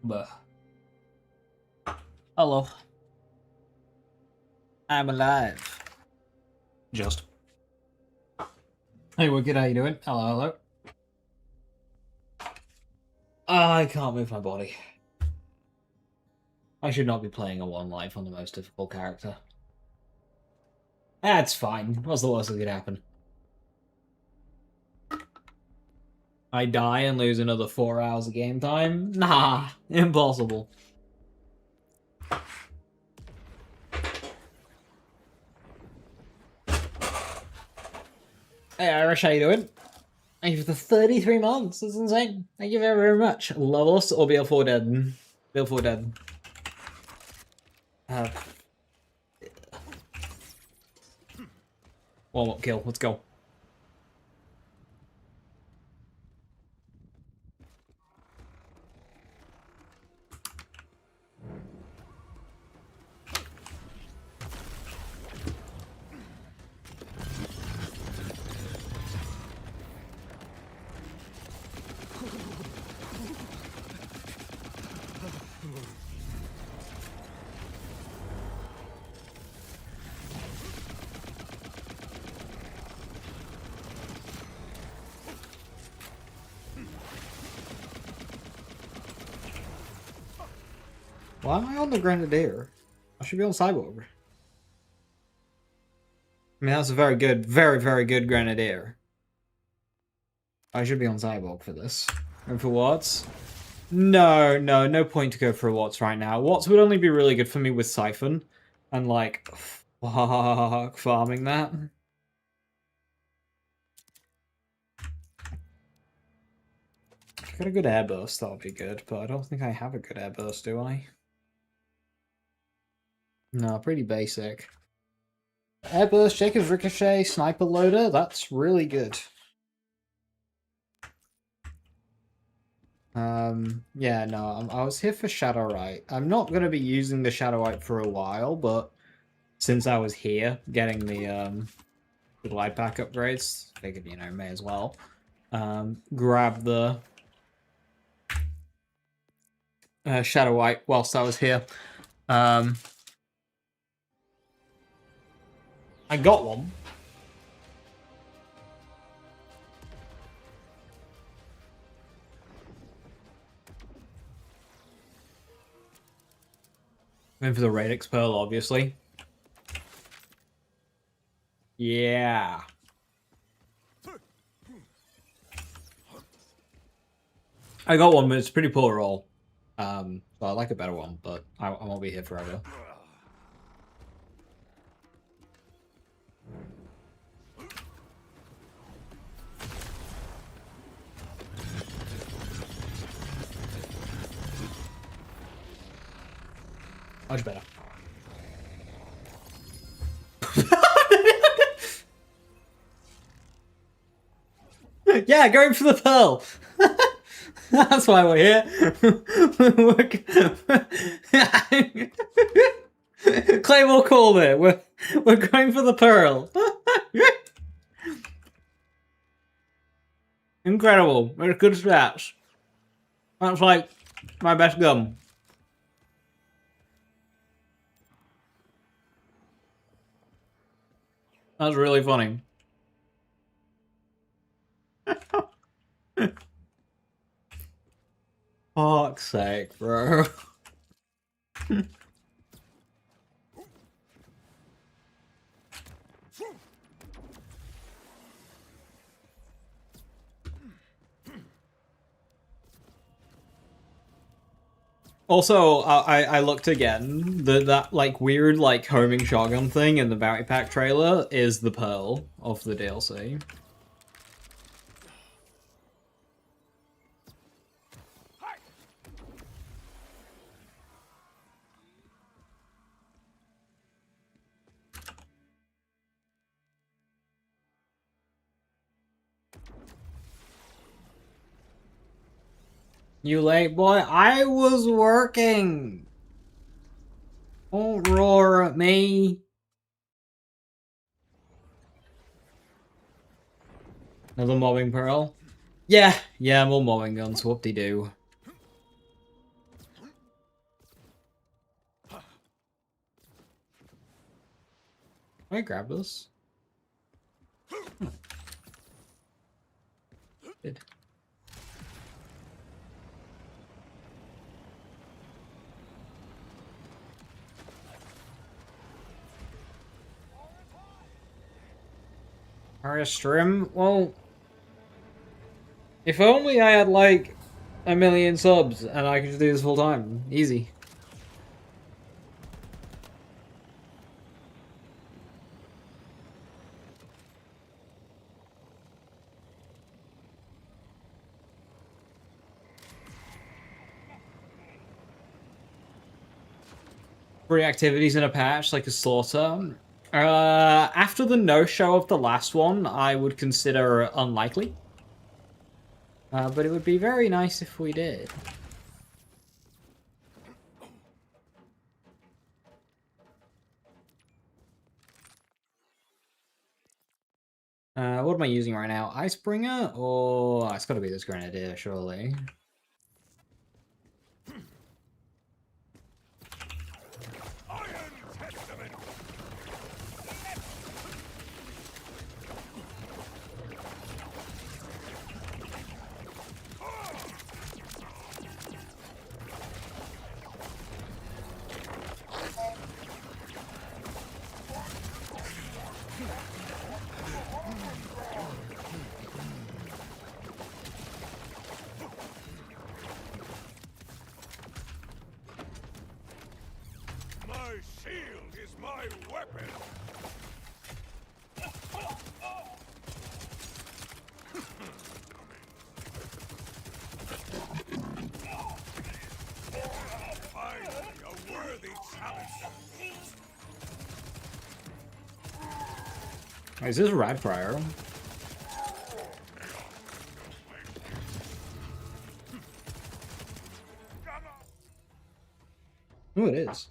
But hello, I'm alive. Just. Hey, Wicked, how you doing? Hello, hello. I can't move my body. I should not be playing a 1 life on the most difficult character. That's fine. What's the worst that could happen? I die and lose another 4 hours of game time? Nah, impossible. Hey Irish, how you doing? Thank you for the 33 months. That's insane. Thank you very, very much. Love us or BL4 dead? BL4 dead. Warm-up kill. Let's go. Why am I on the Grenadier? I should be on Cyborg. I mean, that's a very good, very, very good Grenadier. I should be on Cyborg for this. And for Watts? No point to go for Watts right now. Watts would only be really good for me with Siphon. And like, fuck, farming that. If I got a good airburst, that would be good. But I don't think I have a good airburst, do I? No, pretty basic. Airburst, Jacob's Ricochet, Sniper Loader, that's really good. Yeah, no, I was here for Shadowrite. I'm not going to be using the Shadowrite for a while, but since I was here getting the glide pack upgrades, figured, you know, may as well grab the Shadowrite whilst I was here. I got one. Going for the Radix Pearl, obviously. Yeah. I got one, but it's a pretty poor roll. So I like a better one, but I won't be here forever. Much better. Yeah, going for the pearl. That's why we're here. Claymore called it. We're going for the pearl. Incredible. It's good stats. That's like my best gun. That's really funny. Fuck's sake, bro. Also, I looked again. That like weird like homing shotgun thing in the Bounty Pack trailer is the pearl of the DLC. You late, boy? I was working. Don't roar at me. Another mobbing pearl? Yeah, more mobbing guns. Whoop-de-doo. I grab this? Good. Aria stream? Well, if only I had like 1,000,000 subs and I could just do this full time. Easy. Free activities in a patch, like a slaughter. After the no-show of the last one, I would consider unlikely. But it would be very nice if we did. What am I using right now? Icebringer? Oh, it's got to be this Grenadier, surely. Is this Radfire? Oh, it is.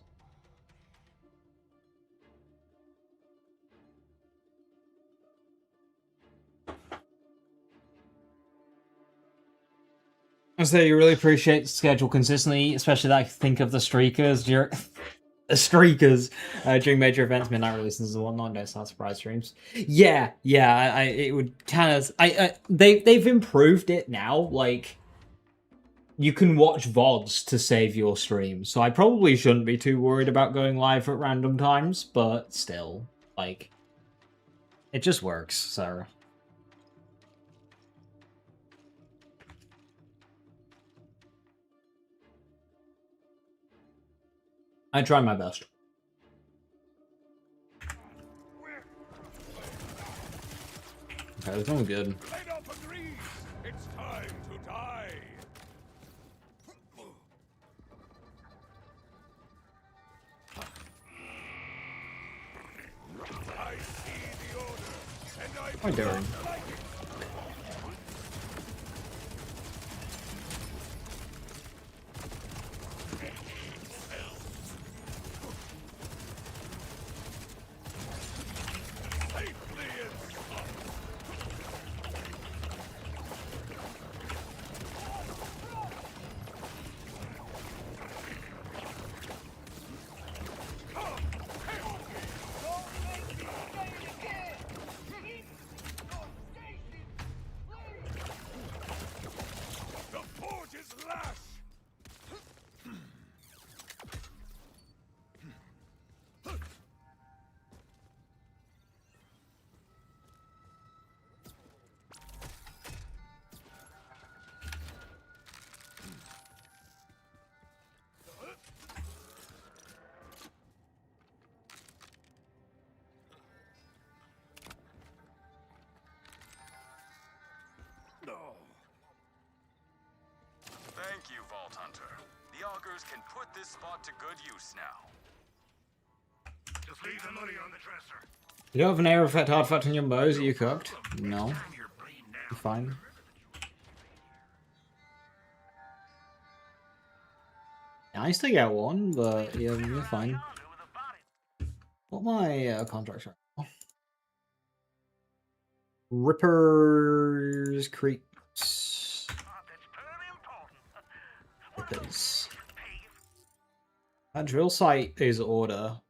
I say you really appreciate the schedule consistently, especially that I think of the streakers during during major events, midnight releases and whatnot. Don't start surprise streams. Yeah, it would kind of. They've improved it now. Like, you can watch VODs to save your stream, so I probably shouldn't be too worried about going live at random times. But still, like, it just works. So. I try my best. Okay, that's going good. It's time to die. I see the order, and I Hi, Darren. Thank you, Vault Hunter. The augurs can put this spot to good use now. Just leave the money on the dresser. You don't have an air effect hard fact on your bows? Are you cooked? No. You're fine. Yeah, I still get one, but yeah, you're fine. What my contracts are? Rippers Creeps. Rippers. That drill site is order.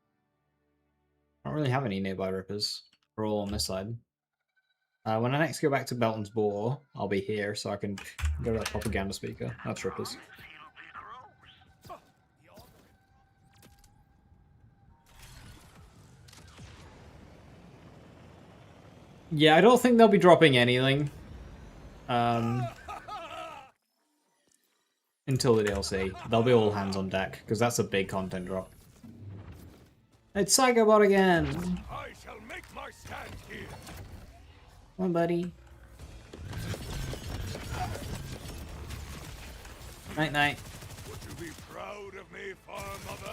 I don't really have any nearby rippers. We're all on this side. When I next go back to Belton's Bore, I'll be here, so I can go to that propaganda speaker. That's rippers. Yeah, I don't think they'll be dropping anything. Until the DLC. They'll be all hands on deck, because that's a big content drop. It's Psychobot again! I shall make my stand here. Come on, buddy. Night night. Would you be proud of me, Far Mother?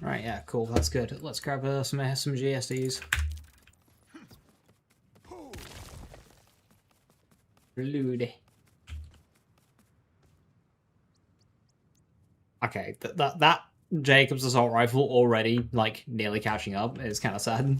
Right, yeah, cool, that's good. Let's grab some GSDs. Reload. Okay, that Jacob's assault rifle already, like, nearly catching up is kind of sad.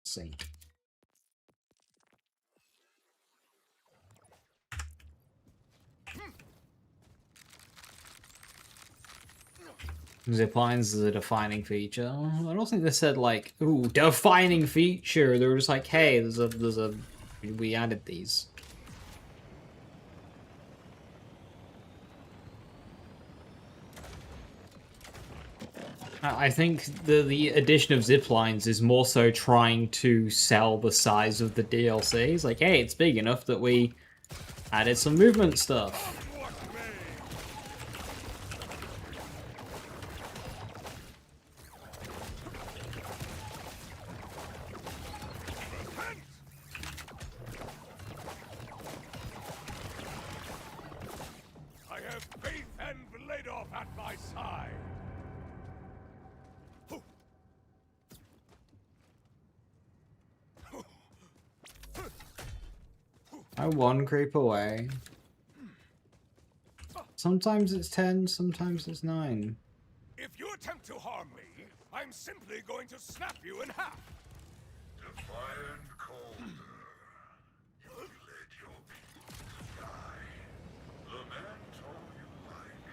See. Ziplines is a defining feature. I don't think they said like, ooh, defining feature. They were just like, hey, we added these. I think the addition of ziplines is more so trying to sell the size of the DLC. It's like, hey, it's big enough that we added some movement stuff. I have faith and Vladoff at my side. I one creep away. Sometimes it's 10, sometimes it's 9. If you attempt to harm me, I'm simply going to snap you in half. Defiant Calder, you led your people to die. The man told you like.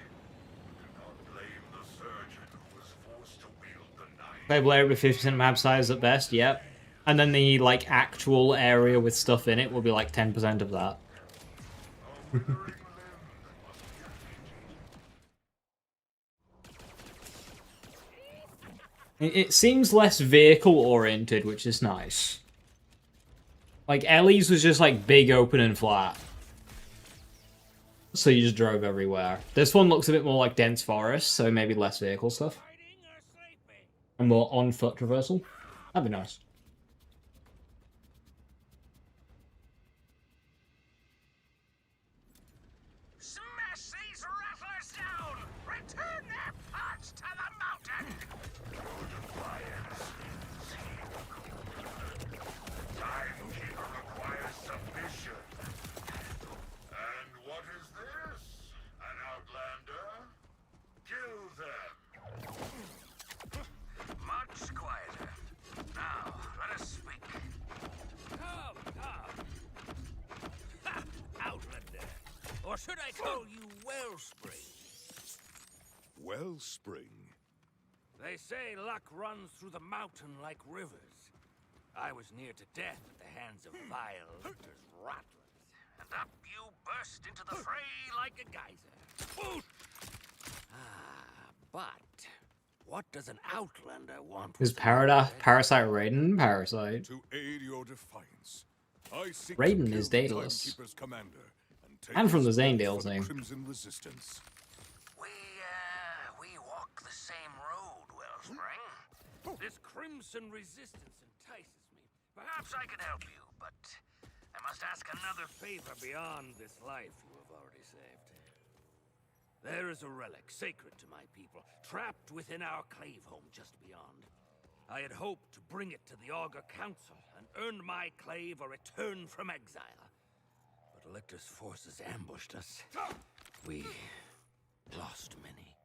Do not blame the surgeon who was forced to wield the knife. Beyblade with 50% map size at best, yep. And then the, like, actual area with stuff in it will be like 10% of that. It seems less vehicle-oriented, which is nice. Like, Ellie's was just, like, big, open, and flat. So you just drove everywhere. This one looks a bit more like dense forest, so maybe less vehicle stuff. And more on-foot traversal. That'd be nice. Smash these rattlers down! Return their parts to the mountain! Timekeeper requires submission. And what is this? An outlander? Kill them! Much quieter. Now, let us speak. Come, come. Ha! Outlander. Or should I call you Wellspring? Wellspring. They say luck runs through the mountain like rivers. I was near to death at the hands of vile hunters rattlers, and up you burst into the fray like a geyser. But what does an outlander want? Is Parasite Raiden? Parasite. To aid your defiance, I seek Raiden to kill is the Daedalus. Timekeeper's commander and take And from the his Zane oath Dale's for the name. Crimson Resistance. We same road, Wellspring. This crimson resistance entices me. Perhaps I can help you, but I must ask another favor beyond this life you have already saved. There is a relic sacred to my people, trapped within our clave home just beyond. I had hoped to bring it to the Augur Council and earn my clave a return from exile. But Elector's forces ambushed us. We lost many.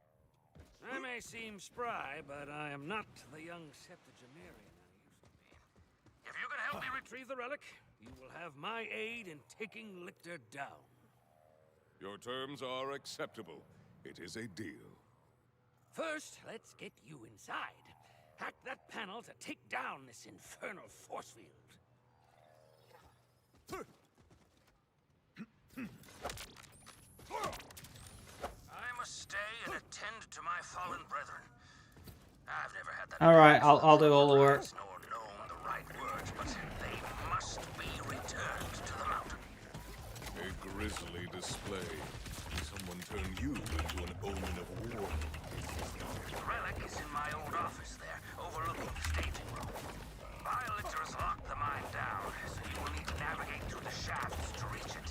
I may seem spry, but I am not the young septuagenarian I used to be. If you can help me retrieve the relic, you will have my aid in taking Lictor down. Your terms are acceptable. It is a deal. First, let's get you inside. Hack that panel to take down this infernal force field. I must stay and attend to my fallen brethren. I've never had that. All right, I'll do all the work. Nor known the right words, but they must be returned to the mountain. A grisly display. Someone turned you into an omen of war. The relic is in my old office there, overlooking the staging room. Violector has locked the mine down, so you will need to navigate through the shafts to reach it.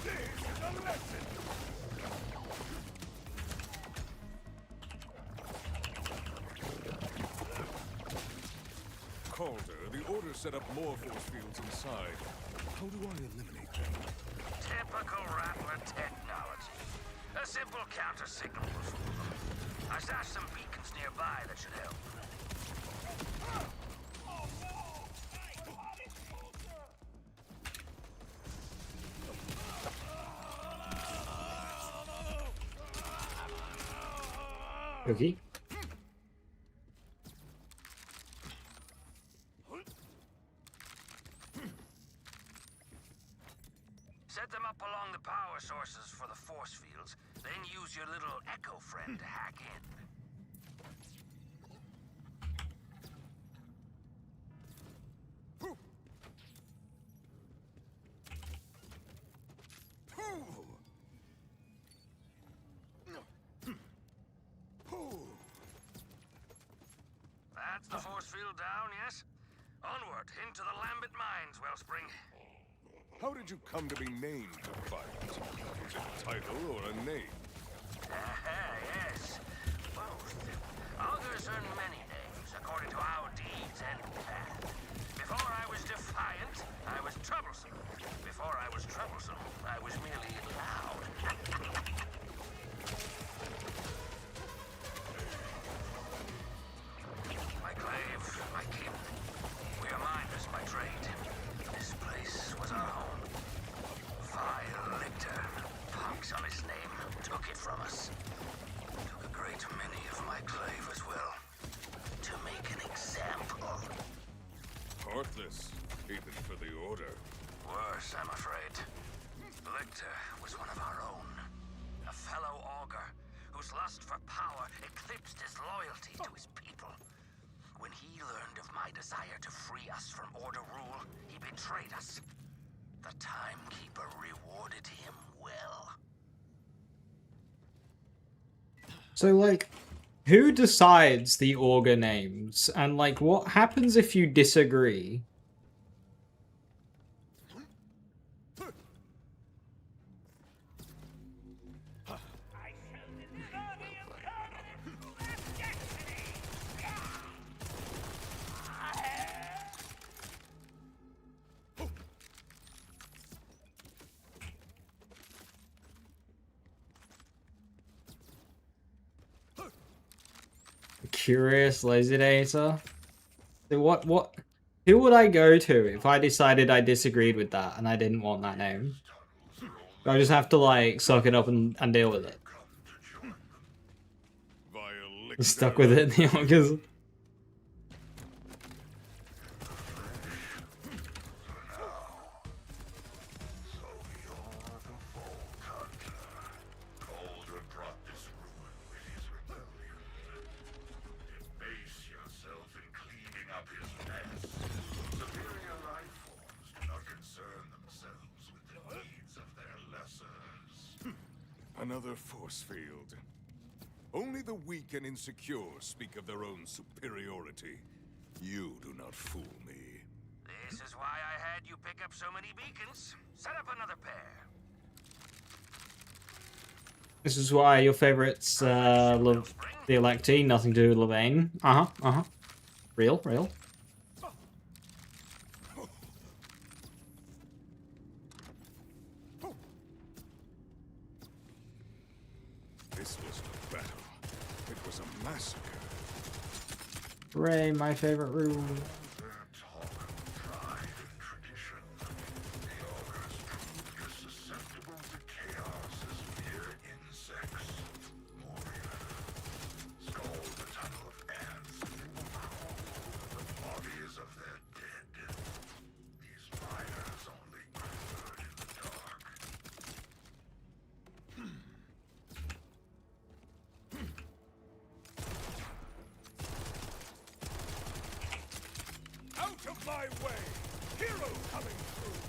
This is a lesson! Calder, the Order set up more force fields inside. How do I eliminate them? Typical Rattler technology. A simple counter signal will fool them. I stashed some beacons nearby that should help. Okay. Set them up along the power sources for the force fields, then use your little echo friend to hack in. That's the force field down, yes? Onward, into the Lambent Mines, Wellspring. How did you come to be named Defiant? Is it a title or a name? Yes, both. Augurs earn many names, according to our deeds and path. Before I was defiant, I was troublesome. Before I was troublesome, I was merely loud. My clave, my kin. We are miners by trade. This place was our home. Vile Lictor, punks on his name, took it from us. Took a great many of my clave as well. To make an example. Heartless, even for the Order. Worse, I'm afraid. Lictor was one of our own. A fellow augur, whose lust for power eclipsed his loyalty to his people. When he learned of my desire to free us from Order rule, he betrayed us. The Timekeeper rewarded him well. So, like, who decides the Augur names? And, like, what happens if you disagree? Curious lazy data. So what who would I go to if I decided I disagreed with that and I didn't want that name? Do I just have to like suck it up and deal with it? Stuck with it in the Augurs. Another force field. Only the weak and insecure speak of their own superiority. You do not fool me. This is why I had you pick up so many beacons. Set up another pair. This is why your favorites love the Electi, nothing to do with Levane. Real. This wasn't a battle. It was a massacre. Ray, my favorite room. Their talk of pride and tradition. The ogres proved as susceptible to chaos as mere insects. Moria scald the tunnel of ants, and they will crawl over the bodies of their dead. These miners only quivered in the dark. Out of my way! Hero coming through!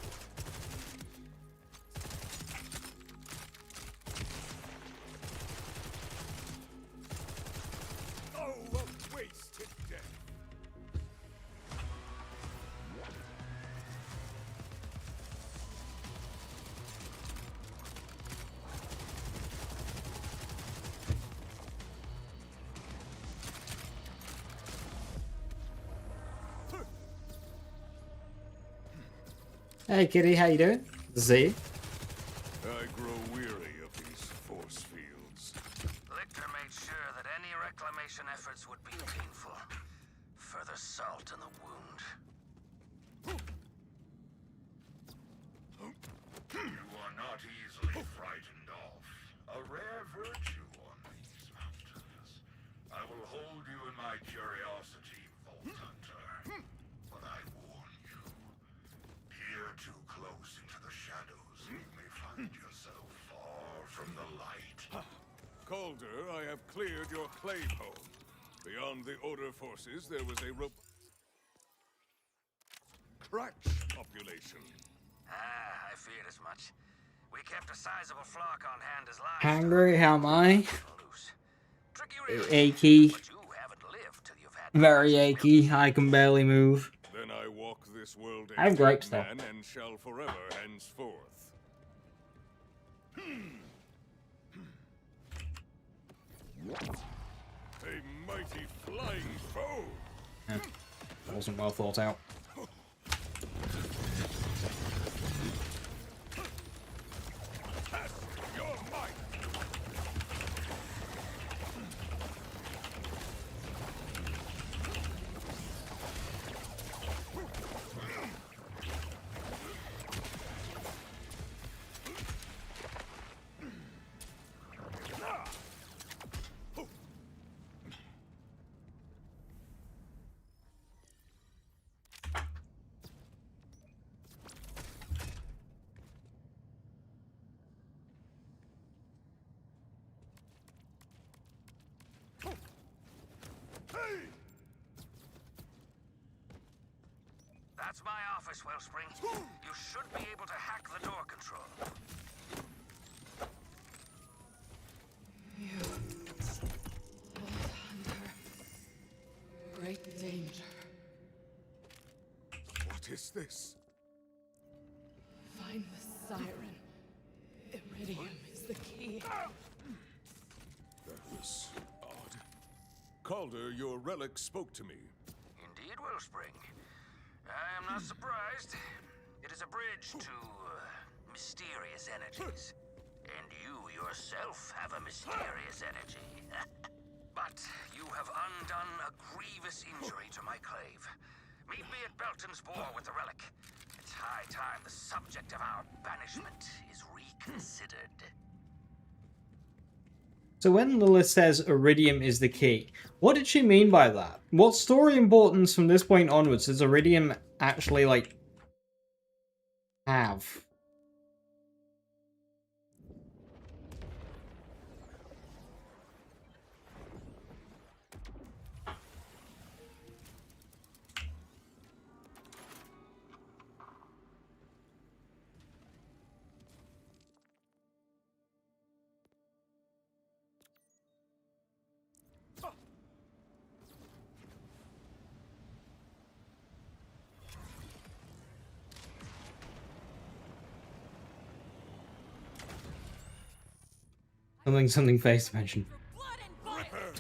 Oh, a wasted death! Hey kitty, how you doing? Z. I grow weary of these force fields. Lictor made sure that any reclamation efforts would be painful. Further salt in the wound. You are not easily frightened off. A rare virtue on these mountains. I will hold you in my curiosity, Vault Hunter. But I warn you, peer too close into the shadows, and you may find yourself far from the light. Calder, I have cleared your clave home. Beyond the Order forces, there was a Kratch population. Ah, I feared as much. We kept a sizable flock on hand as livestock. Hungry, how am I? Loose. Tricky really, Achy. but you haven't lived till you've had Very plenty of achy. I can barely move. Then I walk this world a I have dead grapes, though. man and shall forever henceforth. A mighty flying foe! That wasn't well thought out. Cast your might! That's my office, Wellspring. You should be able to hack the door control. You, under great danger. What is this? Find the siren. Iridium is the key. That was odd. Calder, your relic spoke to me. Indeed, Wellspring. I am not surprised. It is a bridge to mysterious energies. And you yourself have a mysterious energy. But you have undone a grievous injury to my clave. Meet me at Belton's Boar with the relic. It's high time the subject of our banishment is reconsidered. So when Lilith says Iridium is the key, what did she mean by that? What story importance from this point onwards does Iridium actually, like, have? Something face dimension. Blood and violence. Rippers!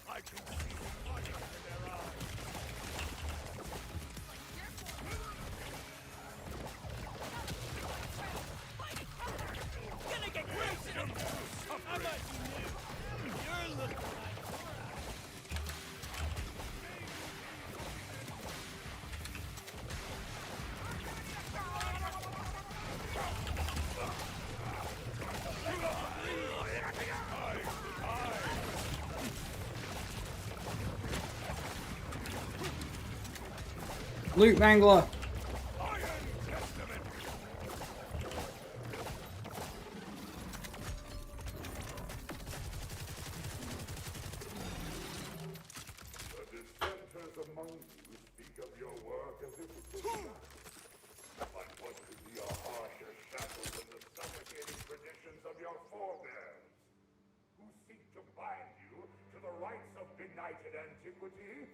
I can see the fire in their eyes. Gonna get crazy. How about you? You're looking like Loot Mangler! The dissenters among you speak of your work as if it was done. But what could be a harsher shackle than the suffocating traditions of your forebears, who seek to bind you to the rites of benighted antiquity?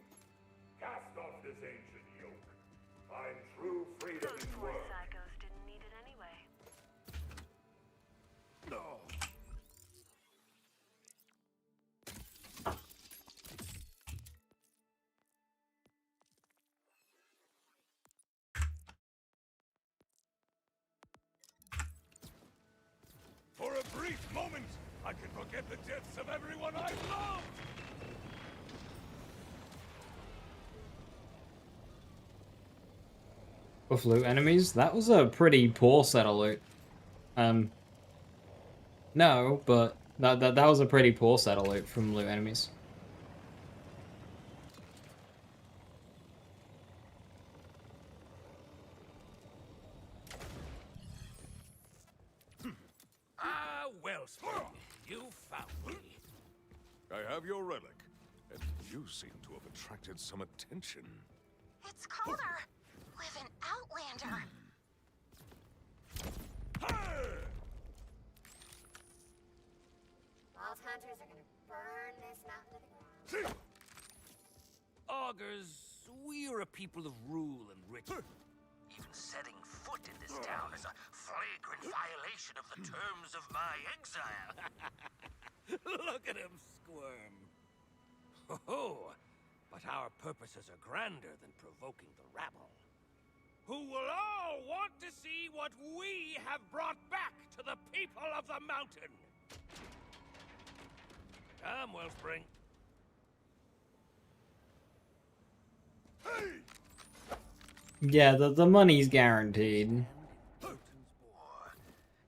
Cast off this ancient yoke. Find true freedom Those in poor work. psychos didn't need it anyway. No. For a brief moment, I can forget the deaths of everyone I've loved! Of loot enemies? That was a pretty poor set of loot. No, but that was a pretty poor set of loot from loot enemies. Ah, Wellspring, you found me. I have your relic, and you seem to have attracted some attention. It's Calder with an Outlander. Vault hunters are gonna burn this mountain to the ground. Augurs, we're a people of rule and ritual. Even setting foot in this town is a flagrant violation of the terms of my exile. Look at him squirm. Oh, but our purposes are grander than provoking the rabble, who will all want to see what we have brought back to the people of the mountain. Come, Wellspring. Yeah, the money's guaranteed. Jotun's War,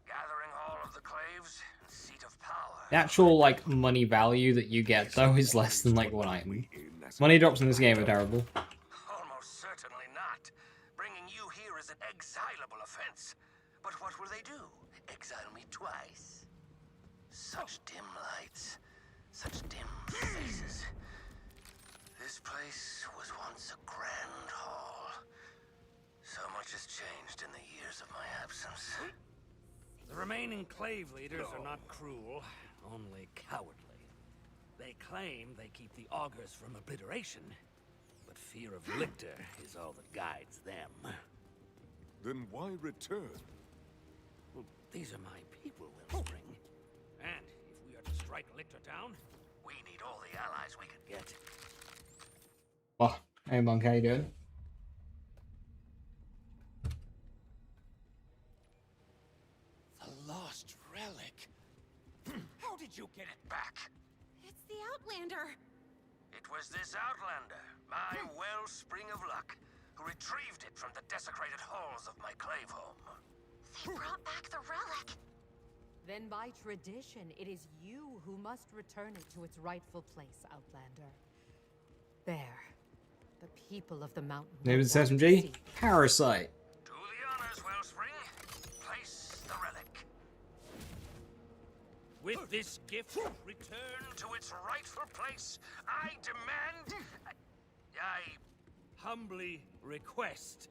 gathering all of the claves, seat of power. The actual, like, money value that you get, though, is less than, like, one item. Money drops in this game are terrible. Almost certainly not. Bringing you here is an exilable offense. But what will they do? Exile me twice? Such dim lights, such dim faces. This place was once a grand hall. So much has changed in the years of my absence. The remaining clave leaders are not cruel, only cowardly. They claim they keep the augurs from obliteration, but fear of Lictor is all that guides them. Then why return? Well, these are my people, Wellspring. And if we are to strike Lictor down, we need all the allies we can get. Oh, hey Monk, how you doing? The lost relic. How did you get it back? It's the Outlander. It was this Outlander, my Wellspring of Luck, who retrieved it from the desecrated halls of my clave home. They brought back the relic. Then by tradition, it is you who must return it to its rightful place, Outlander. There. The people of the mountain. Name is will want to SMG? see. Parasite. Do the honors, Wellspring. Place the relic. With this gift, return to its rightful place. I demand... I humbly request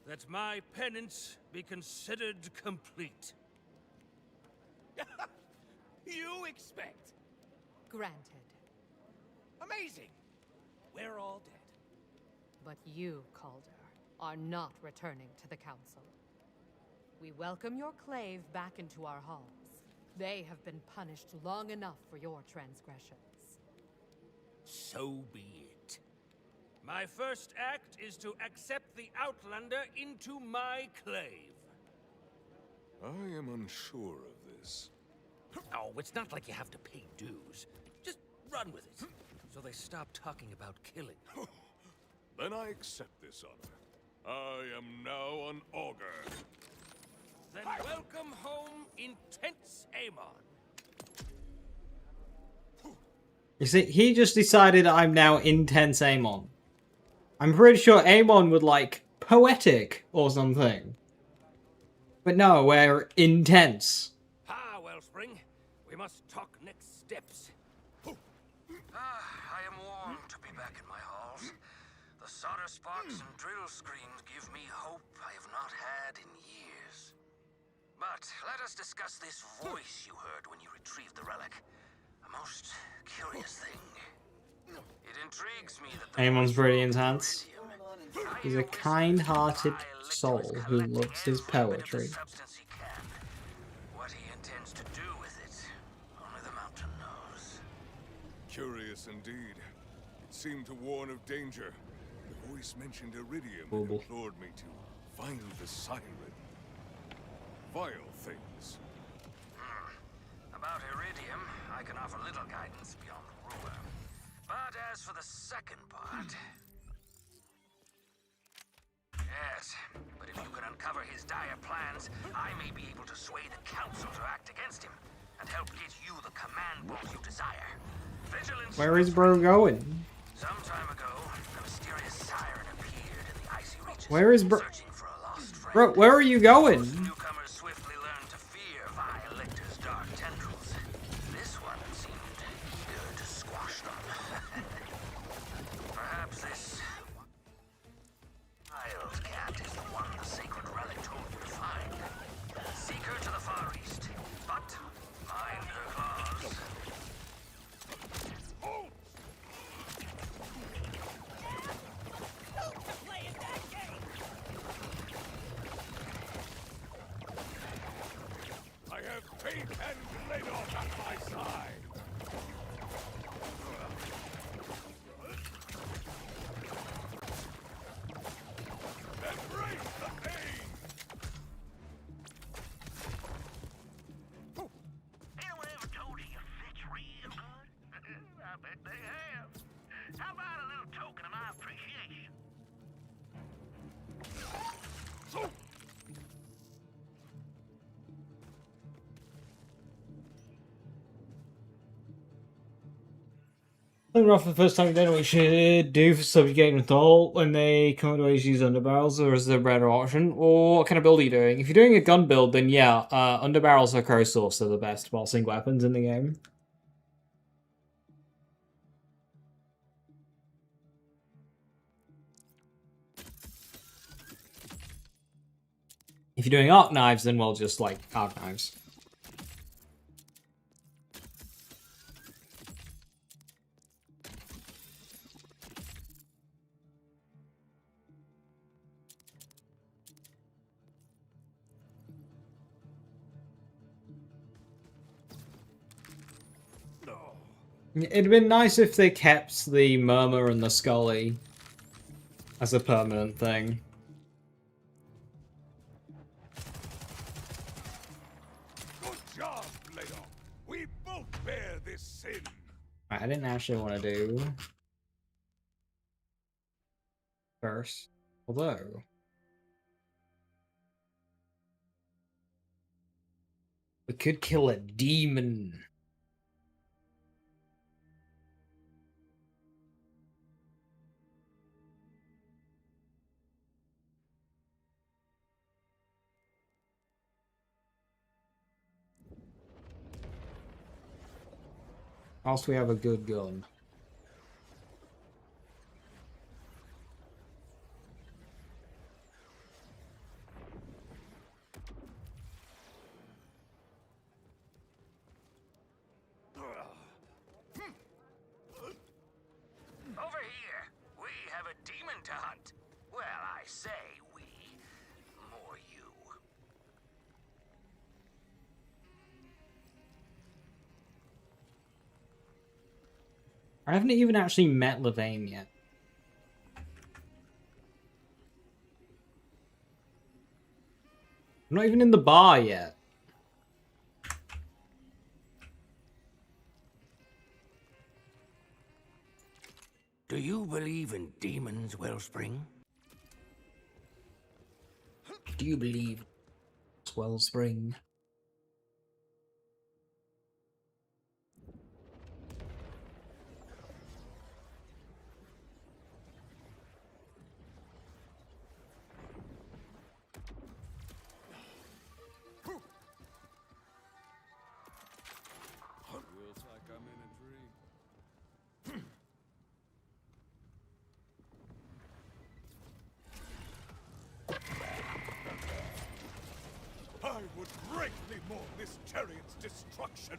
that my penance be considered complete. You expect? Granted. Amazing. We're all dead. But you, Calder, are not returning to the council. We welcome your clave back into our halls, They have been punished long enough for your transgressions. So be it. My first act is to accept the Outlander into my clave. I am unsure of this. Oh, it's not like you have to pay dues. Just run with it. So they stop talking about killing. Then I accept this honor. I am now an augur. Then welcome home, intense Amon. You see, he just decided I'm now intense Amon. I'm pretty sure Amon would like poetic or something. But no, we're intense. Wellspring. We must talk next steps. I am warmed to be back in my halls. The solder sparks and drill screams give me hope I have not had in years. But let us discuss this voice you heard when you retrieved the relic. A most curious thing. It intrigues me that the Amon's voice pretty spoke intense. Iridium. He's a kind-hearted soul who loves his poetry. What he intends to do with it, only the mountain knows. Curious indeed. It seemed to warn of danger. The voice mentioned Iridium and Booble. implored me to find the siren. Vile things. About Iridium, I can offer little guidance beyond the rumor. But as for the second part... Yes, but if you can uncover his dire plans, I may be able to sway the Council to act against him, and help get you the command post you desire. Vigilance... Where is bro going? Some time ago, a mysterious siren appeared in the icy reaches. Where is bro? Searching for a lost friend. Bro, where are you going? Newcomers swiftly learned to fear vile Lictor's dark tendrils. This one seemed eager to squash them. Perhaps this wild cat is the one the sacred relic told you to find. Seek her to the far east, but mind her claws. Playing that game! I have fate and Ladon at my side. Embrace the pain. Anyone ever told you your fit's real good? I bet they have. How about a little token of my appreciation? Looking off the first time you don't know what you should do for subjugating with all when they come to use underbarrels or as a better option, or what kind of build are you doing? If you're doing a gun build, then yeah, underbarrels or crow source are the best bossing weapons in the game. If you're doing arc knives, then well, just like arc knives. It'd been nice if they kept the Murmur and the Scully as a permanent thing. Good job, Ladon. We both bear this sin. I didn't actually want to do first, although we could kill a demon. Also, we have a good gun. Over here, we have a demon to hunt. Well, I say we. More you. I haven't even actually met Levane yet. I'm not even in the bar yet. Do you believe in demons, Wellspring? Do you believe Wellspring? Feels like I'm in a dream. I would greatly mourn this chariot's destruction.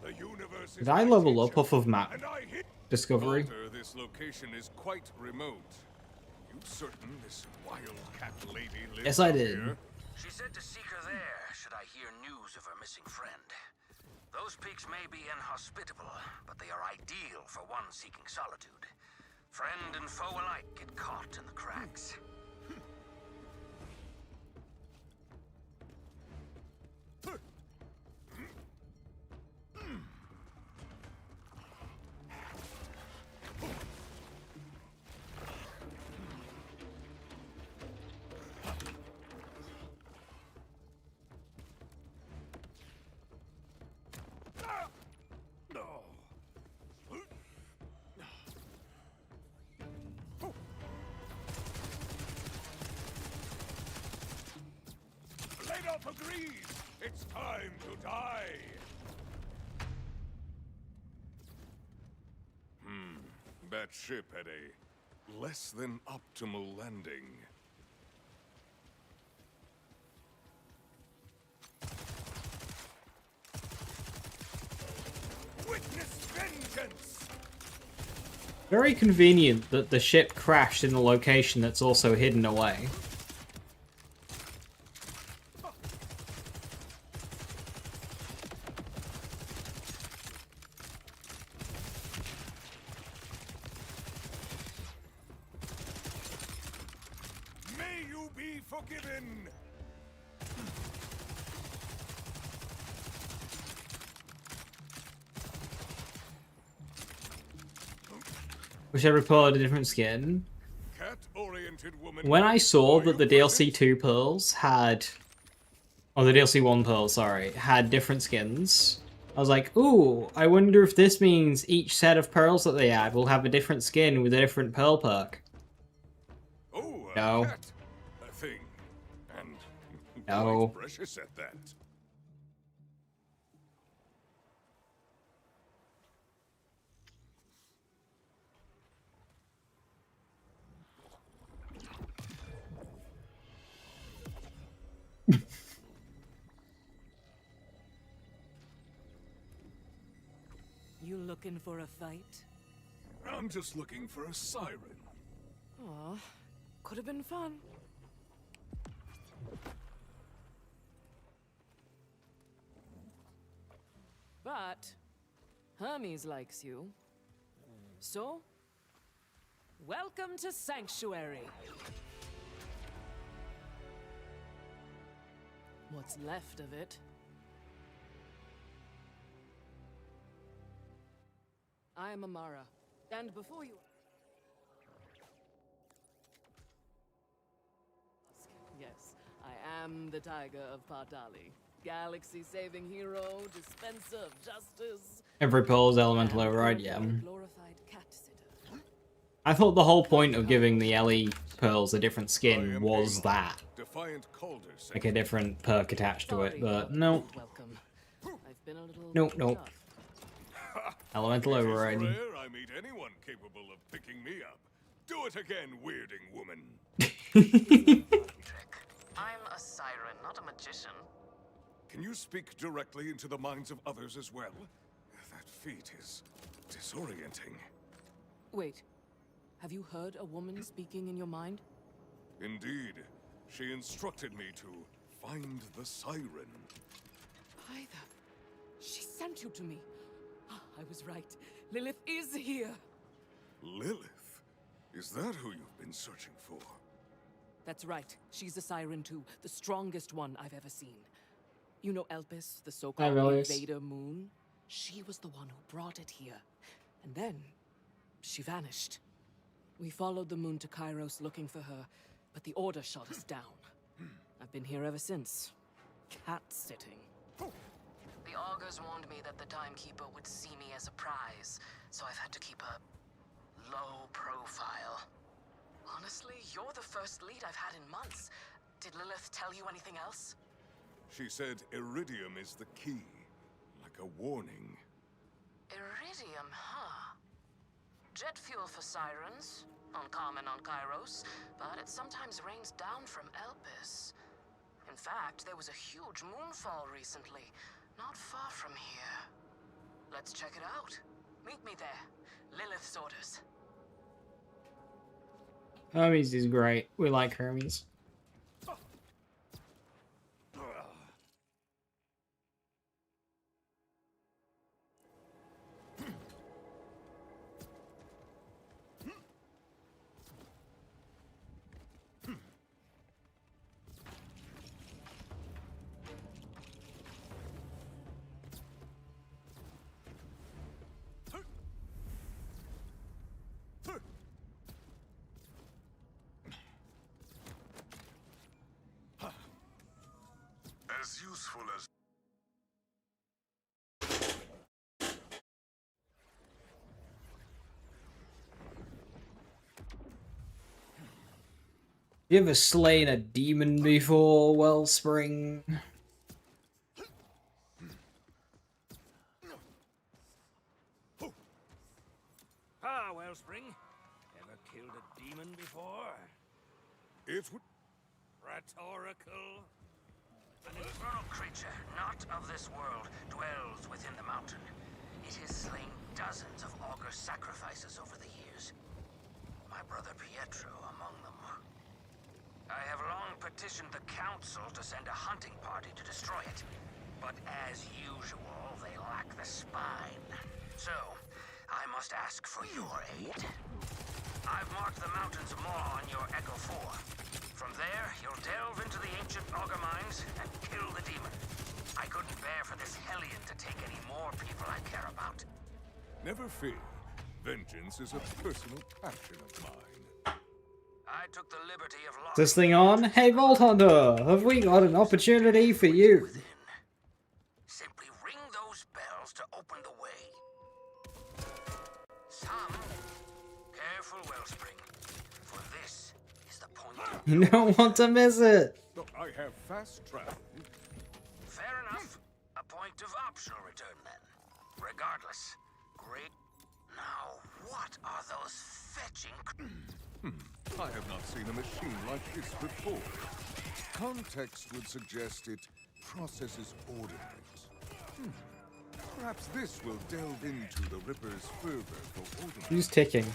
The universe is Did I my level up teacher, off of map and I hit discovery? Calder, this location is quite remote. You certain this wildcat lady lives Yes, I up did. here? She said to seek her there, should I hear news of her missing friend. Those peaks may be inhospitable, but they are ideal for one seeking solitude. Friend and foe alike get caught in the cracks. Ladoff agrees. It's time to die. That ship had a less than optimal landing. Witness vengeance! Very convenient that the ship crashed in a location that's also hidden away. May you be forgiven! Wish I reported a different skin. Cat-oriented woman. When I saw Are that the you DLC present? 2 pearls had... or the DLC 1 pearls, sorry, had different skins, I was like, ooh, I wonder if this means each set of pearls that they add will have a different skin with a different pearl perk. Oh, a No. cat. A thing. And No. quite precious at that. You looking for a fight? I'm just looking for a siren. Aw, could have been fun. But Hermes likes you. So, welcome to Sanctuary. What's left of it. I am Amara, and before you... Yes, I am the Tiger of Pardali. Galaxy-saving hero, dispenser of justice. Every pearl is elemental and override, yeah. currently a glorified cat sitter. I thought the whole point of giving the Ellie pearls a different I skin am was Amon, that. Defiant Calder Like a different perk attached to it, Sorry, but you no. welcome. I've been a little Nope, nope. tough. Elemental It is override. rare I meet anyone capable of picking me up. Do it again, weirding woman. I'm a siren, not a magician. Can you speak directly into the minds of others as well? That feat is disorienting. Wait, have you heard a woman speaking in your mind? Indeed, she instructed me to find the siren. By the... She sent you to me. Ah, I was right. Lilith is here. Lilith? Is that who you've been searching for? That's right. She's a siren too. The strongest one I've ever seen. You know Elpis, the so-called Elias. invader moon? She was the one who brought it here. And then, she vanished. We followed the moon to Kairos looking for her, but the Order shot us down. I've been here ever since. Cat-sitting. The augurs warned me that the Timekeeper would see me as a prize, so I've had to keep a low profile. Honestly, you're the first lead I've had in months. Did Lilith tell you anything else? She said iridium is the key, like a warning. Iridium, huh? Jet fuel for sirens. Uncommon on Kairos, but it sometimes rains down from Elpis. In fact, there was a huge moonfall recently, not far from here. Let's check it out. Meet me there. Lilith's orders. Hermes is great. We like Hermes. As useful as... You ever slain a demon before, Wellspring? Ah, Wellspring. Ever killed a demon before? It would... Rhetorical. An infernal creature, not of this world, dwells within the mountain. It has slain dozens of augur sacrifices over the years. My brother Pietro among them. I have long petitioned the council to send a hunting party to destroy it. But as usual, they lack the spine. So, I must ask for your aid. I've marked the mountain's maw on your Echo 4. From there, you'll delve into the ancient augur mines and kill the demon. I couldn't bear for this hellion to take any more people I care about. Never fear. Vengeance is a personal passion of mine. I took the liberty of Is this thing on? Hey, Vault Hunter! Have we got an opportunity for you? within. Simply ring those bells to open the way. Some. Careful, Wellspring. For this is the point. You don't want to miss it! Look, I have fast travel. Fair enough. A point of optional return then. Regardless. Great. Now, what are those fetching... I have not seen a machine like this before. Context would suggest it processes ordnance. Perhaps this will delve into the Ripper's fervor for ordnance. Who's ticking?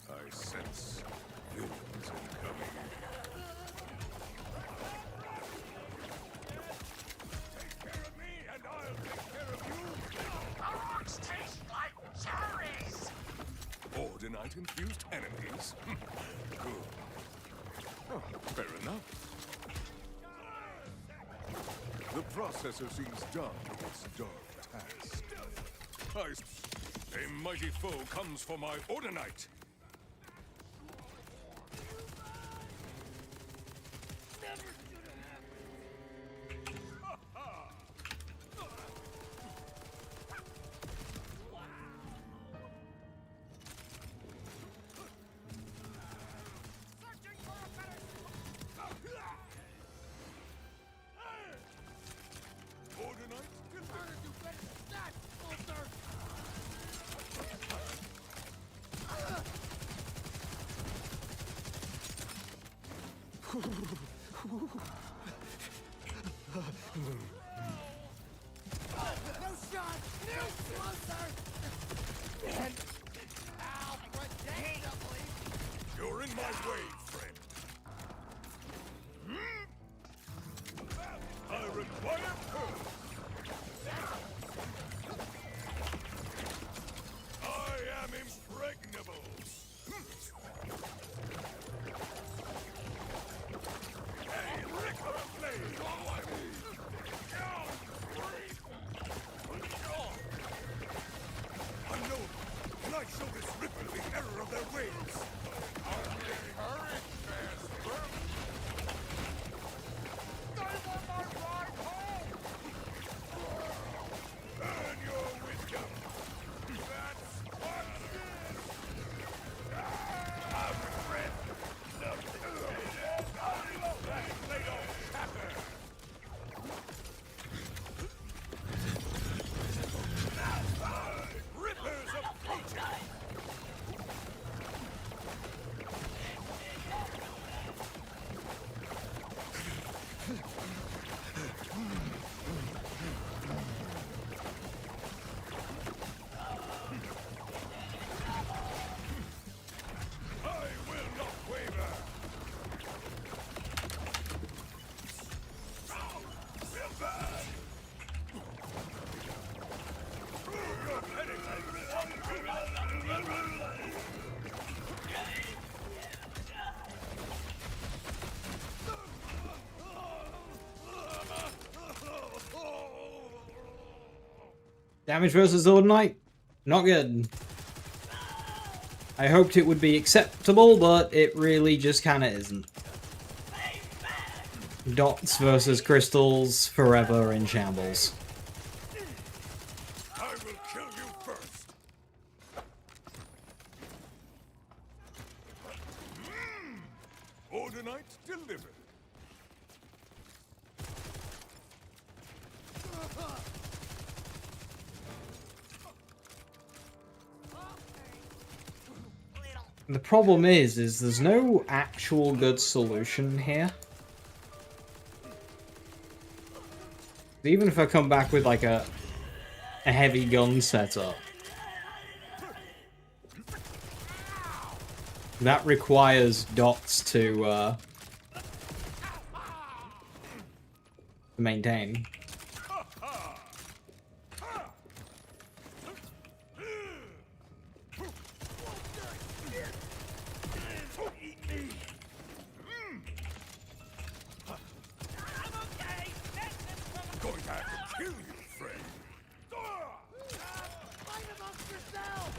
I sense villains incoming. Take care of me, and I'll take care of you. Our rocks taste like cherries! Ordinite-infused enemies? Good. Oh, fair enough. The processor seems done with its dark task. A mighty foe comes for my Ordinite! Ordinite? No shot! No closer! And... Ow! Predictably! You're in my way, friend. I require proof. I am impregnable. Hey, lick of flame! Unknown, can I show this ripper the error of their ways? Only courage, Master. I want my ride home! Earn your wisdom. That's what it is. I regret nothing. That Plato Capper. Rippers of nature. I will not waver. Your Damage versus Sword Knight? Not good. I hoped it would be acceptable, but it really just kinda isn't. Dots versus crystals, forever in shambles. I will kill you first. Order Knight delivered. The problem is there's no actual good solution here. Even if I come back with like a heavy gun setup, that requires dots to maintain. Going to have to kill you, friend. Fight amongst yourselves!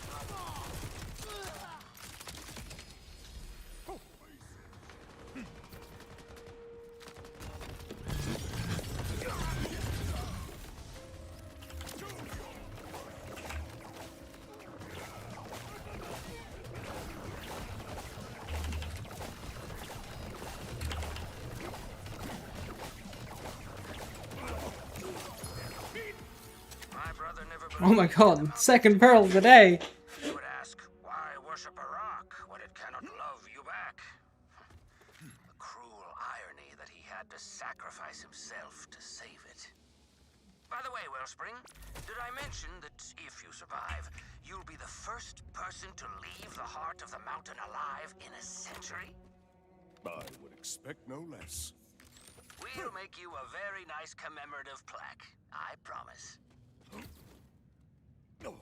Come on! My brother never Oh my god, second pearl of the day! You would ask, why worship a rock when it cannot love you back? The cruel irony that he had to sacrifice himself to save it. By the way, Wellspring, did I mention that if you survive, you'll be the first person to leave the heart of the mountain alive in a century? I would expect no less. We'll make you a very nice commemorative plaque, I promise. No.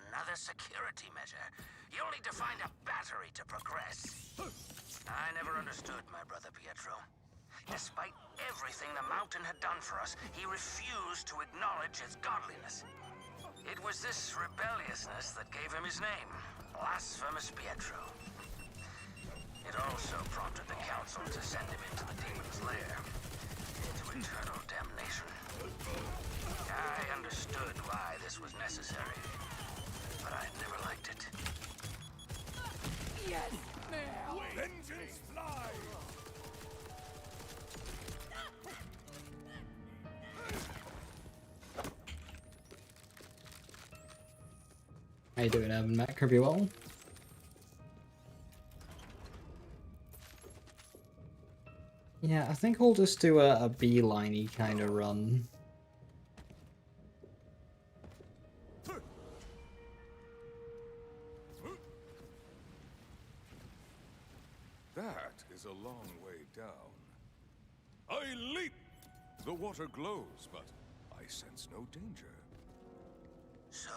Another security measure. You'll need to find a battery to progress. I never understood my brother Pietro. Despite everything the mountain had done for us, he refused to acknowledge its godliness. It was this rebelliousness that gave him his name, Blasphemous Pietro. It also prompted the council to send him into the demon's lair, into eternal damnation. I understood why this was necessary, but I never liked it. Yes, ma'am! Vengeance flies! How you doing, Amon? Matt, hope you're well. Yeah, I think I'll just do a beeliney kind of run. That is a long way down. I leap! The water glows, but I sense no danger. So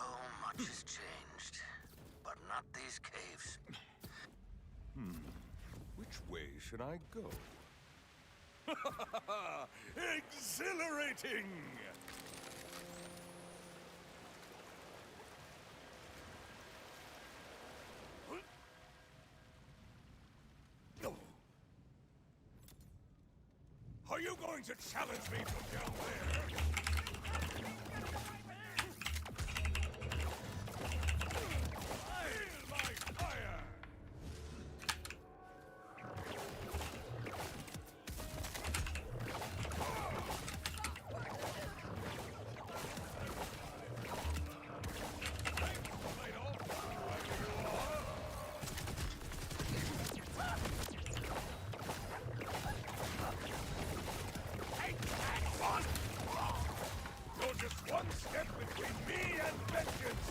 much has changed, but not these caves. Which way should I go? Exhilarating! Are you going to challenge me from down there? Feel my fire! You're just one step between me and vengeance!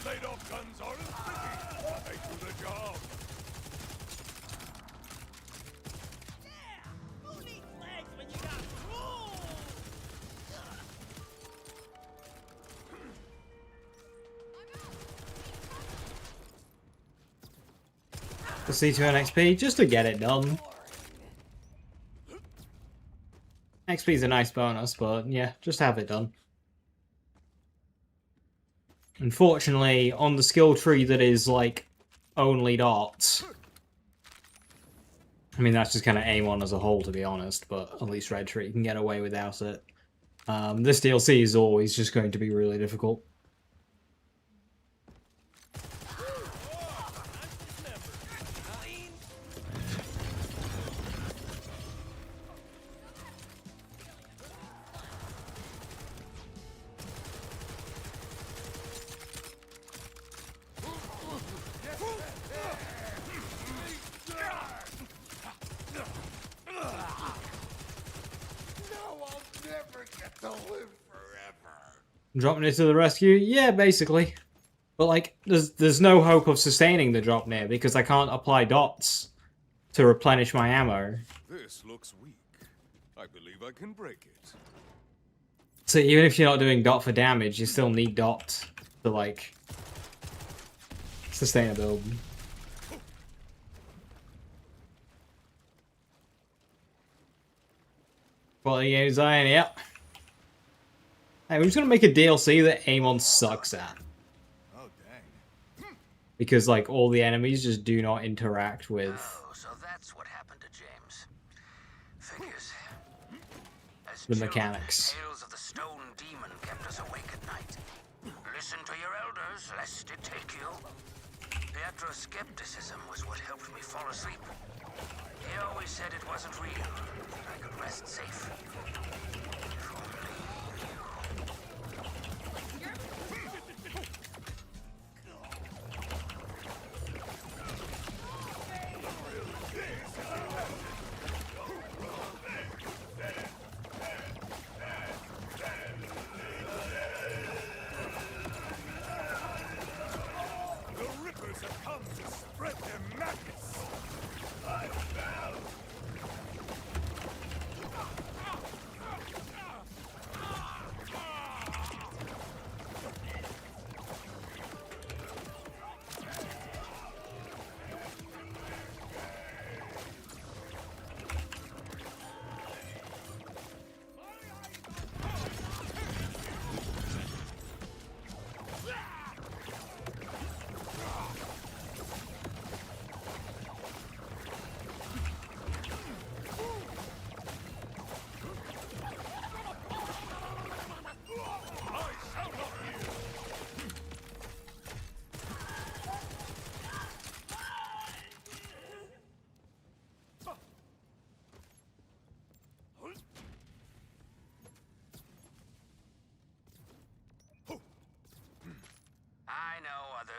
Laid off guns aren't sticky, but they do the job. Who needs legs when you got rules? The C2 and XP just to get it done. XP is a nice bonus, but yeah, just have it done. Unfortunately, on the skill tree that is like only dots. I mean, that's just kind of Amon as a whole, to be honest, but at least Red Tree can get away without it. This DLC is always just going to be really difficult. Now I'll never get to live forever. Dropping it to the rescue? Yeah, basically. But like, there's no hope of sustaining the drop near because I can't apply dots to replenish my ammo. This looks weak. I believe I can break it. So even if you're not doing dot for damage, you still need dot to like sustain a build. Quality game design, yep. Hey, we're just gonna make a DLC that Amon sucks at. Oh, dang. Because like all the enemies just do not interact with Oh, so that's what happened to James. Figures. As the children, mechanics. Tales of the stone demon kept us awake at night. Listen to your elders, lest it take you. Skepticism was what helped me fall asleep. He always said it wasn't real, that I could rest safe. If only he knew. The Rippers have come to spread their madness. I fell.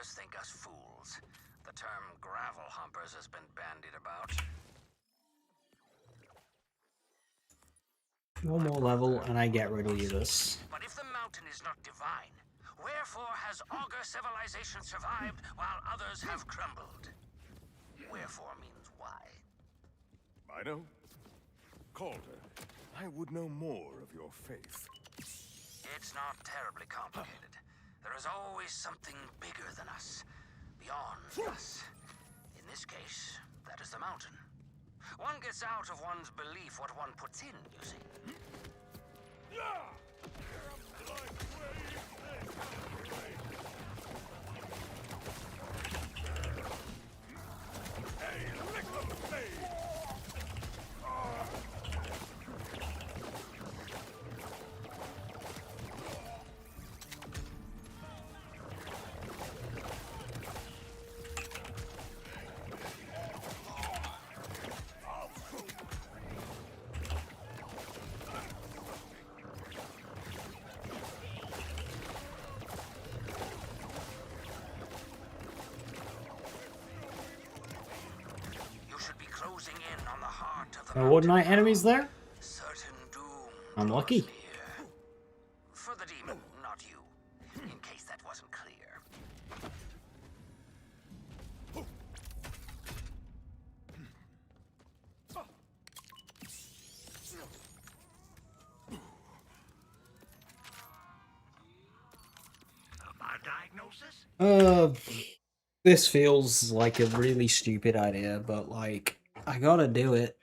others think us fools. The term gravel humpers has been bandied about. One more level and I get rid of this. But if the mountain is not divine, wherefore has augur civilization survived while others have crumbled? Wherefore means why. I know. Calder, I would know more of your faith. It's not terribly complicated. There is always something bigger than us, beyond us. In this case, that is the mountain. One gets out of one's belief what one puts in, you see. Closing in on the heart of the No Wood-Knight enemies there? certain doom. I'm lucky. draws near. For the demon, not you. In case that wasn't clear. My diagnosis? This feels like a really stupid idea, but like, I gotta do it.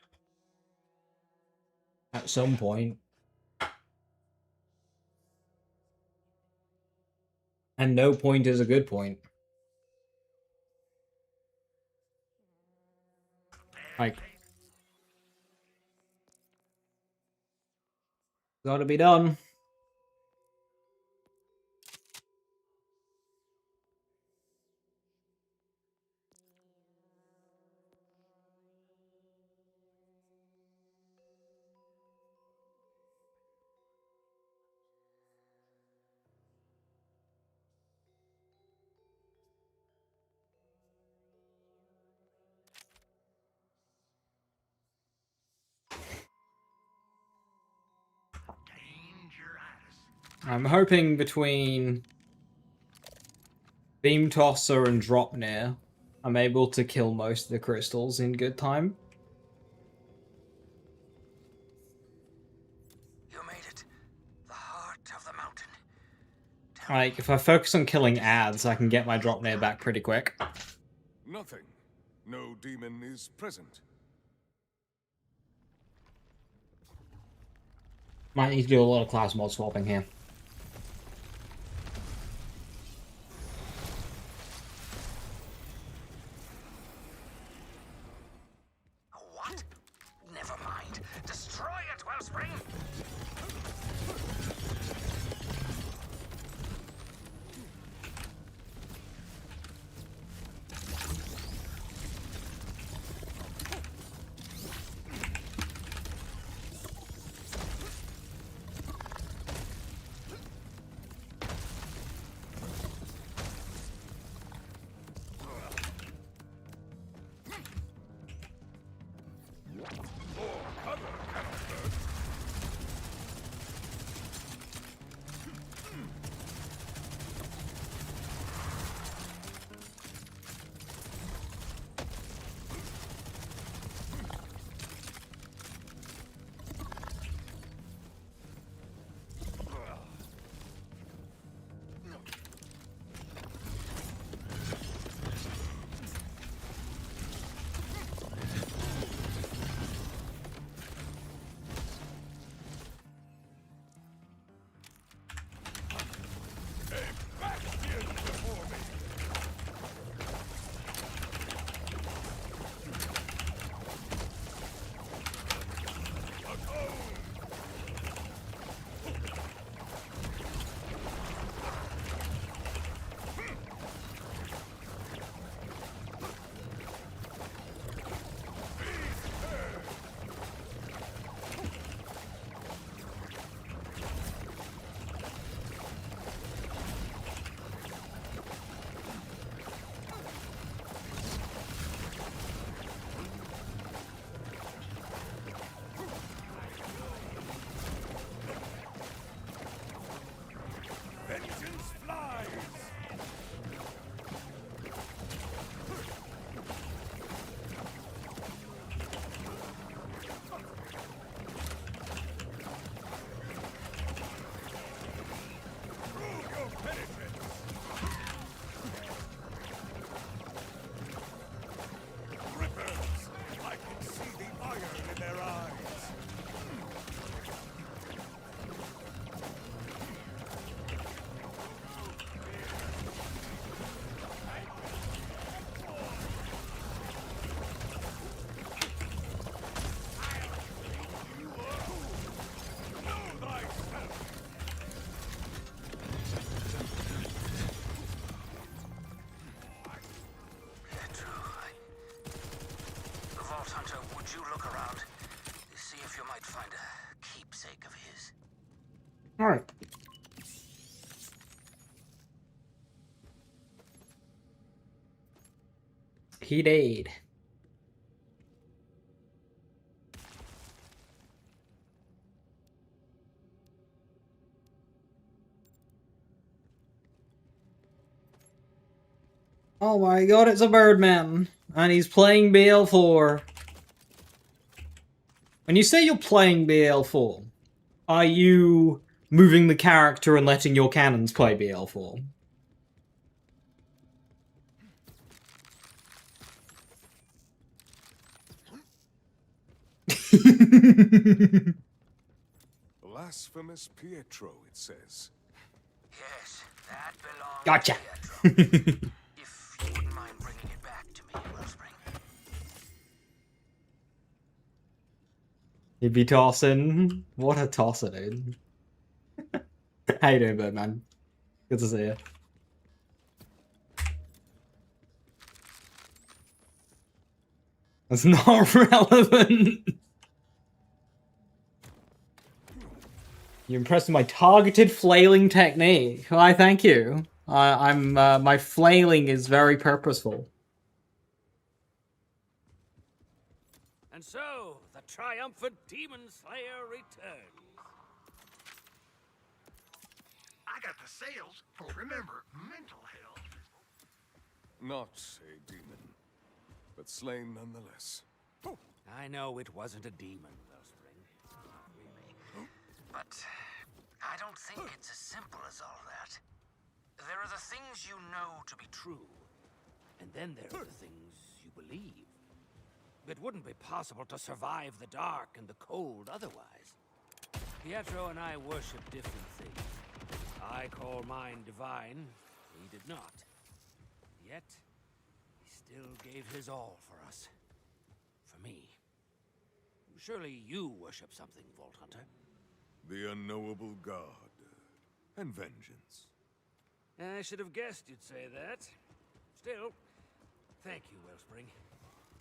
At some point. And no point is a good point. Like, gotta be done. I'm hoping between Beam Tosser and Dropnir, I'm able to kill most of the crystals in good time. You made it. The heart of the mountain. Like, if I focus on killing ads, I can get my Dropnir back pretty quick. Nothing. No demon is present. Might need to do a lot of class mod swapping here. What? Never mind. Destroy it, Wellspring! He did. Oh my god, it's a Birdman! And he's playing BL4. When you say you're playing BL4, are you moving the character and letting your cannons play BL4? Blasphemous Pietro, it says. Yes, that belongs Gotcha. to Pietro. If you wouldn't mind bringing it back to me, Wellspring. He'd be tossing. What a tosser, dude. How you doing, Birdman? Good to see you. That's not relevant. You're impressed with my targeted flailing technique. Why, thank you. My flailing is very purposeful. And so, the triumphant Demon Slayer returns. I got the sales for, remember, mental health. Not a demon, but slain nonetheless. I know it wasn't a demon, Wellspring. Not really. But I don't think it's as simple as all that. There are the things you know to be true, and then there are the things you believe. It wouldn't be possible to survive the dark and the cold otherwise. Pietro and I worship different things. I call mine divine. He did not. Yet, he still gave his all for us. For me. Surely you worship something, Vault Hunter. The unknowable god and vengeance. I should have guessed you'd say that. Still, thank you, Wellspring.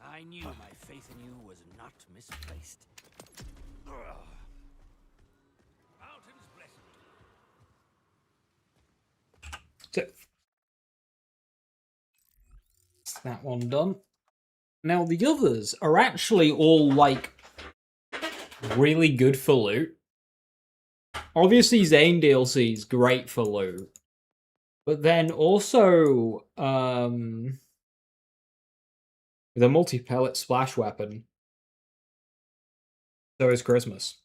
I knew my faith in you was not misplaced. Mountain's blessing. So, that's that one done. Now the others are actually all like really good for loot. Obviously, Zane DLC is great for loot, but then also the multi-pellet splash weapon. So is Christmas.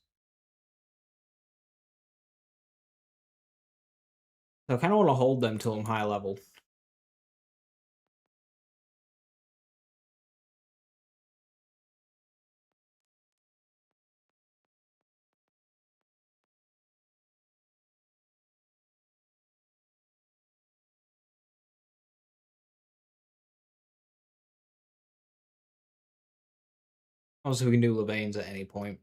So I kind of want to hold them till I'm high level. Also, we can do Levain's at any point.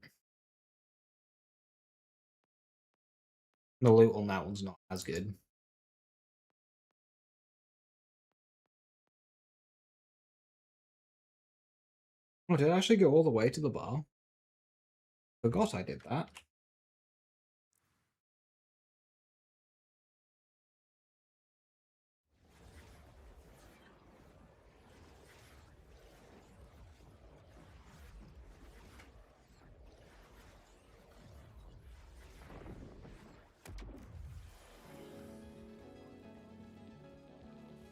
The loot on that one's not as good. Oh, did I actually go all the way to the bar? Forgot I did that.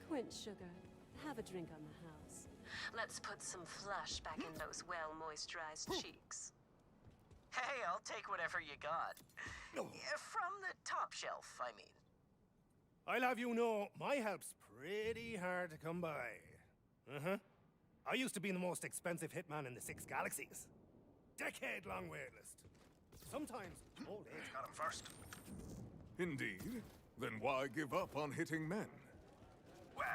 Quint, sugar. Have a drink on the house. Let's put some flush back in those well-moisturized cheeks. Hey, I'll take whatever you got. From the top shelf, I mean. I'll have you know, my help's pretty hard to come by. I used to be the most expensive hitman in the 6 galaxies. Decade-long waitlist. Sometimes old age got him first. Indeed. Then why give up on hitting men? Well,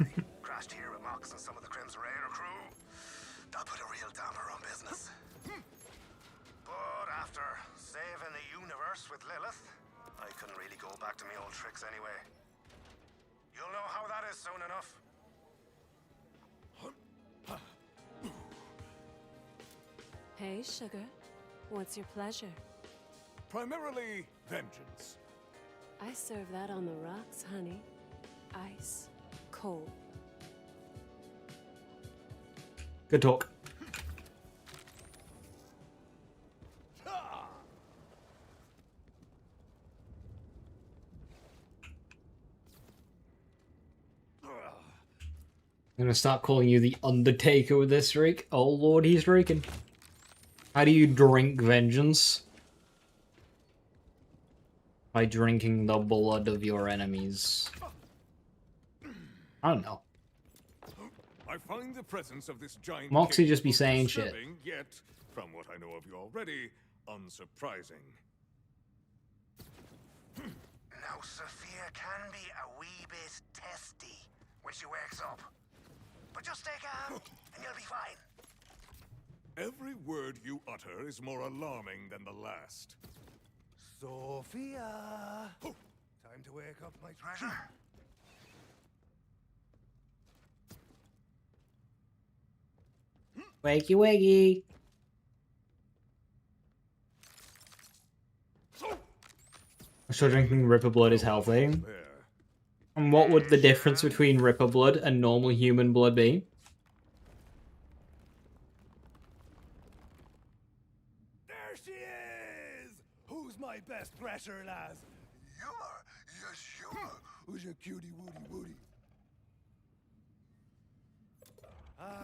I crashed here with Mox and some of the Crimson Raider crew. That put a real damper on business. But after saving the universe with Lilith, I couldn't really go back to my old tricks anyway. You'll know how that is soon enough. Hey, sugar. What's your pleasure? Primarily vengeance. I serve that on the rocks, honey. Ice. Cold. Good talk. I'm gonna start calling you the Undertaker with this streak. Oh lord, he's streaking. How do you drink vengeance? By drinking the blood of your enemies. I don't know. I find the presence of this giant Moxie king just be both saying shit. disturbing, yet, from what I know of you already, unsurprising. Now, Sophia can be a wee bit testy when she wakes up. But just stay calm, and you'll be fine. Every word you utter is more alarming than the last. Sophia! Time to wake up, my treasure. Wakey wakey. I'm sure drinking Ripper blood is healthy. There. And what would the difference between Ripper blood and normal human blood be? There she is! Who's my best thresher, lass? You are? Yes, you are. Who's your cutie woody woody?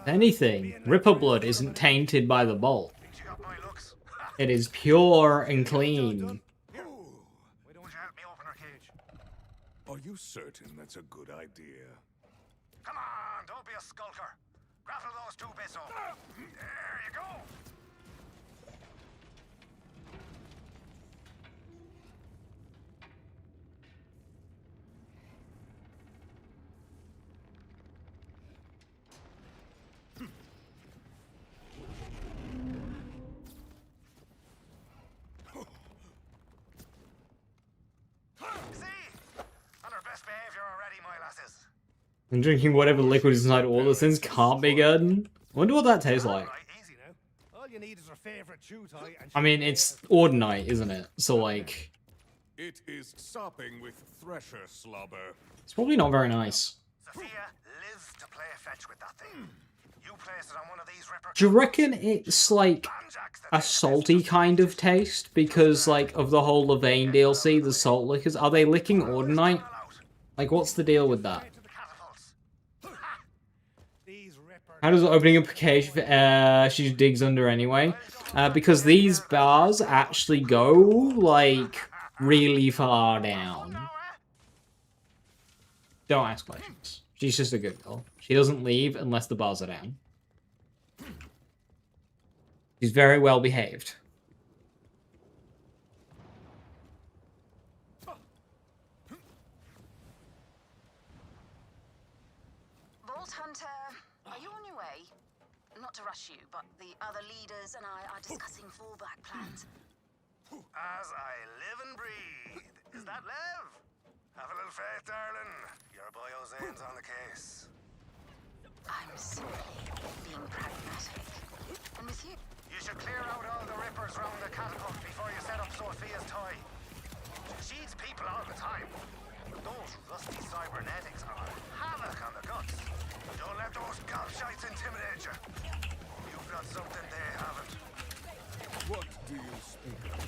If anything, Ripper blood isn't tainted by the bolt. Think you got my looks? It is pure and clean. Why don't you help me open her cage? Are you certain that's a good idea? Come on, don't be a skulker. Grapple those two bits up. There you go. See? On her best behavior already, my lasses. And drinking whatever liquid is inside all those things can't be good. Wonder what that tastes like. Right, easy now. All you need is her favorite chew toy and I mean, it's Ordinite, isn't it? So, like, It is sopping with thresher slobber. it's probably not very nice. Sophia lives to play fetch with that thing. You place it on one of these ripper. Do you reckon it's, like, a salty kind of taste? Because, like, of the whole Levain DLC, the salt lickers, are they licking Ordinite? Like, what's the deal with that? How does opening up a cage she just digs under anyway? Because these bars actually go, like, really far down. Don't ask questions. She's just a good girl. She doesn't leave unless the bars are down. She's very well behaved. Vault Hunter, are you on your way? Not to rush you, but the other leaders and I are discussing fallback plans. As I live and breathe. Is that Lev? Have a little faith, darling. Your boy Ozane's on the case. I'm simply being pragmatic. And with you. You should clear out all the rippers round the catapult before you set up Sophia's toy. She eats people all the time. Those rusty cybernetics are havoc on the guts. Don't let those gobshites intimidate you. You've got something they haven't. What do you speak of?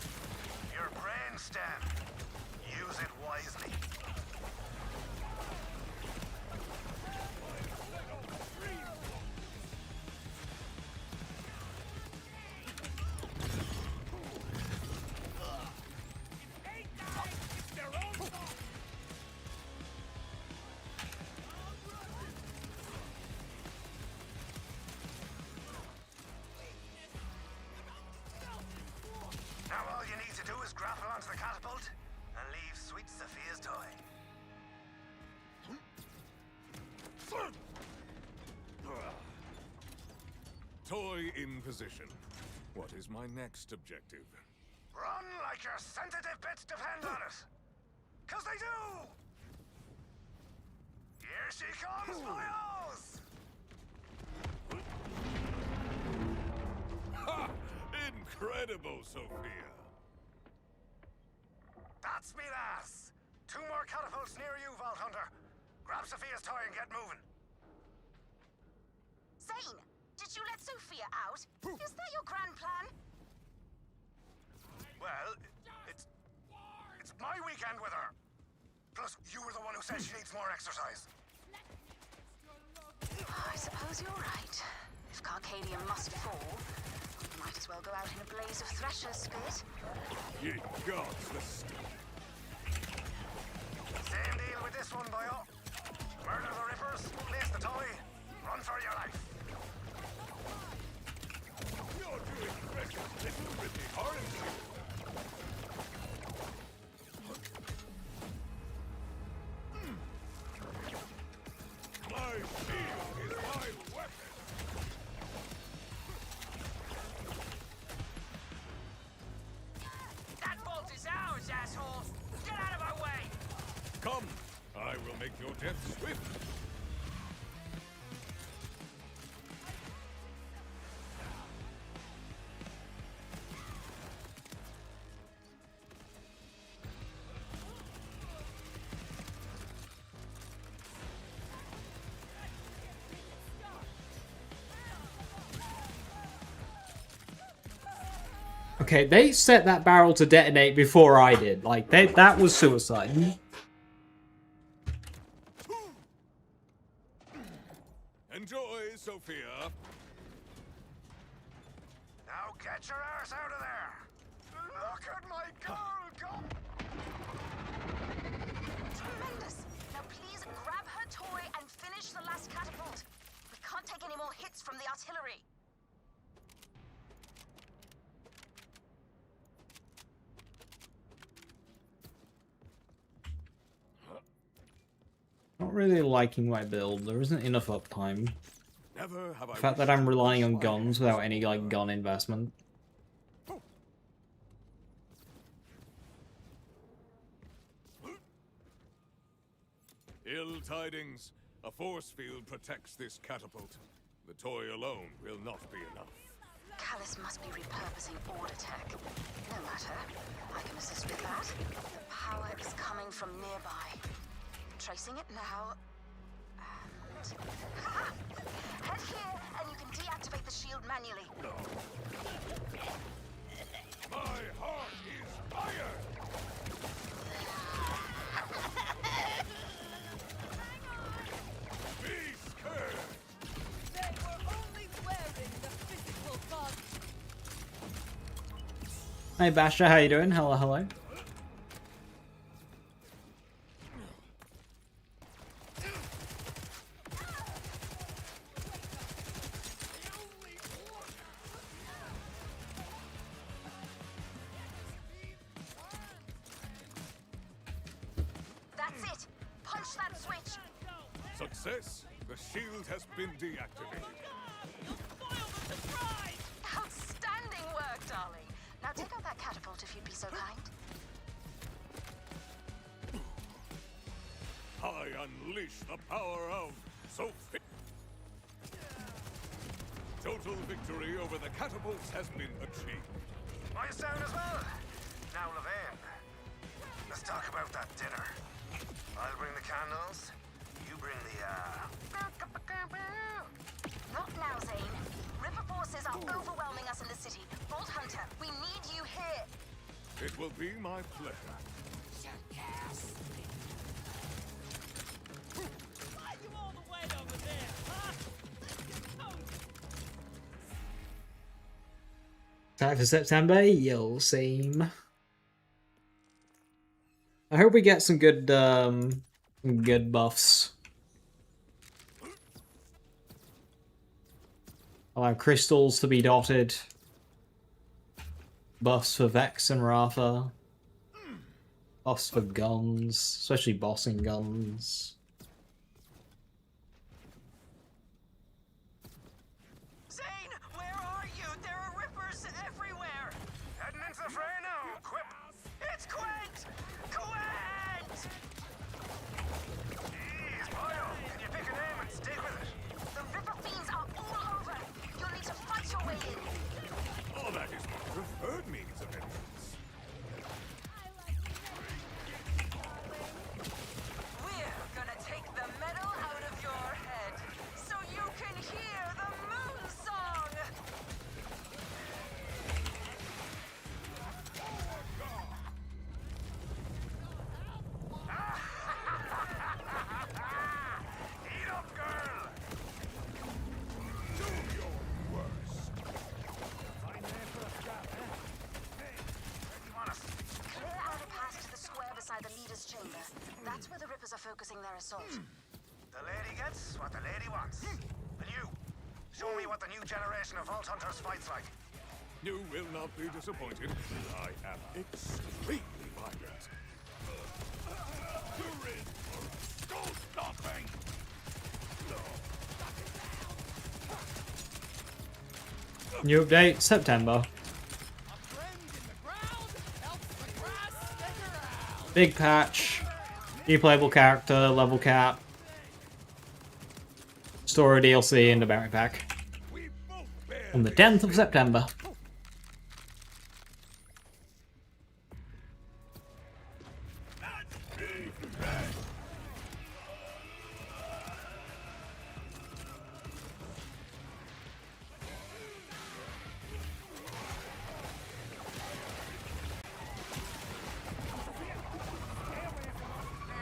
Your brain stem. Use it wisely. Now all you need to do is grapple onto the catapult and leave sweet Sophia's toy. Toy in position. What is my next objective? Run like your sensitive bits depend on it. 'Cause they do! Here she comes, boyos! Ha! Incredible, Sophia. That's me, lass. 2 more catapults near you, Vault Hunter. Grab Sophia's toy and get moving. Zane, did did you let Sophia out? Is that your grand plan? Well, it's my weekend with her. Plus, you were the one who said she needs more exercise. I suppose you're right. If Carcadium must fall, might as well go out in a blaze of Thresher's spit. Ye gods, the stuff. Same deal with this one, boyo. Murder the Rippers, place the toy, run for your life. You're doing precious little with me, aren't you? My shield is my weapon. That bolt is ours, asshole! Get out of our way! Come, I will make your death swift. Okay, they set that barrel to detonate before I did. Like, that was suicide. Enjoy, Sophia. Now get your arse out of there. Look at my girl go. Tremendous! Now please grab her toy and finish the last catapult. We can't take any more hits from the artillery. Not really liking my build. There isn't enough uptime. Never have I The fact that I'm relying on guns without any, like, gun investment. Ill tidings. A force field protects this catapult. The toy alone will not be enough. Callus must be repurposing order tech. No matter. I can assist with that. The power is coming from nearby. Tracing it now. And... Head here, and you can deactivate the shield manually. My heart is iron! Be scared! They were only wearing the physical body. Hey Basha, how you doing? Hello, hello. That's it! Punch that switch! Success! The shield has been deactivated. Outstanding work, darling. Now take out that catapult if you'd be so kind. I unleash the power of Sophia. Total victory over the catapults has been achieved. Nice sound as well. Now, Levain, let's talk about that dinner. I'll bring the candles. You bring the, Not now, Zane. Ripper forces are overwhelming us in the city. Bolt Hunter, we need you here. It will be my pleasure. Why you all the way over there, huh? 5th of September, you'll see. I hope we get some good buffs. Allow crystals to be dotted. Buffs for Vex and Ratha. Buffs for guns, especially bossing guns. Zane, where are you? There are rippers everywhere. heading into the fray now. Quip. It's Quent! Quent! Jeez, boyo. Can you pick a name and stick with it? The Ripper fiends are all over. You'll need to fight your way in. Oh, that is my preferred means of entrance. We're gonna assault. The lady gets what the lady wants. And you, show me what the new generation of Vault Hunters fights like. You will not be disappointed. I am extremely violent. You're in for a skull-stomping! New update, September. Big patch. New playable character, level cap. Story DLC and a berry pack. On the 10th of September.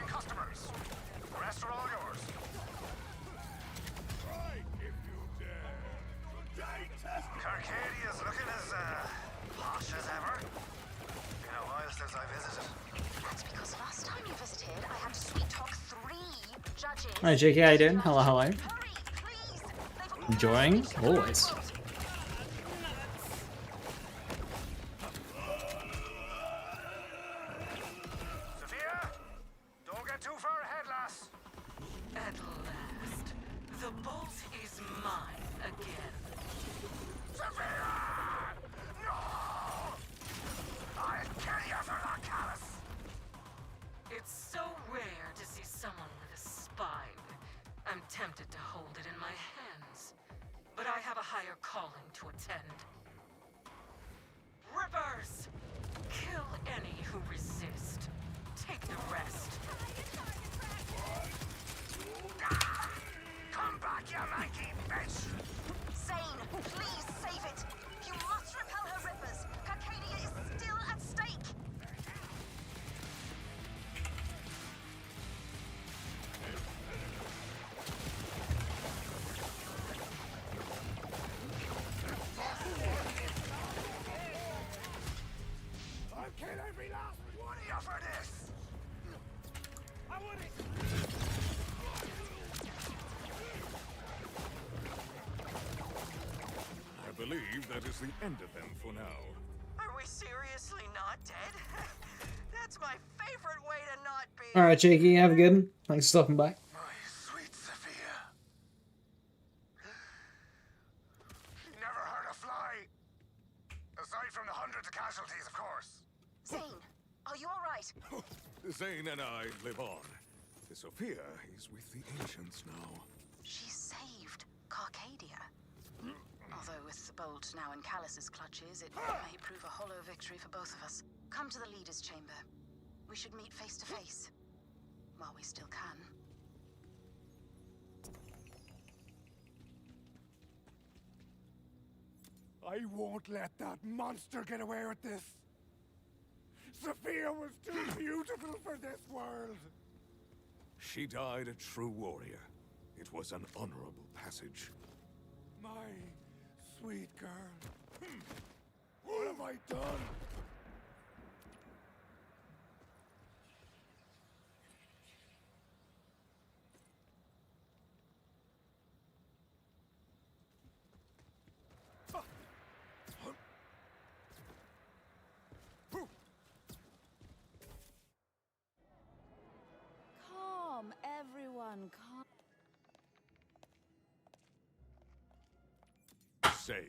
Customers, the rest are all yours. Right, if you dare. Arcadia's looking as posh as ever. Been a while since I visited. That's because last time you visited, I had to sweet talk 3 judges. Hi JK, how you doing? Hello, hello. Hurry, please. They've all Enjoying? Always. Sophia, don't get too far ahead, lass. At last, the bolt is mine again. Sophia! No! I'll kill you for that, Callus. It's so rare to see someone with a spine. I'm tempted to hold it in my hands, but I have a higher calling to attend. Rippers! Kill any who resist. Take the rest. Come back, you lanky bitch! Zane, please save it. You must repel her rippers. Arcadia is still at stake. I'll kill every last one of you for this! I wouldn't! I believe that is the end of them for now. Are we seriously not dead? That's my favorite way to not be. Alright, JK, have a good one. Thanks for stopping by. My sweet Sophia. Never hurt a fly. Aside from the hundreds of casualties, of course. Zane, are you all right? Zane and I live on. Sophia is with the ancients now. She saved Carcadia. Although with the bolt now in Callus's clutches, it may prove a hollow victory for both of us. Come to the leader's chamber. We should meet face to face. While we still can. I won't let that monster get away with this. Sophia was too beautiful for this world. She died a true warrior. It was an honorable passage. My sweet girl. What have I done? Calm, everyone, calm.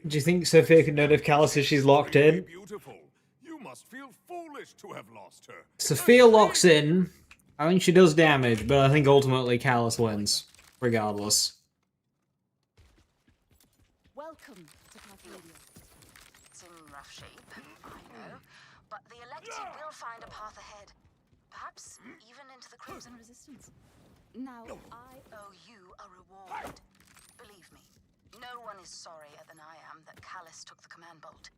Do you think Sophia can note if Callus if she's locked in? Beautiful. You must feel foolish to have lost her. Sophia locks in. I think she does damage, but I think ultimately Callus wins. Regardless. Welcome to Carcadia. It's in rough shape, I know. But the elected will find a path ahead. Perhaps even into the Crimson Resistance. Now, I Owe you a reward. Believe me, no one is sorrier than I am that Callus took the command bolt.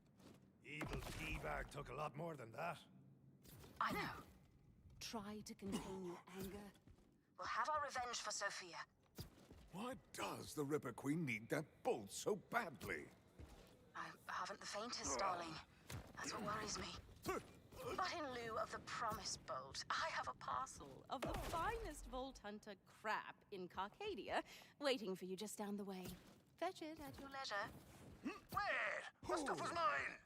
Evil P-Bag took a lot more than that. I know. try to contain your anger. We'll have our revenge for Sophia. Why does the Ripper Queen need that bolt so badly? I haven't the faintest, darling. That's what worries me. But in lieu of the promised bolt, I have a parcel of the finest Vault Hunter crap in Carcadia waiting for you just down the way. Fetch it at your leisure. Wait! What stuff was mine?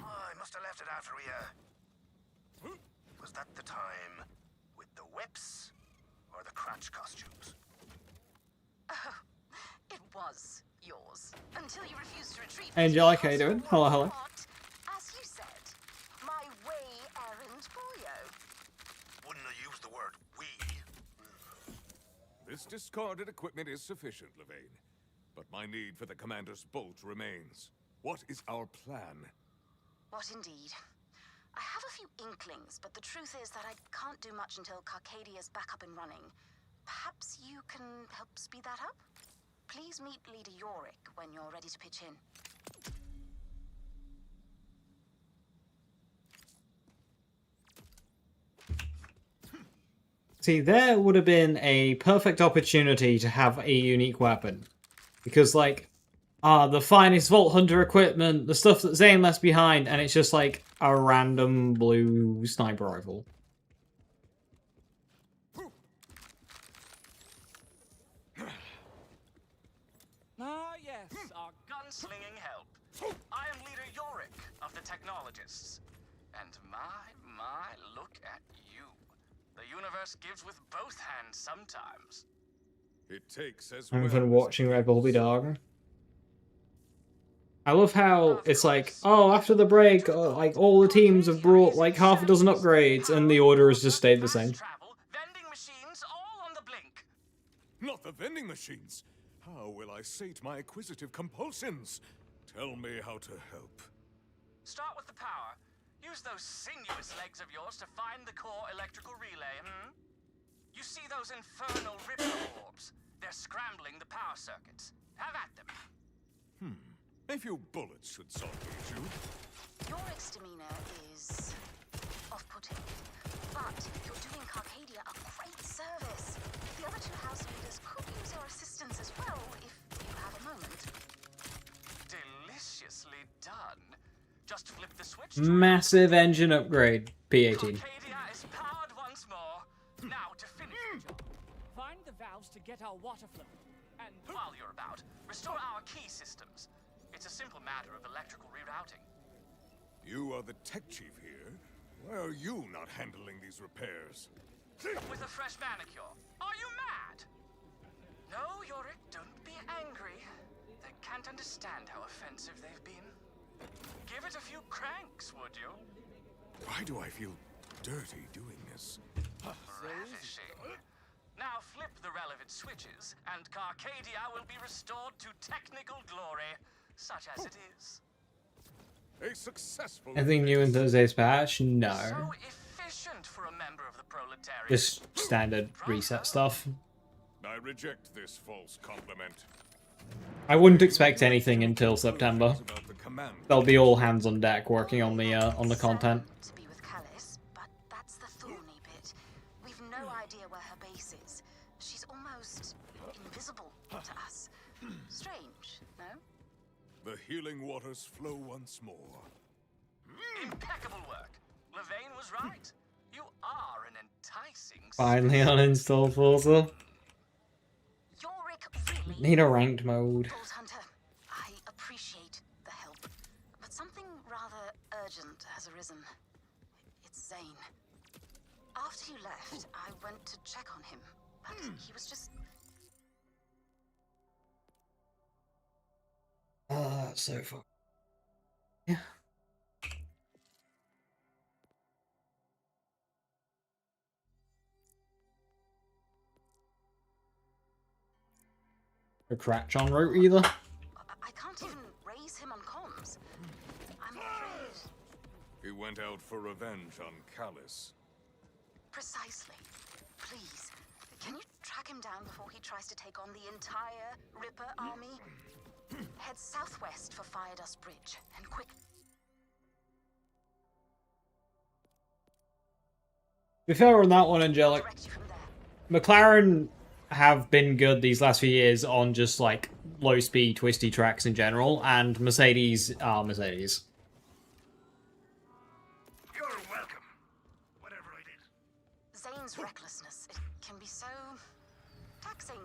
Oh, I must have left it after we, Was that the time with the whips or the crotch costumes? Oh, it was yours. Until you refused to retreat. Angelic, how you doing? Hello, hello. As you said, my way errand boyo. Wouldn't have used the word we. This discarded equipment is sufficient, Levane. But my need for the commander's bolt remains. What is our plan? What indeed? I have a few inklings, but the truth is that I can't do much until Carcadia's back up and running. Perhaps you can help speed that up? Please meet Leader Yorick when you're ready to pitch in. See, there would have been a perfect opportunity to have a unique weapon. Because, like, the finest Vault Hunter equipment, the stuff that Zane left behind, and it's just like a random blue sniper rifle. Ah, yes, our gunslinging help. I am Leader Yorick of the Technologists. And my, look at you. The universe gives with both hands sometimes. It takes as I'm well even as watching it Red Bull be takes. dog. I love how it's like, oh, after the break, like all the teams have brought like half a dozen upgrades, and the order has just stayed the same. Travel, vending machines, all on the blink. Not the vending machines. How will I sate my acquisitive compulsions? Tell me how to help. Start with the power. Use those sinuous legs of yours to find the core electrical relay, You see those infernal ripper orbs? They're scrambling the power circuits. Have at them. A few bullets should solve the issue. Yorick's demeanor is off-putting, but you're doing Carcadia a great service. The other two house leaders could use your assistance as well, if you have a moment. Deliciously done. Just flip the switch. Massive engine upgrade, P18. Carcadia is powered once more. Now to finish the job. Find the valves to get our water flow. And while you're about, restore our key systems. It's a simple matter of electrical rerouting. You are the tech chief here. Why are you not handling these repairs? With a fresh manicure. Are you mad? No, Yorick, don't be angry. They can't understand how offensive they've been. Give it a few cranks, would you? Why do I feel dirty doing this? Ravishing. Now flip the relevant switches, and Carcadia will be restored to technical glory, such as it is. A successful... Anything new in Thursday's patch? No. So efficient for a member of the proletariat. Just standard reset stuff. I reject this false compliment. I wouldn't expect anything until September. About the command. They'll be all hands on deck working on the content. To be with Callis, but that's the thorny bit. We've no idea where her base is. She's almost invisible to us. Strange, no? The healing waters flow once more. Impeccable work. Levane was right. You are an enticing... Finally uninstall Forza. Yorick really... Need a ranked mode. Vault Hunter, I appreciate the help, but something rather urgent has arisen. It's Zane. After you left, I went to check on him, but he was just... Oh, that's so fun. Yeah. No cratch on route either. I can't even raise him on comms. I'm afraid... He went out for revenge on Callis. Precisely. Please, can you track him down before he tries to take on the entire Ripper army? Head southwest for Firedust Bridge, and quick. To be fair on that one, Angelic, Direct you from there. McLaren have been good these last few years on just like low speed, twisty tracks in general, and Mercedes are Mercedes. You're Zane's recklessness, it can be so taxing.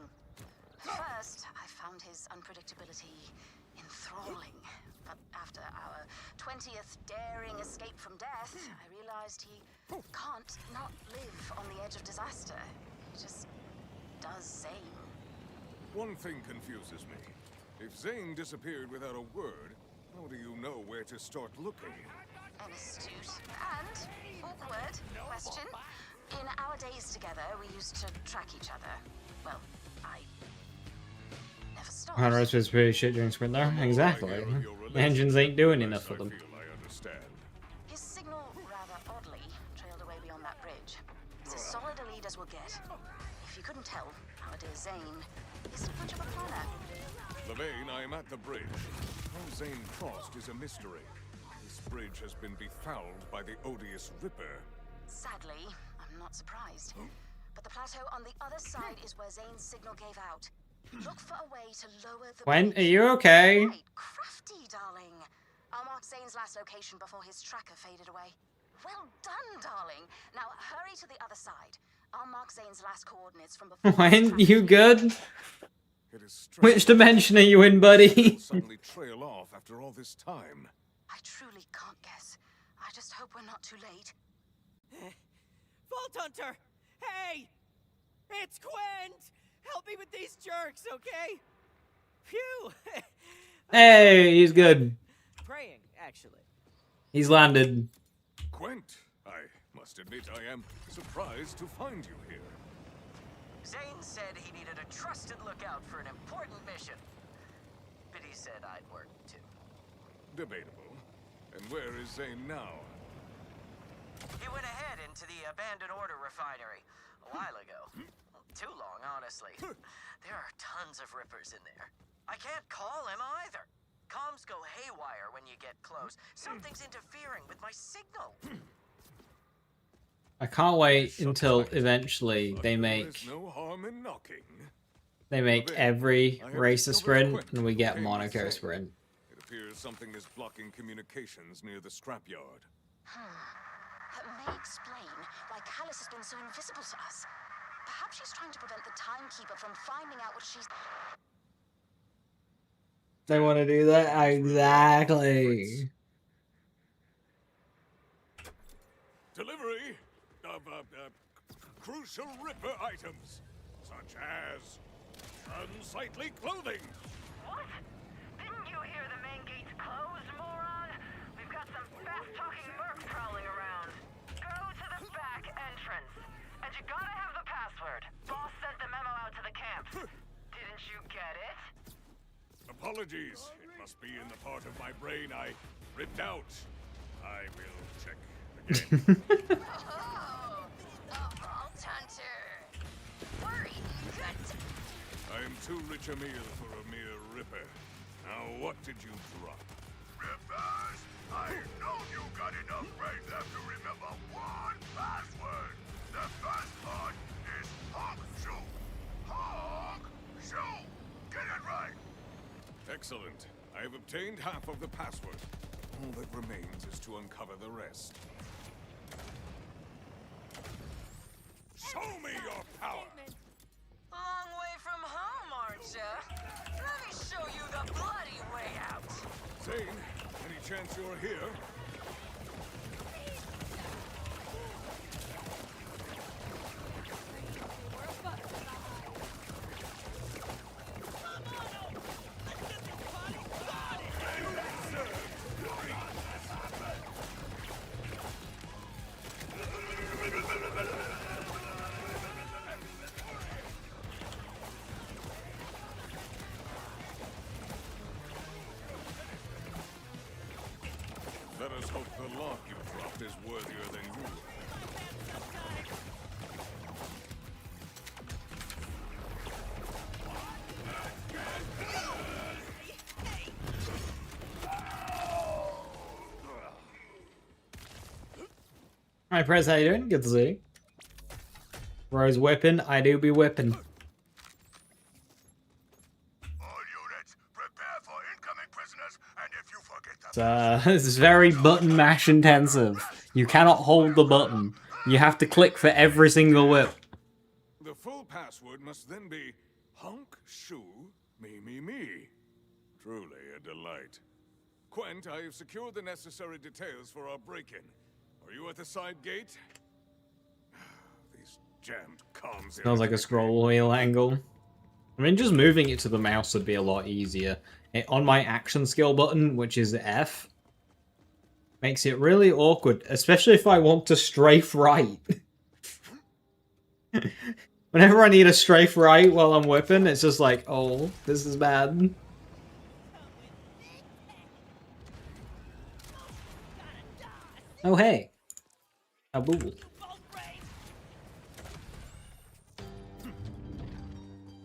At first, I found his unpredictability enthralling. But after our 20th daring escape from death, I realized he can't not live on the edge of disaster. He just does Zane. One thing confuses me. If Zane disappeared without a word, how do you know where to start looking? An astute and awkward question. In our days together, we used to track each other. Well, I never stopped. Hunter was pretty shit during sprint there. Exactly. The engines ain't doing enough for them. I understand. His signal, rather oddly, trailed away beyond that bridge. It's as solid a lead as we'll get. If you couldn't tell, our dear Zane isn't much of a planner. Levane, I am at the bridge. How Zane crossed is a mystery. This bridge has been befouled by the odious Ripper. Sadly, I'm not surprised. But the plateau on the other side is where Zane's signal gave out. Look for a way to lower the Gwen, bridge. are you okay? Right, crafty, darling. I'll mark Zane's last location before his tracker faded away. Well done, darling. Now hurry to the other side. I'll mark Zane's last coordinates from before. Gwen, you good? It is Which dimension are you in, buddy? suddenly trail off after all this time. I truly can't guess. I just hope we're not too late. Vault Hunter! Hey! It's Gwent! Help me with these jerks, okay? Phew! Hey, he's good. Praying, actually. He's landed. Gwent, I must admit I am surprised to find you here. Zane said he needed a trusted lookout for an important mission. But he said I'd work too. Debatable. And where is Zane now? He went ahead into the abandoned order refinery a while ago. Too long, honestly. There are tons of Rippers in there. I can't call him either. Comms go haywire when you get close. Something's interfering with my signal. I can't wait until eventually they make No harm in knocking. every race a sprint and we get Monaco sprint. It appears something is blocking communications near the scrapyard. That may explain why Callus has been so invisible to us. Perhaps she's trying to prevent the Timekeeper from finding out what she's... They want to do that? Exactly. Delivery of crucial Ripper items, such as unsightly clothing. What? Didn't you hear the main gate's closed, moron? We've got some fast-talking mercs prowling around. Go to the back entrance. And you gotta have the password. Boss sent the memo out to the camp. Didn't you get it? Apologies. It must be in the part of my brain I ripped out. I will check again. Oh, the Vault Hunter. Worried you could... I am too rich a meal for a mere Ripper. Now, what did you drop? Rippers! I know you got enough brains left to remember one password. The first part is honk shoe. Honk shoe. Get it right. Excellent. I have obtained half of the password. All that remains is to uncover the rest. Show me your power! Long way from home, aren't ya? Let me show you the bloody way out. Zane, any chance you're here? Let us hope the lock you dropped is worthier than you. Hi, Prez, how you doing? Good to see you. Rose whipping, I do be whipping. All units, prepare for incoming prisoners, and if you forget the This is very button mash intensive. You cannot hold the button. You have to click for every single whip. The full password must then be Honk Shoo Me. Truly a delight. Quent, I have secured the necessary details for our break-in. Are you at the side gate? These jammed comms. Sounds like a scroll wheel angle. I mean, just moving it to the mouse would be a lot easier. On my action skill button, which is F, makes it really awkward, especially if I want to strafe right. Whenever I need a strafe right while I'm whipping, it's just like, oh, this is bad. Oh, hey. Abul.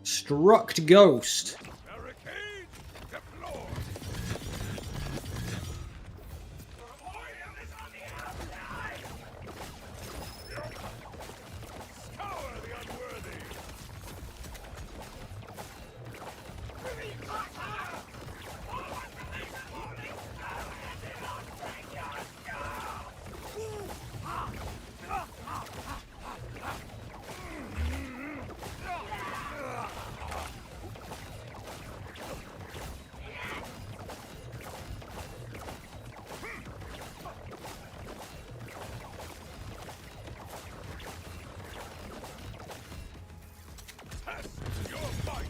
Struct Ghost. Barricade deployed. Scour the unworthy. Test your might.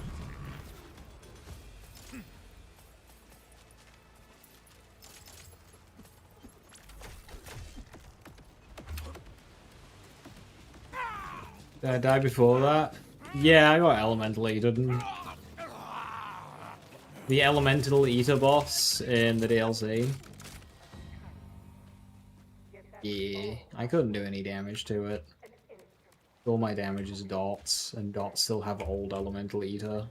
Did I die before that? Yeah, I got Elemental Eater. The Elemental Eater boss in the DLC. Yeah, I couldn't do any damage to it. All my damage is dots, and dots still have old Elemental Eater.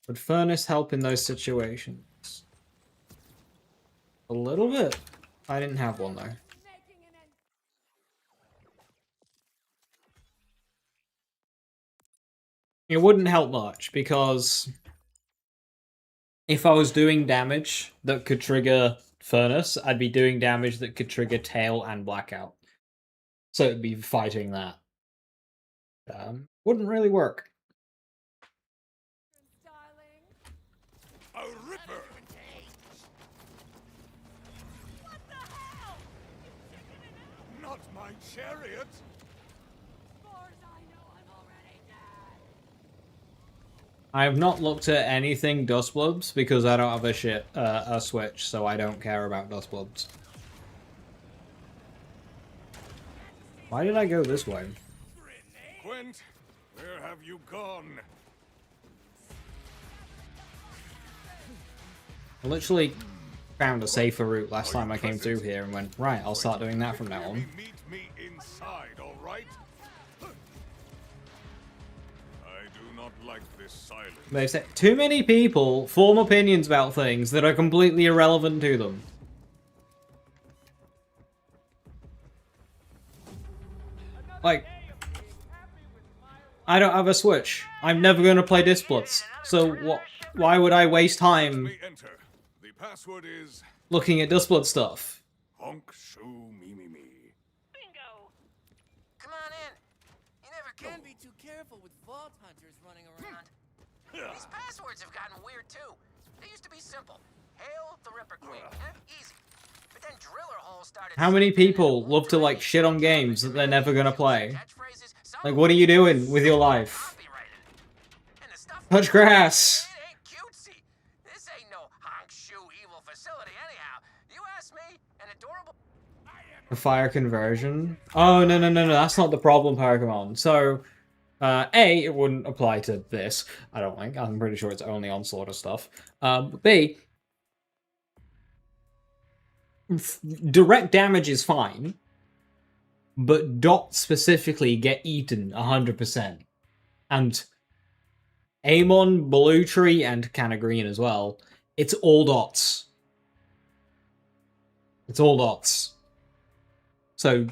Would Furnace help in those situations? A little bit. I didn't have one though. It wouldn't help much because if I was doing damage that could trigger Furnace, I'd be doing damage that could trigger Tail and Blackout. So it'd be fighting that. Wouldn't really work. A ripper. Not my chariot. I have not looked at anything Dustbloods because I don't have a Switch, so I don't care about Dustbloods. Why did I go this way? Quent, where have you gone? I literally found a safer route last time I came through here and went, right, I'll start doing that from now on. Meet me inside, all right? I do not like this silence. They say too many people form opinions about things that are completely irrelevant to them. Like, I don't have a Switch. I'm never going to play Displets. So why would I waste time The password is looking at Dustblood stuff? Honk Shoo Me. Bingo! Come on in. You never can be too careful with vault hunters running around. These passwords have gotten weird too. They used to be simple. Hail the Ripper Queen. Easy. But then Driller Hole started. How many people love to like shit on games that they're never gonna play? Like, what are you doing with your life? Touch grass. It ain't cutesy. This ain't no honk shoe evil facility anyhow. You ask me, an adorable. A fire conversion? Oh, no, that's not the problem, Pokemon. So, A, it wouldn't apply to this, I don't think. I'm pretty sure it's only on Slaughter stuff. B, direct damage is fine, but dots specifically get eaten 100%. And Amon, Blue Tree, and Canna Green as well, it's all dots. It's all dots. So,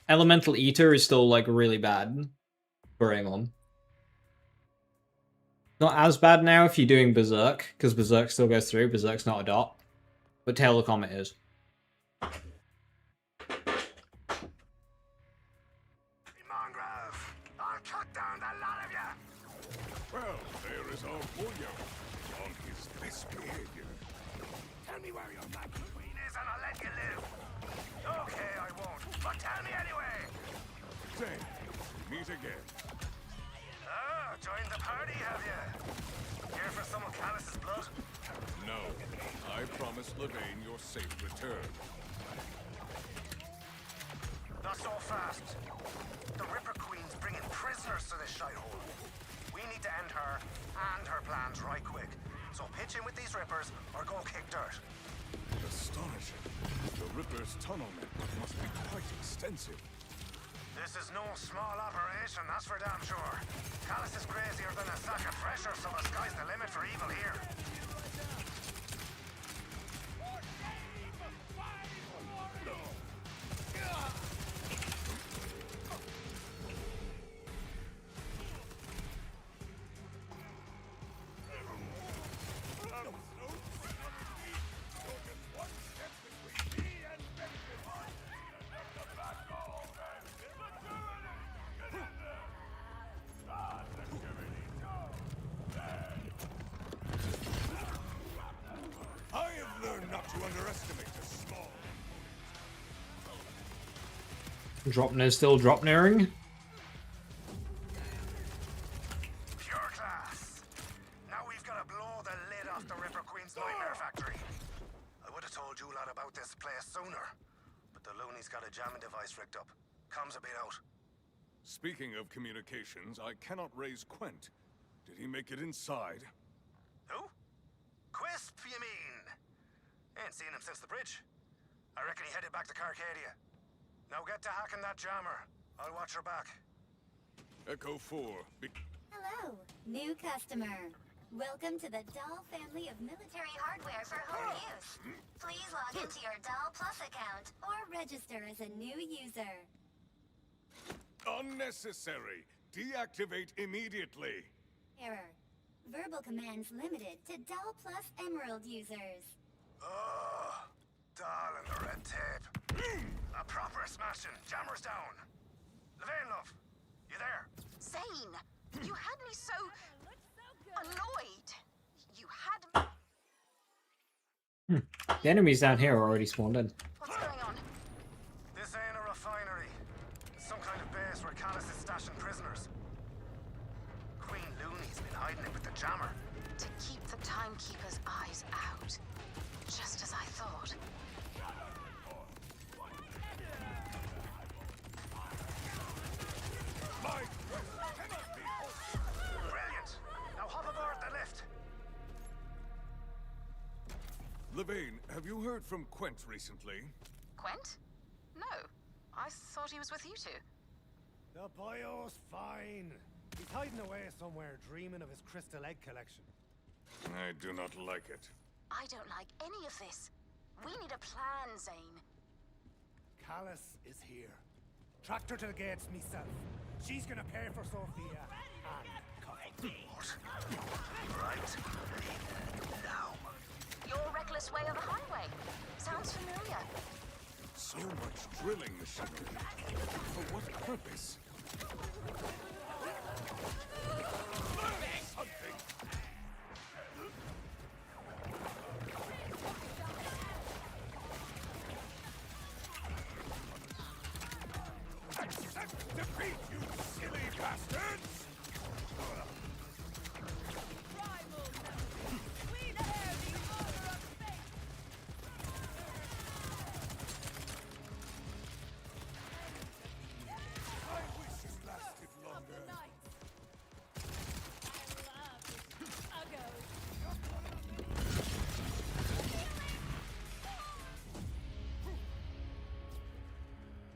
Elemental Eater is still, like, really bad for Amon. Not as bad now if you're doing Berserk, because Berserk still goes through. Berserk's not a dot. But Tail of the Comet is. I'll cut down the lot of you! Well, there is our warrior on his best behavior. Tell me where your map queen is and I'll let you live. Okay, I won't, but tell me anyway. Zane, meet again. Ah, joined the party, have you? Here for some of Callus's blood? No, I promised Levane your safe return. Not so fast. The Ripper Queen's bringing prisoners to this shithole. We need to end her and her plans right quick. So pitch in with these Rippers or go kick dirt. Astonishing. The Ripper's tunnel network must be quite extensive. This is no small operation, that's for damn sure. Callus is crazier than a sack of fresher, so the sky's the limit for evil here. I have learned not to underestimate a small. Dropner still Dropnering. Pure class. Now we've got to blow the lid off the Ripper Queen's nightmare factory. I would have told you lot about this place sooner, but the loony's got a jamming device rigged up. Comes a bit out. Speaking of communications, I cannot raise Quent. Did he make it inside? Who? Quisp, you mean? Ain't seen him since the bridge. I reckon he headed back to Carcadia. Now get to hacking that jammer. I'll watch her back. Echo 4. Hello, new customer. Welcome to the Doll family of military hardware for home use. Please log into your Doll Plus account or register as a new user. Unnecessary. Deactivate immediately. Error. Verbal commands limited to Doll Plus Emerald users. Oh, Doll and the red tape. A proper smashing. Jammer's down. Levane, love. You there? Zane, you had me so annoyed. You had me. The enemies down here are already spawned in. What's going on? This ain't a refinery. It's some kind of base where Callus is stashing prisoners. Queen Looney's been hiding it with the jammer. To keep the Timekeeper's eyes out. Just as I thought. Brilliant! Now hop aboard the lift. Levane, have you heard from Quent recently? Quent? No. I thought he was with you two. The boyo's fine. He's hiding away somewhere, dreaming of his crystal egg collection. I do not like it. I don't like any of this. We need a plan, Zane. Callus is here. Tracked her to the gates myself. She's gonna pay for Sophia and Coffee. Right. Now. Your reckless way of the highway. Sounds familiar. So much drilling machinery. For what purpose? Accept defeat, you silly bastards! I wish it lasted longer.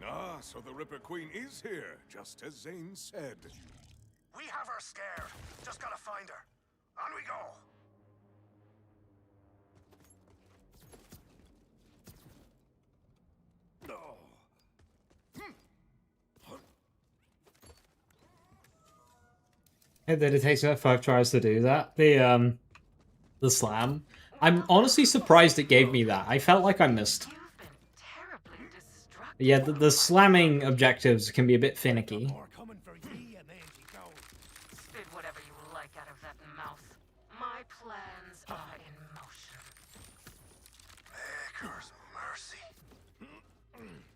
Ah, so the Ripper Queen is here, just as Zane said. We have her scared. Just gotta find her. On we go. That it takes about 5 tries to do that. The slam. I'm honestly surprised it gave me that. I felt like I missed. Yeah, the slamming objectives can be a bit finicky. Spit whatever you like out of that mouth. My plans are in motion. Maker's mercy.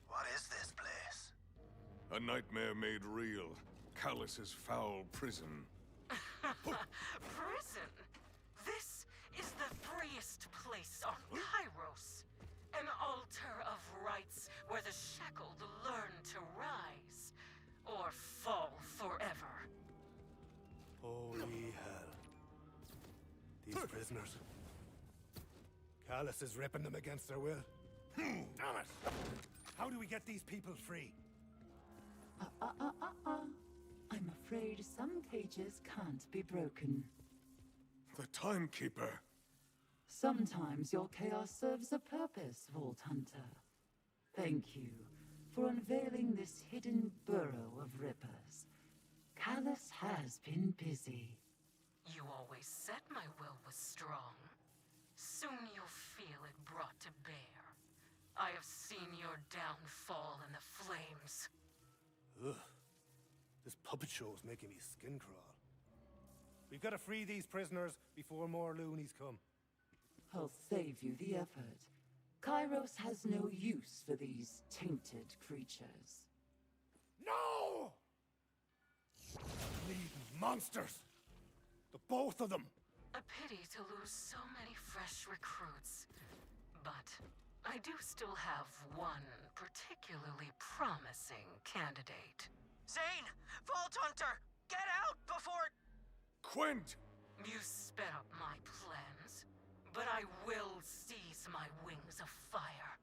What is this place? A nightmare made real. Callus's foul prison. Prison? This is the freest place on Kairos. An altar of rights where the shackled learn to rise. Or fall forever. Holy hell. These prisoners. Callus is ripping them against their will. Damn it! How do we get these people free? I'm afraid some cages can't be broken. The Timekeeper. Sometimes your chaos serves a purpose, Vault Hunter. Thank you for unveiling this hidden burrow of Rippers. Callus has been busy. You always said my will was strong. Soon you'll feel it brought to bear. I have seen your downfall in the flames. Ugh. This puppet show is making me skin crawl. We've got to free these prisoners before more loonies come. I'll save you the effort. Kairos has no use for these tainted creatures. No! Bleeding monsters! The both of them! A pity to lose so many fresh recruits. But I do still have one particularly promising candidate. Zane! Vault Hunter! Get out before... Quint! You sped up my plans, but I will seize my wings of fire.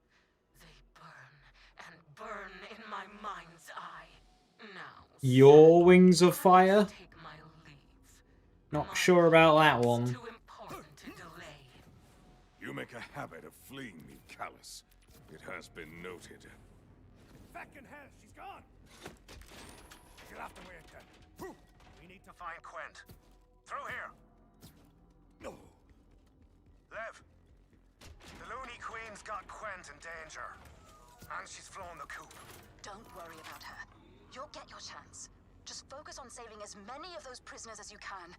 They burn and burn in my mind's eye. Now, Your wings of fire? take my leave. Not sure about that one. Too important to delay. You make a habit of fleeing me, Callus. It has been noted. Fucking hell, she's gone! You'll have to wait then. We need to Find Quint. Through here. No. Lev. The Looney Queen's got Quint in danger. And she's flown the coop. Don't worry about her. You'll get your chance. Just focus on saving as many of those prisoners as you can.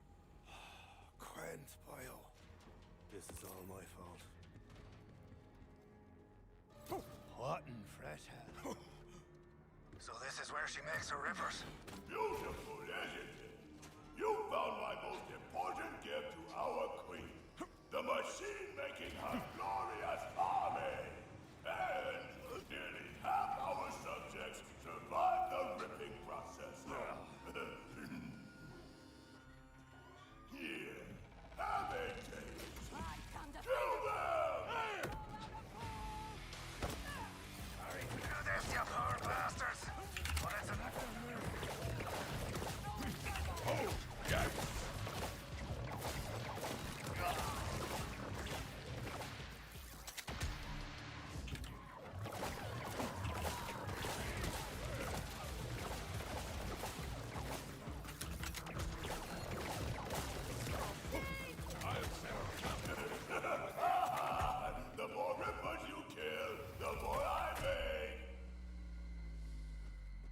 Quint, boyo. This is all my fault. What in fresh hell? So this is where she makes her rippers. Beautiful, isn't it? You found my most important gift to our queen. The machine making her glorious army. And nearly half our subjects survived the ripping process. Here, have a taste. Kill them! Sorry to do this, you poor bastards. But it's Oh, yes! The more rippers you kill, the more I make.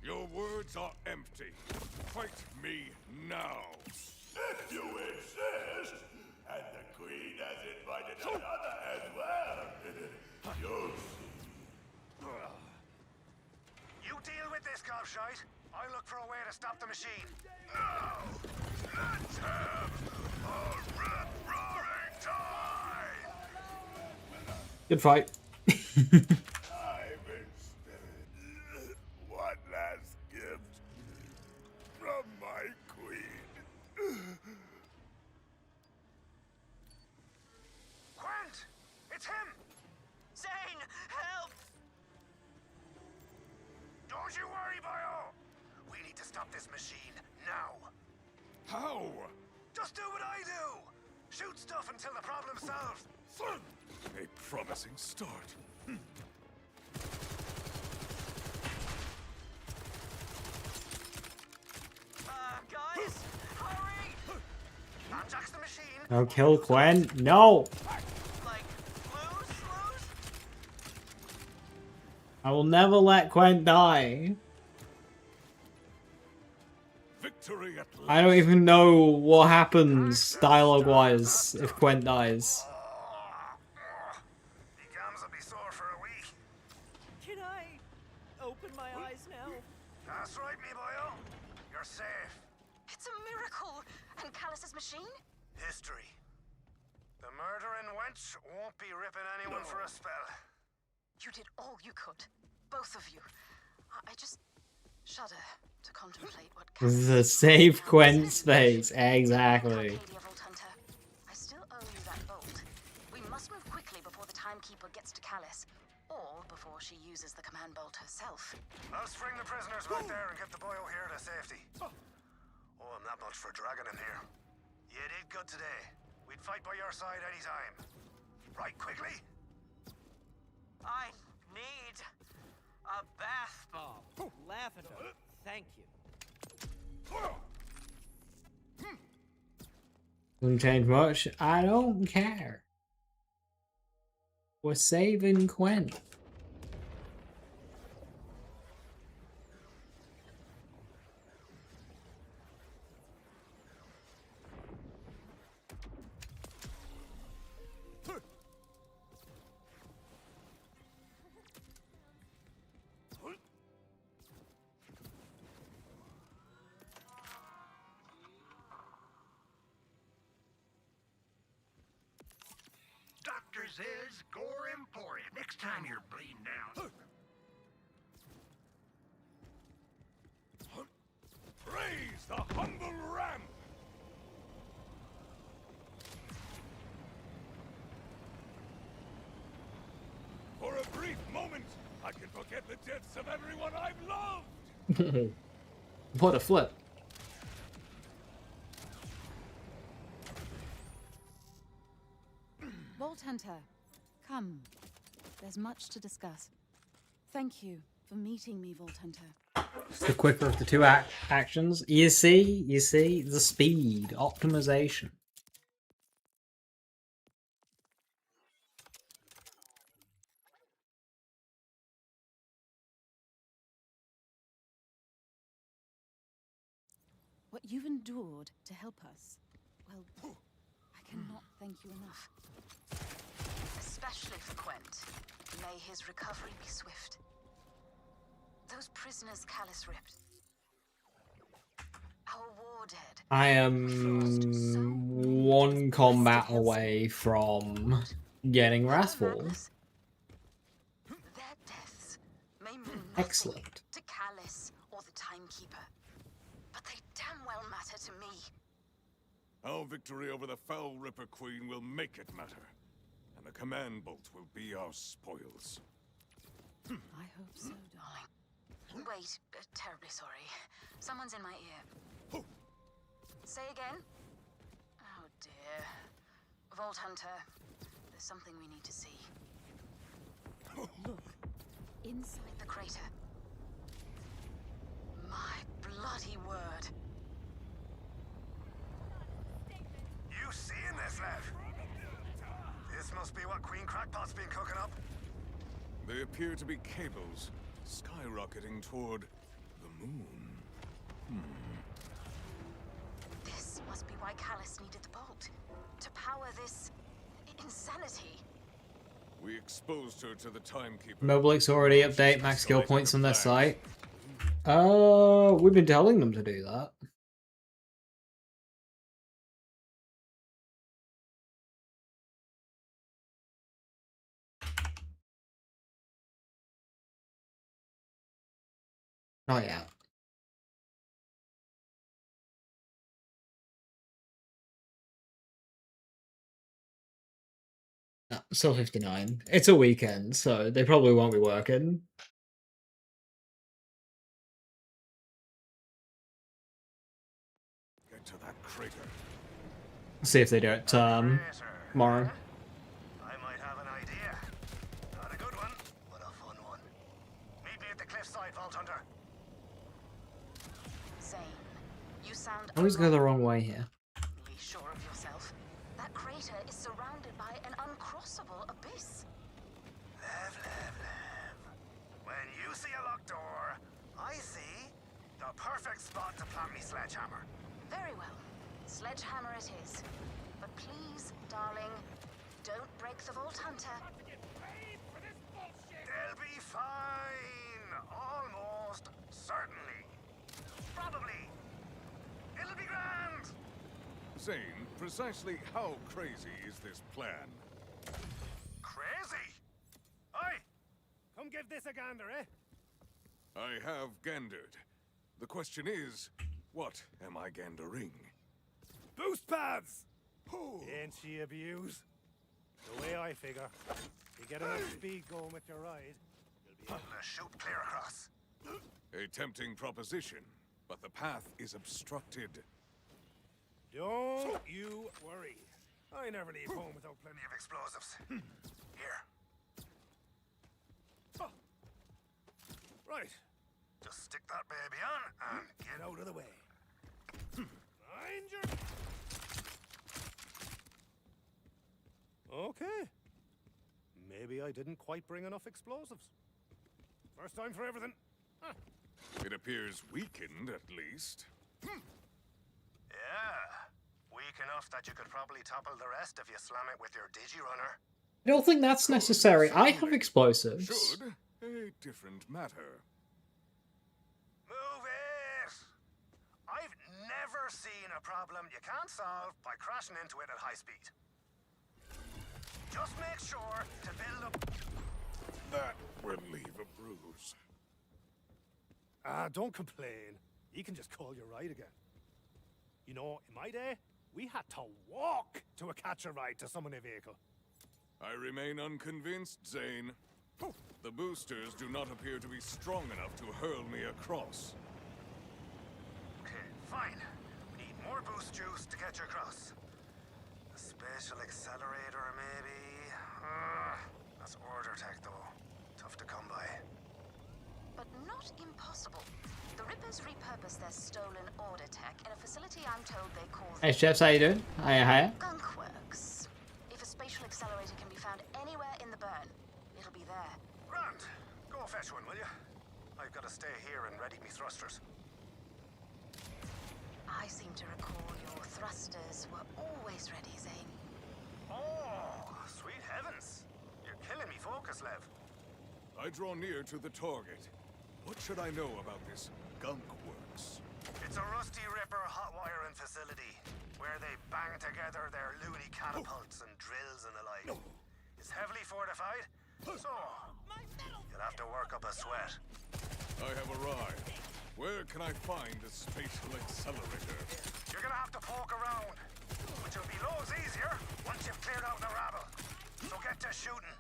Your words are empty. Fight me now. If you insist, and the queen has invited another as well. You'll see. You deal with this, gobshite. I'll look for a way to stop the machine. Now, let's have a rip-roaring time! Good fight. I'm in spirit. One last gift from my queen. Quint! It's him! Zane! Help! Don't you worry, boyo! We need to stop this machine, now. How? Just do what I do! Shoot stuff until the problem's solved. A promising start. Guys, hurry! No, kill Quen. No! I will never let Quen die. Victory at last. I don't even know what happens dialogue-wise if Quen dies. Can I open my eyes now? That's right, me boyo. You're safe. It's a miracle! And Callus's machine? History. The murdering wench won't be ripping anyone for a spell. You did all you could. Both of you. I just shudder to contemplate what The save Quen's face. Exactly. I still owe you that bolt. We must move quickly before the timekeeper gets to Callus, or before she uses the command bolt herself. I'll spring the prisoners back there and get the boyo here to safety. Oh, I'm not much for dragging in here. You did good today. We'd fight by your side anytime. Right, quickly? I need a bath bomb. Lavender, thank you. Doesn't change much. I don't care. We're saving Quen. Doctor says gore emporium next time you're bleeding down. Praise the humble ram! For a brief moment, I can forget the deaths of everyone I've loved! What a flip. Vault Hunter, come. There's much to discuss. Thank you for meeting me, Vault Hunter. It's the quicker of the two actions. You see, the speed optimization. What you've endured to help us, well, I cannot thank you enough. Especially for Quent. May his recovery be swift. Those prisoners Callus ripped. Our war dead. I am one combat away from getting Wrathfall. Their deaths may mean Excellent. to Callus or the Timekeeper, but they damn well matter to me. Our victory over the Foul Ripper Queen will make it matter, and the command bolt will be our spoils. I hope so, darling. Wait, terribly sorry. Someone's in my ear. Say again? Oh dear. Vault Hunter, there's something we need to see. Look, inside the crater. My bloody word. You seeing this, lad? This must be what Queen Crackpot's been cooking up. They appear to be cables skyrocketing toward the moon. This must be why Callus needed the bolt. To power this insanity. We exposed her to the Timekeeper. Moblix already update max skill points on their site. We've been telling them to do that. Not yet. No, still 59. It's a weekend, so they probably won't be working. Get to that crater. See if they do it tomorrow. I might have an idea. Not a good one, but a fun one. Meet me at the cliffside, Vault Hunter. Zane, you sound I always go the wrong way here. sure of yourself. That crater is surrounded by an uncrossable abyss. Lev. When you see a locked door, I see the perfect spot to plant me sledgehammer. Very well. Sledgehammer it is. But please, darling, don't break the Vault Hunter. They'll be fine. Almost certainly. Probably. It'll be grand. Zane, precisely how crazy is this plan? Crazy? Aye. Come give this a gander, eh? I have gandered. The question is, what am I gandering? Boost pads! Ain't she abused? The way I figure, you get enough speed going with your ride, you'll be able to shoot clear across. A tempting proposition, but the path is obstructed. Don't you worry. I never leave home without Plenty of explosives. Here. Right. Just stick that baby on and Get out of the way. Mind your... Okay. Maybe I didn't quite bring enough explosives. First time for everything. It appears weakened, at least. Yeah. Weak enough that you could probably topple the rest if you slam it with your digi-runner. I don't think that's necessary. I have explosives. Should. A different matter. Move it! I've never seen a problem you can't solve by crashing into it at high speed. Just make sure to build up... That will leave a bruise. Don't complain. You can just call your ride again. You know, in my day, we had to walk to a catcher ride to summon a vehicle. I remain unconvinced, Zane. The boosters do not appear to be strong enough to hurl me across. Okay, fine. We need more boost juice to get you across. A spatial accelerator, maybe? That's order tech, though. Tough to come by. But not impossible. The Rippers repurpose their stolen order tech in a facility I'm told they call... Hey, Chefs, how you doing? Hiya. Gunkworks. If a spatial accelerator can be found anywhere in the burn, it'll be there. Grant, go fetch one, will you? I've got to stay here and ready me thrusters. I seem to recall your thrusters were always ready, Zane. Oh, sweet heavens. You're killing me focus, Lev. I draw near to the target. What should I know about this gunk works? It's a Rusty Ripper hot wiring facility, where they bang together their loony catapults and drills and the like. It's heavily fortified, so you'll have to work up a sweat. I have arrived. Where can I find a spatial accelerator? You're gonna have to poke around, which will be loads easier once you've cleared out the rabble. So get to shooting.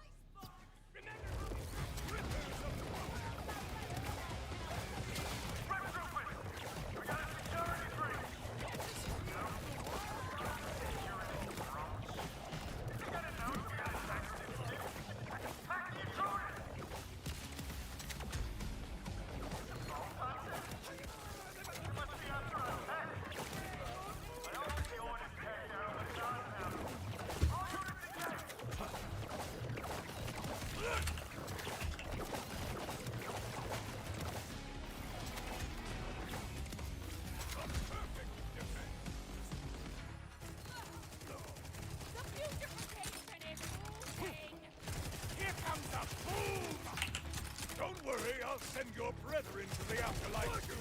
Don't worry, I'll send your brethren to the afterlife too.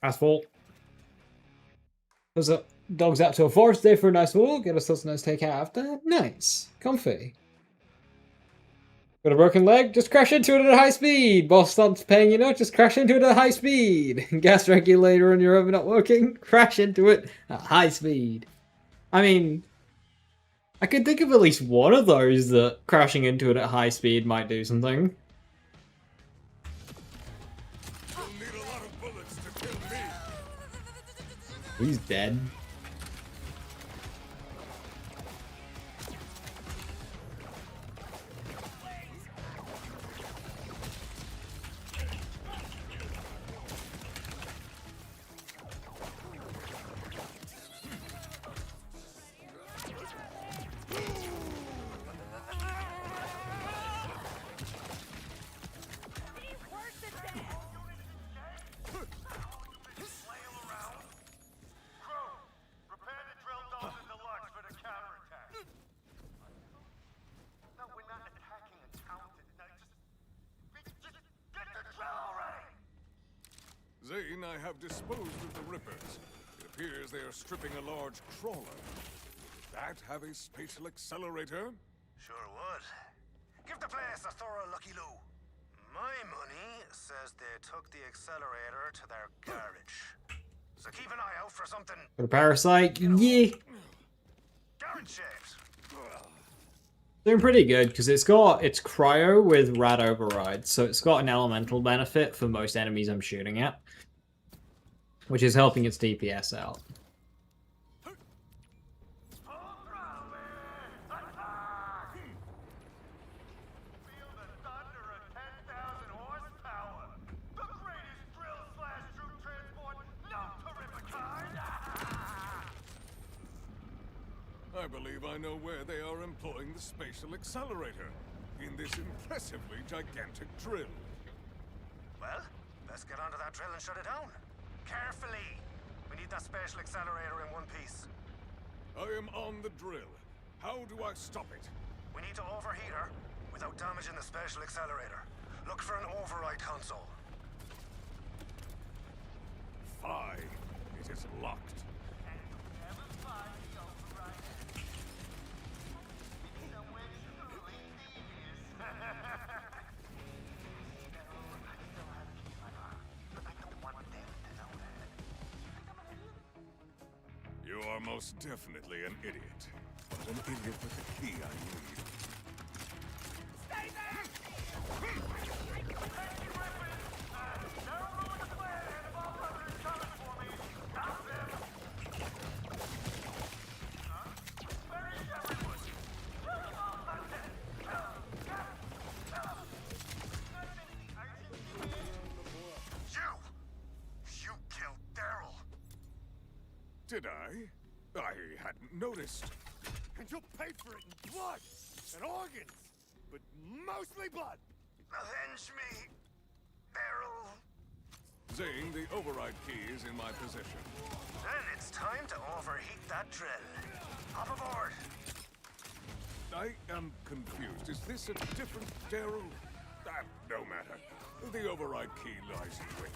Asphalt. There's a dog's out to a forest day for a nice walk. Get ourselves a nice takeout after. Nice. Comfy. Got a broken leg? Just crash into it at high speed. Boss stops paying you not, just crash into it at high speed. Gas regulator on your oven not working? Crash into it at high speed. I mean, I could think of at least one of those that crashing into it at high speed might do something. You'll need a lot of bullets to kill me. He's dead. I have disposed of the Rippers. It appears they are stripping a large crawler. Would that have a spatial accelerator? Sure would. Give the place a thorough looky-loo. My money says they took the accelerator to their garage. So keep an eye out for something For the parasite, yeah. garage-shaped. Doing pretty good because it's cryo with rad override, so it's got an elemental benefit for most enemies I'm shooting at, which is helping its DPS out. I believe I know where they are employing the spatial accelerator, in this impressively gigantic drill. Well, let's get onto that drill and shut it down. Carefully. We need that spatial accelerator in one piece. I am on the drill. How do I stop it? We need to overheat her without damaging the spatial accelerator. Look for an override console. Fine. It is locked. You are most definitely an idiot. But an idiot with the key I need. Stay there! You killed Daryl. Did I? I hadn't noticed. And you'll pay for it in blood and organs, but mostly blood. Avenge me, Daryl. Zane, the override key is in my possession. Then it's time to overheat that drill. Hop aboard. I am confused. Is this a different Daryl? No matter. The override key lies in wait.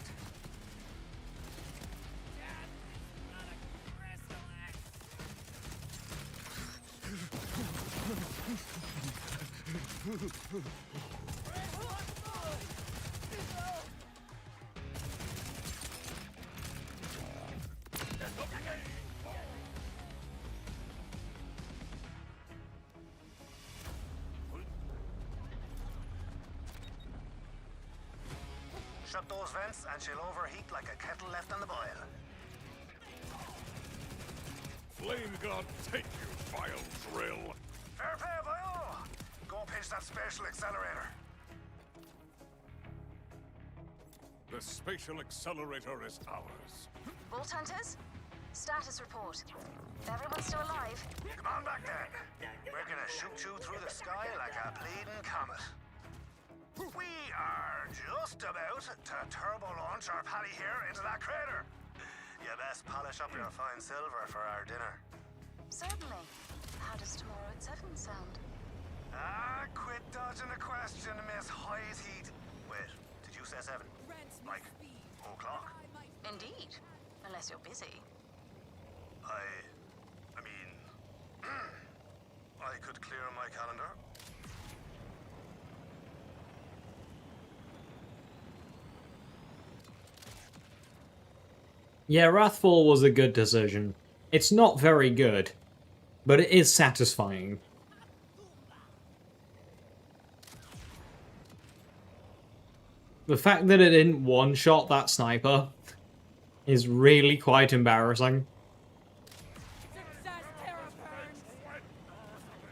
Shut those vents and she'll overheat like a kettle left on the boil. Flame God, take you, vile drill. Fair play, boyo. Go pinch that spatial accelerator. The spatial accelerator is ours. Vault Hunters? Status report. Everyone still alive? Come on back then. We're gonna shoot you through the sky like a bleeding comet. We are just about to turbo launch our pally here into that crater. You best polish up your fine silver for our dinner. Certainly. How does tomorrow at 7 sound? Quit dodging the question, Miss High's Heat. Wait, did you say 7? Like, o'clock? Indeed. Unless you're busy. I mean, I could clear my calendar. Yeah, Wrathfall was a good decision. It's not very good, but it is satisfying. The fact that it didn't one-shot that sniper is really quite embarrassing.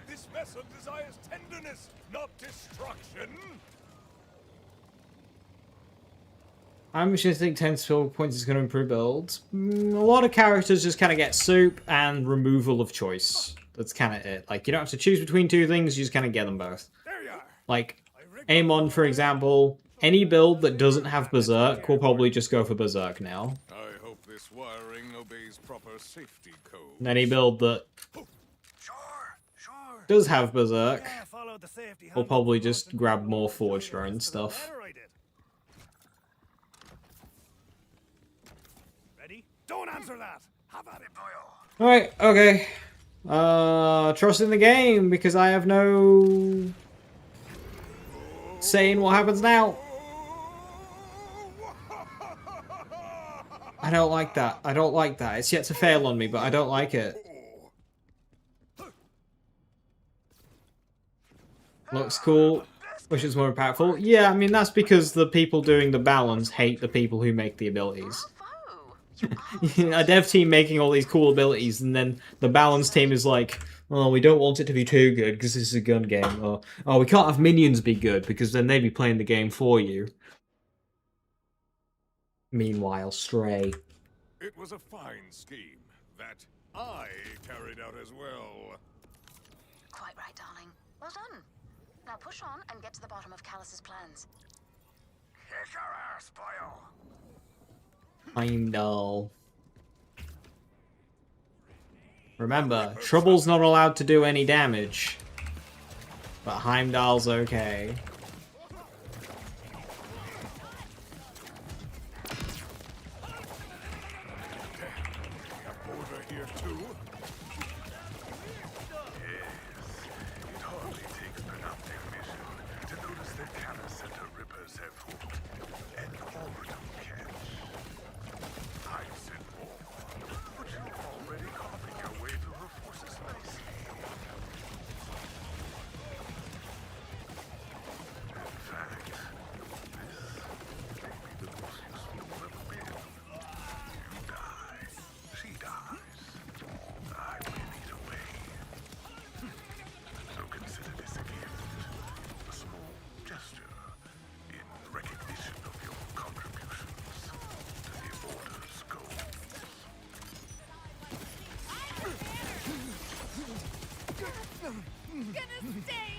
This vessel desires tenderness, not destruction. How much do you think 10 skill points is going to improve builds? A lot of characters just kind of get soup and removal of choice. That's kind of it. Like, you don't have to choose between two things, you just kind of get them both. Like, Amon, for example, any build that doesn't have Berserk will probably just go for Berserk now. I hope this wiring obeys proper safety code. And any build that does have Berserk will probably just grab more Forge Drone stuff. Ready? Don't answer that! Have at it, boyo! Alright, okay. Trust in the game, because I have no say in what happens now. I don't like that. I don't like that. It's yet to fail on me, but I don't like it. Looks cool. Wish it's more impactful. Yeah, I mean, that's because the people doing the balance hate the people who make the abilities. A dev team making all these cool abilities, and then the balance team is like, oh, we don't want it to be too good because this is a gun game. Or, oh, we can't have minions be good because then they'd be playing the game for you. Meanwhile, Stray. It was a fine scheme that I carried out as well. Quite right, darling. Well done. Now push on and get to the bottom of Callus's plans. Kick your ass, boyo! Heimdall. Remember, Trouble's not allowed to do any damage. But Heimdall's okay. Over here too. It hardly takes synoptic mission to notice that Callus and her rippers have hooked and hard to catch. I said more, but you're already carving your way through her forces nicely. In fact, this may be the most useful you've ever been. You die, she dies. I win either way. So consider this a gift, a small gesture in recognition of your contributions to the Order's goals. Gonna stay!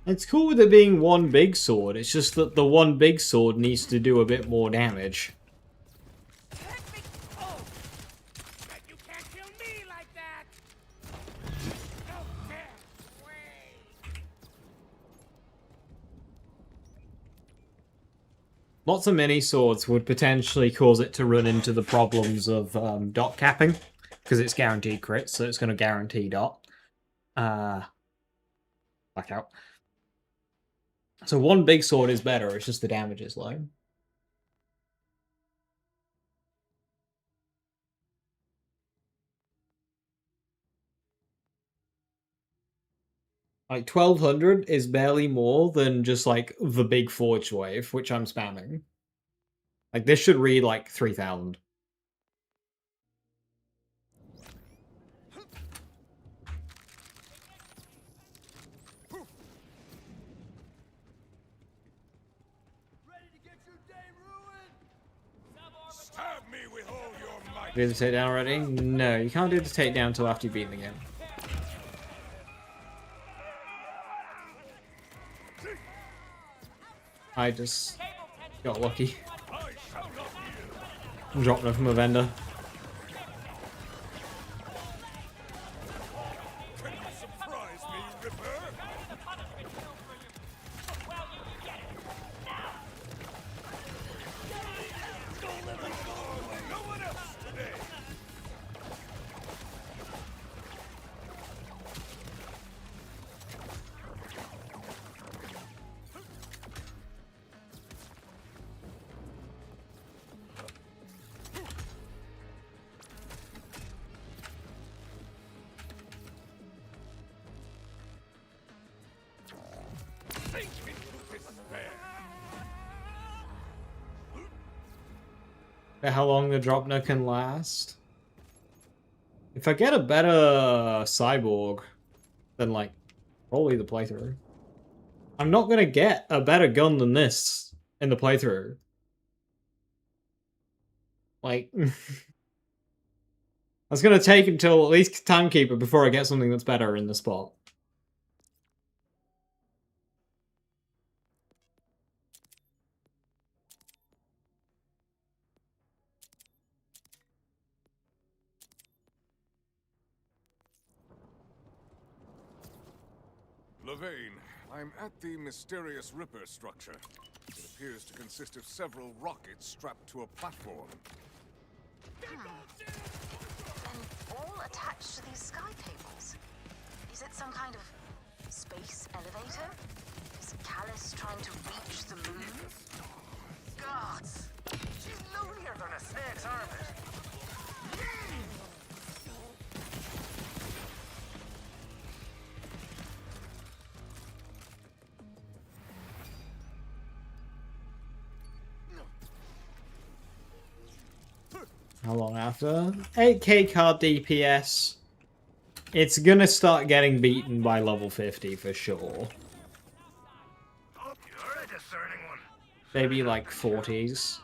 It's cool with it being one big sword, it's just that the one big sword needs to do a bit more damage. Oh! But you can't kill me like that! Oh, there! Lots of mini swords would potentially cause it to run into the problems of dot capping, because it's guaranteed crit, so it's going to guarantee dot. Back out. So one big sword is better, it's just the damage is low. Like 1200 is barely more than just like the big forge wave, which I'm spamming. Like this should read like 3000. Stab me with all your might. Do the takedown already? No, you can't do the takedown until after you've beaten the game. I just got lucky. I'm dropping it from a vendor. Can you surprise me, Ripper? No one else today. Sink into despair. How long the Dropner can last? If I get a better cyborg, then like probably the playthrough. I'm not gonna get a better gun than this in the playthrough. Like, that's gonna take until at least Timekeeper before I get something that's better in the spot. Levane, I'm at the mysterious Ripper structure. It appears to consist of several rockets strapped to a platform. And all attached to these sky cables. Is it some kind of space elevator? Is Callus trying to reach the moon? Gods! She's loonier than a snake's armpit. How long after? 8k card DPS. It's gonna start getting beaten by level 50 for sure. Oh, you're a discerning one. Maybe like 40s.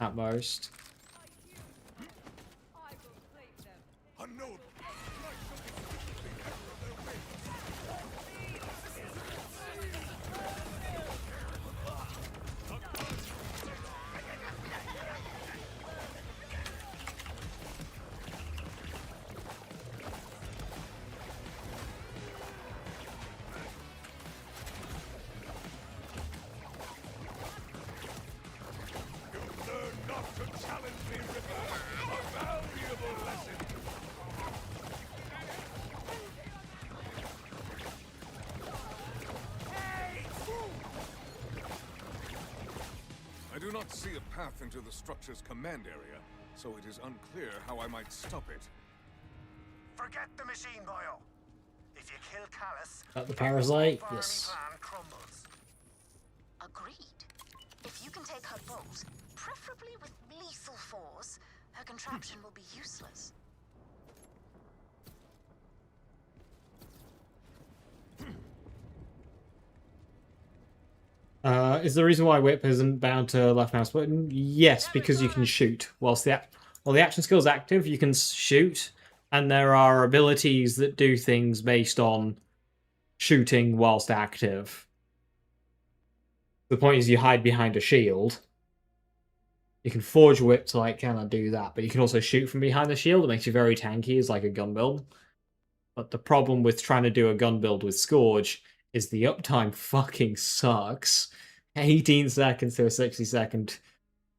At most. I do not see a path into the structure's command area, so it is unclear how I might stop it. Forget the machine, boyo. If you kill Callus, The parasite? the Yes. plan crumbles. Agreed. If you can take her bolt, preferably with lethal force, her contraption will be useless. Is the reason why whip isn't bound to left mouse button? Yes, because you can shoot. While the action skill is active, you can shoot, and there are abilities that do things based on shooting whilst active. The point is you hide behind a shield. You can forge whip to like kind of do that, but you can also shoot from behind the shield. It makes you very tanky as like a gun build. But the problem with trying to do a gun build with Scourge is the uptime fucking sucks. 18 seconds to a 60-second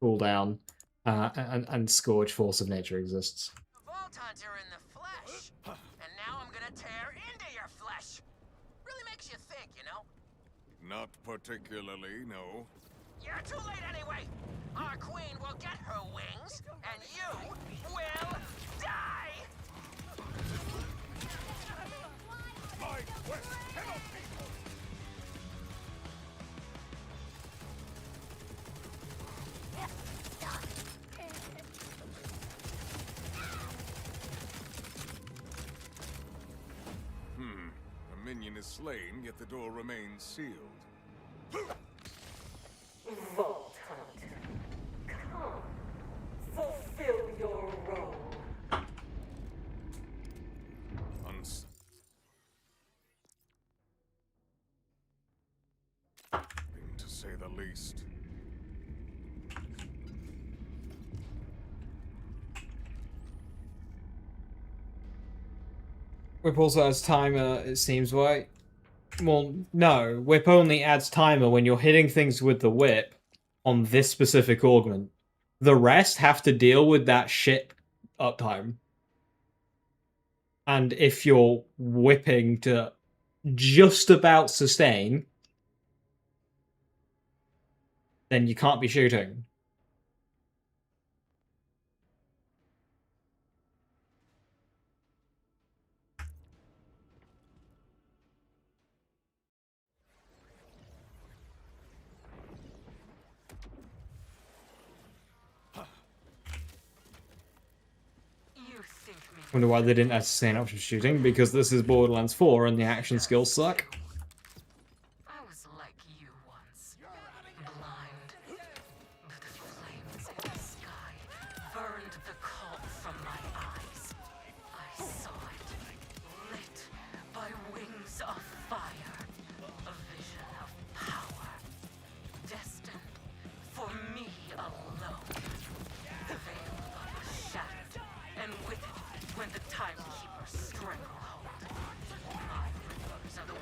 cooldown, and Scourge Force of Nature exists. Vault Hunter in the flesh. And now I'm gonna tear into your flesh. Really makes you think, you know? Not particularly, no. You're too late anyway. Our queen will get her wings, and you will die. My quest cannot be. A minion is slain, yet the door remains sealed. Vault Hunter, come, fulfill your role. To say the least. Whip also has timer, it seems, right? Well, no. Whip only adds timer when you're hitting things with the whip on this specific augment. The rest have to deal with that shit uptime. And if you're whipping to just about sustain, then you can't be shooting. Wonder why they didn't add sustain option for shooting, because this is Borderlands 4 and the action skills suck. I was like you once, blind. But the flames in the sky burned the cult from my eyes. I saw it, lit by wings of fire. A vision of power, destined for me alone. The veil was shattered, and with it went the Timekeeper's stranglehold. My rivers are the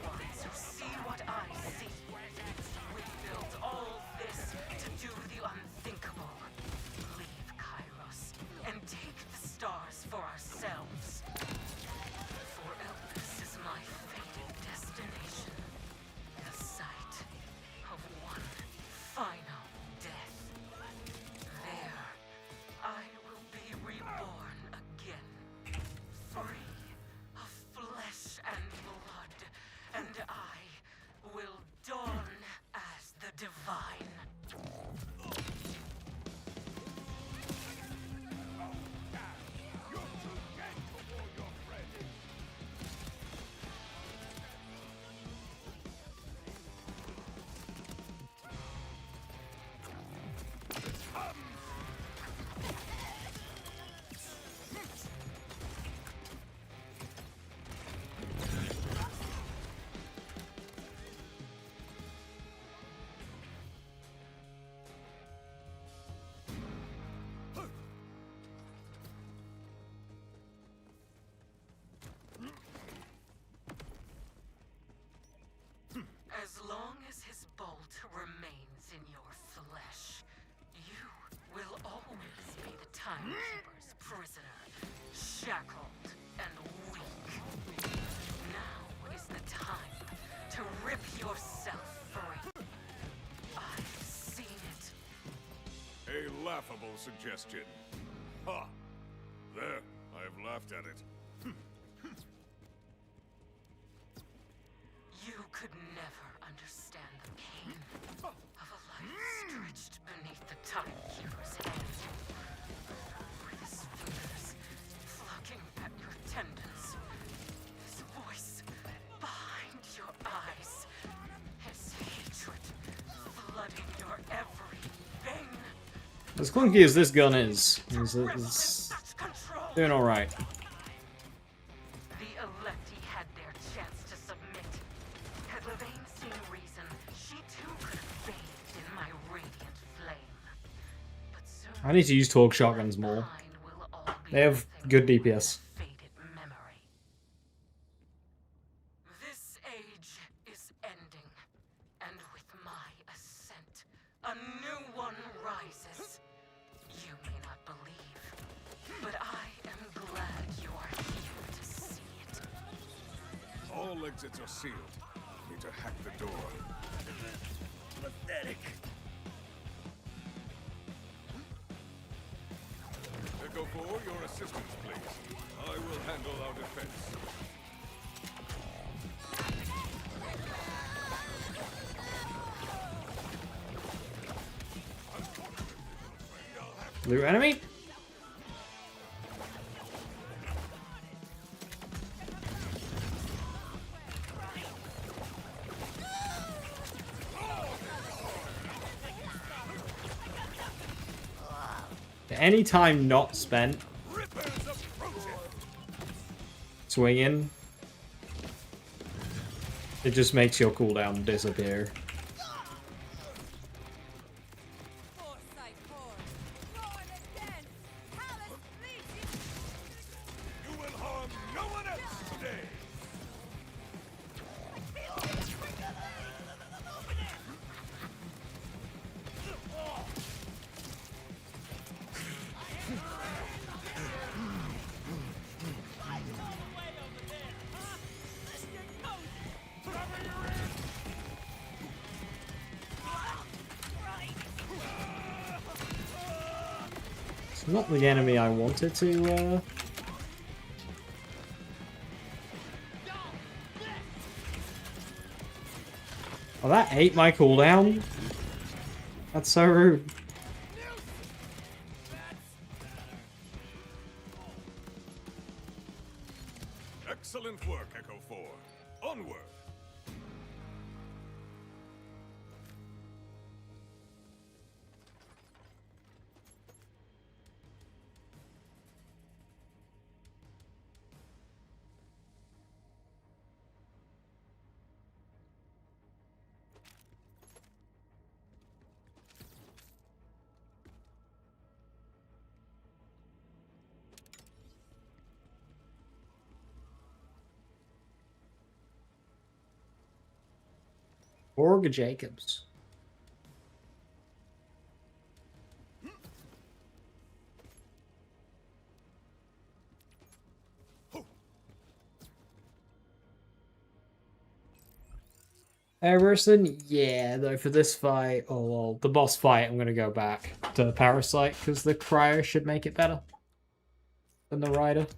remains in your flesh, you will always be the Timekeeper's prisoner, shackled and weak. Now is the time to rip yourself free. I've seen it. A laughable suggestion. Ha! There, I've laughed at it. You could never understand the pain of a life stretched beneath the Timekeeper's hand. With his fingers plucking at your tendons, his voice behind your eyes, his hatred flooding your every vein. As clunky as this gun is doing alright. The Electi had their chance to submit. Had Levane seen reason, she too could have bathed in my radiant flame. But soon I need to use torque shotguns more. They have good DPS. faded memory. This age is ending, and with my ascent, a new one rises. You may not believe, but I am glad you are here to see it. All exits are sealed. Need to hack the door. Pathetic. Echo 4, your assistance, please. I will handle our defense. Blue enemy? Any time not spent swinging, it just makes your cooldown disappear. You will harm no one else today! It's not the enemy I wanted to, Oh, that ate my cooldown? That's so rude. Excellent work, Echo 4. Onward! Orga Jacobs. Everson, yeah, though for this fight, oh well, the boss fight, I'm gonna go back to Parasite because the Cryo should make it better than the Rider.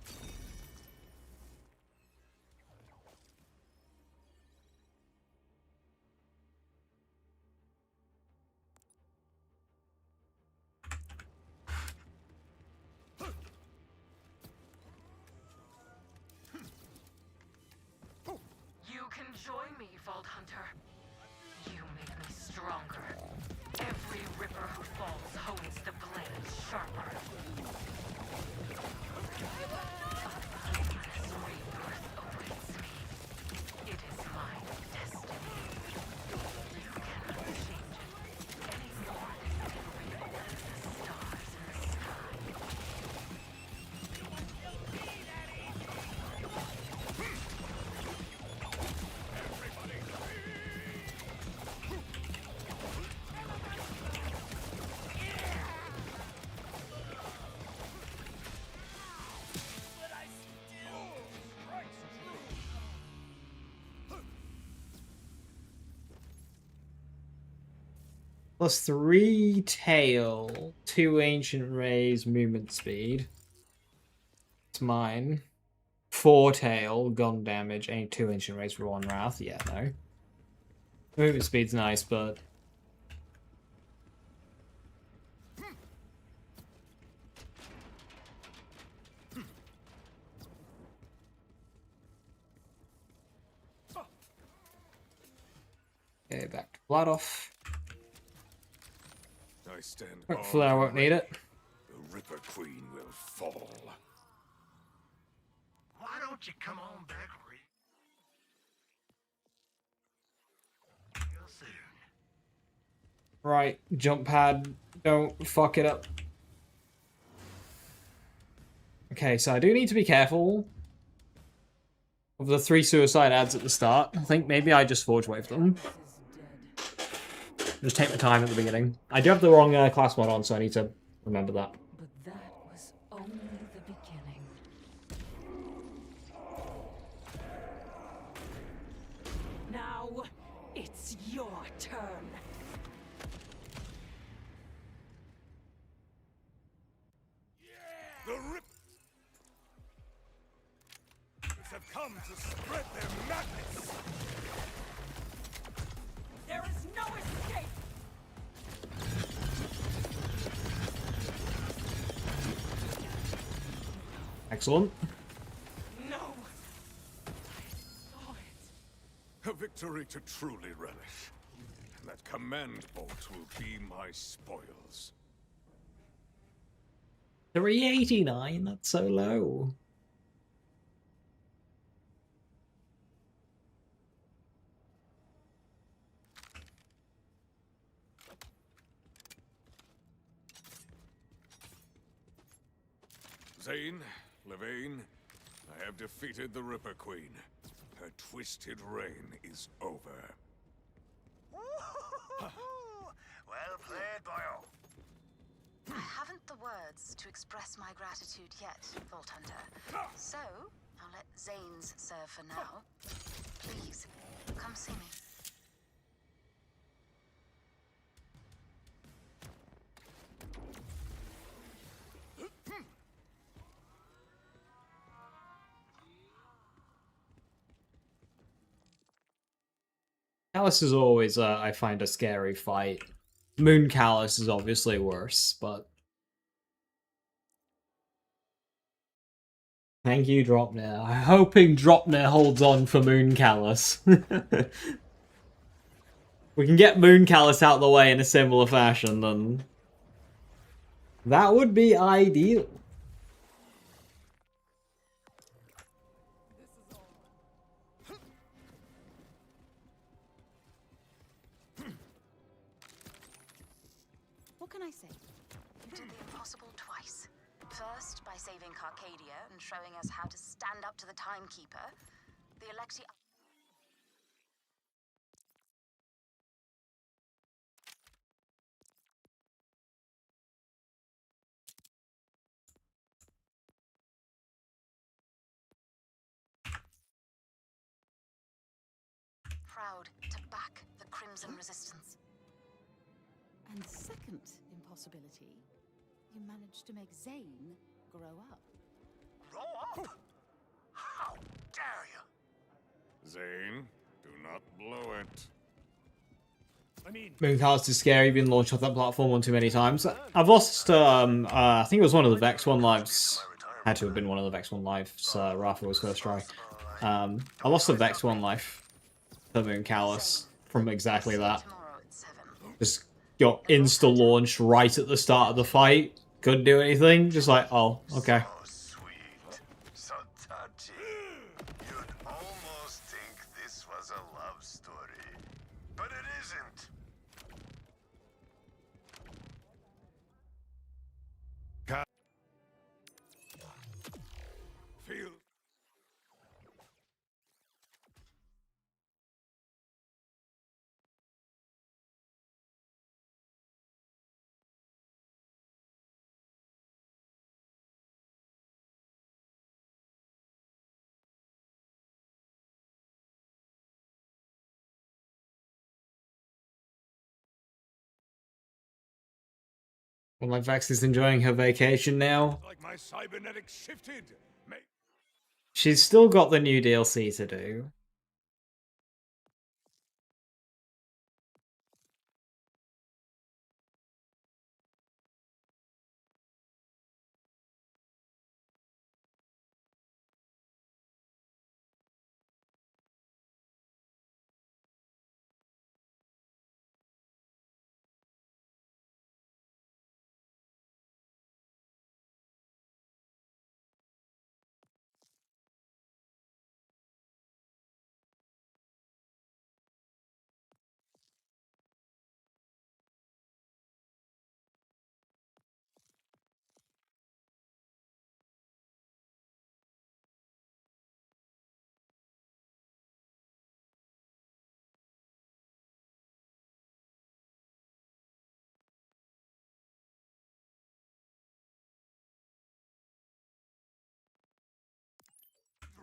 You can join me, Vault Hunter. You make me stronger. Every Ripper who falls hones the blade sharper. This rebirth awaits me. It is my destiny. You cannot change it any more than you can reopen the stars in the sky. Plus 3 tail, 2 ancient rays, movement speed. It's mine. 4 tail, gun damage, ain't 2 ancient rays for 1 wrath. Yeah, no. Movement speed's nice, but okay, back to Blood off. I stand Hopefully I won't need it. The Ripper Queen will fall. Why don't you come on back real soon? Right, jump pad, don't fuck it up. Okay, so I do need to be careful of the 3 suicide ads at the start. I think maybe I just forge wave them. Just take my time at the beginning. I do have the wrong class mod on, so I need to remember that. But that was only the beginning. Now, it's your turn. The Rippers have come to spread their madness. There is no escape! Excellent. No! A victory to truly relish. And that command bolt will be my spoils. 389, that's so low. Zane, Levane, I have defeated the Ripper Queen. Her twisted reign is over. Well played, boyo. I haven't the words to express my gratitude yet, Vault Hunter. So, I'll let Zane's serve for now. Please, come see me. Callus is always, I find, a scary fight. Moon Callus is obviously worse, but... Thank you, Dropner. I'm hoping Dropner holds on for Moon Callus. We can get Moon Callus out of the way in a similar fashion, then... that would be ideal. What can I say? You did the impossible twice. First, by saving Carcadia and showing us how to stand up to the Timekeeper. The Electi... proud to back the Crimson Resistance. And second impossibility, you managed to make Zane grow up. Grow up? How dare you? Zane, do not blow it. I mean, Moon Callus is scary, been launched off that platform one too many times. I've lost, I think it was one of the Vex 1 lives. Had to have been one of the Vex 1 lives, Rafa was first try. I lost the Vex 1 life to Moon Callus from exactly that. Just got insta-launched right at the start of the fight. Couldn't do anything. Just like, oh, okay. So sweet. So touchy. You'd almost think this was a love story. But it isn't. Feel Well, like Vex is enjoying her vacation now. Like my cybernetics shifted. She's still got the new DLC to do.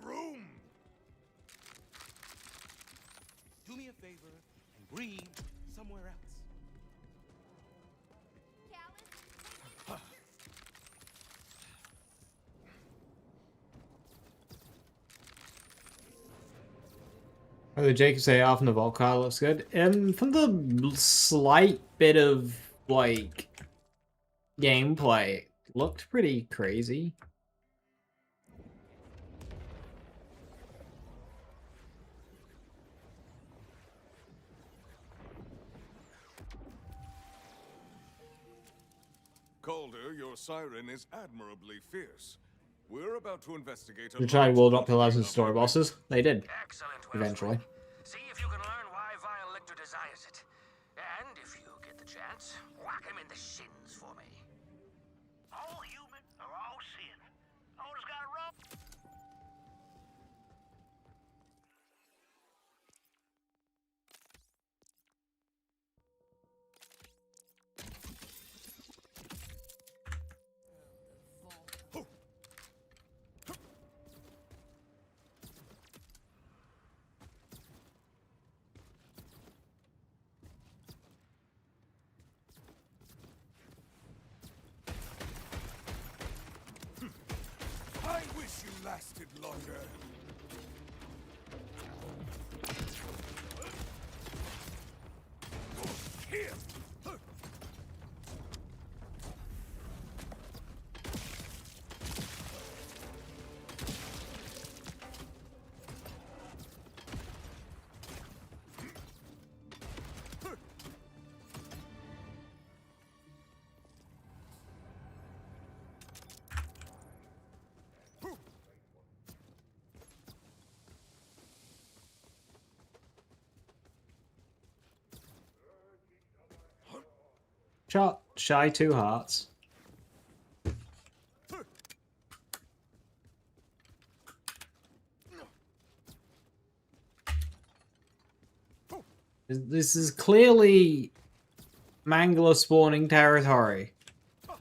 Room. Do me a favor and breathe somewhere else. Oh, the Jacob say off in the vault car looks good. From the slight bit of like gameplay, it looked pretty crazy. Calder, your siren is admirably fierce. We're about to investigate a They tried large World Up to quantity 11 of story bosses. They did. Excellent, Eventually. See if you can learn why Vile Lictor desires it. And if you get the chance, whack him in the shins for me. All human or all sin. Always got wrong. I wish you lasted longer. Here. Shot shy 2 hearts. This is clearly Mangler spawning territory. Are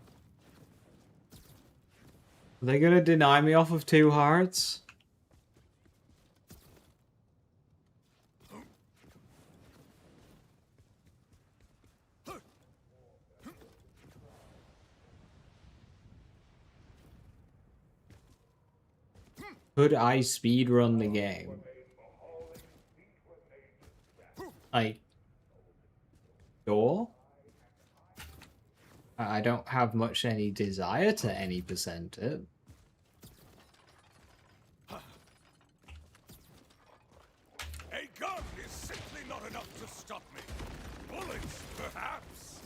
they gonna deny me off of 2 hearts? Could I speedrun the game? Like, sure. I don't have much any desire to any percent it. A gun is simply not enough to stop me. Bullets, perhaps.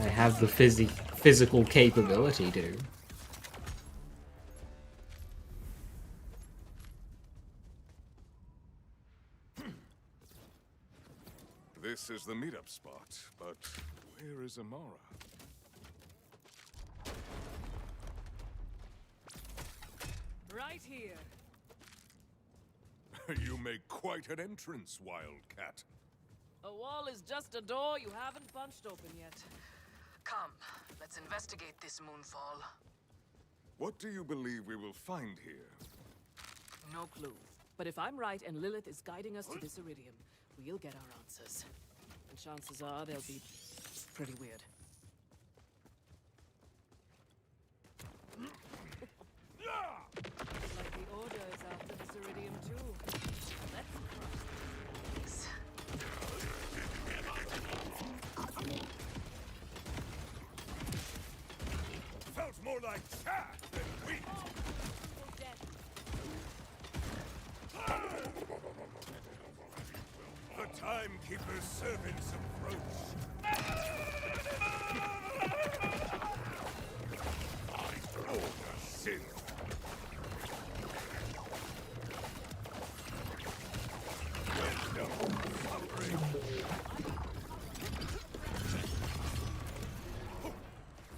I have the physical capability to. This is the meetup spot, but where is Amara? Right here. You make quite an entrance, Wildcat. A wall is just a door you haven't punched open yet. Come, let's investigate this moonfall. What do you believe we will find here? No clue. But if I'm right and Lilith is guiding us to this iridium, we'll get our answers. And chances are they'll be pretty weird. Like the Order is after this iridium too. Let's crush these. Felt more like chaff than wheat. The timekeeper's servants approach. Oh, sin.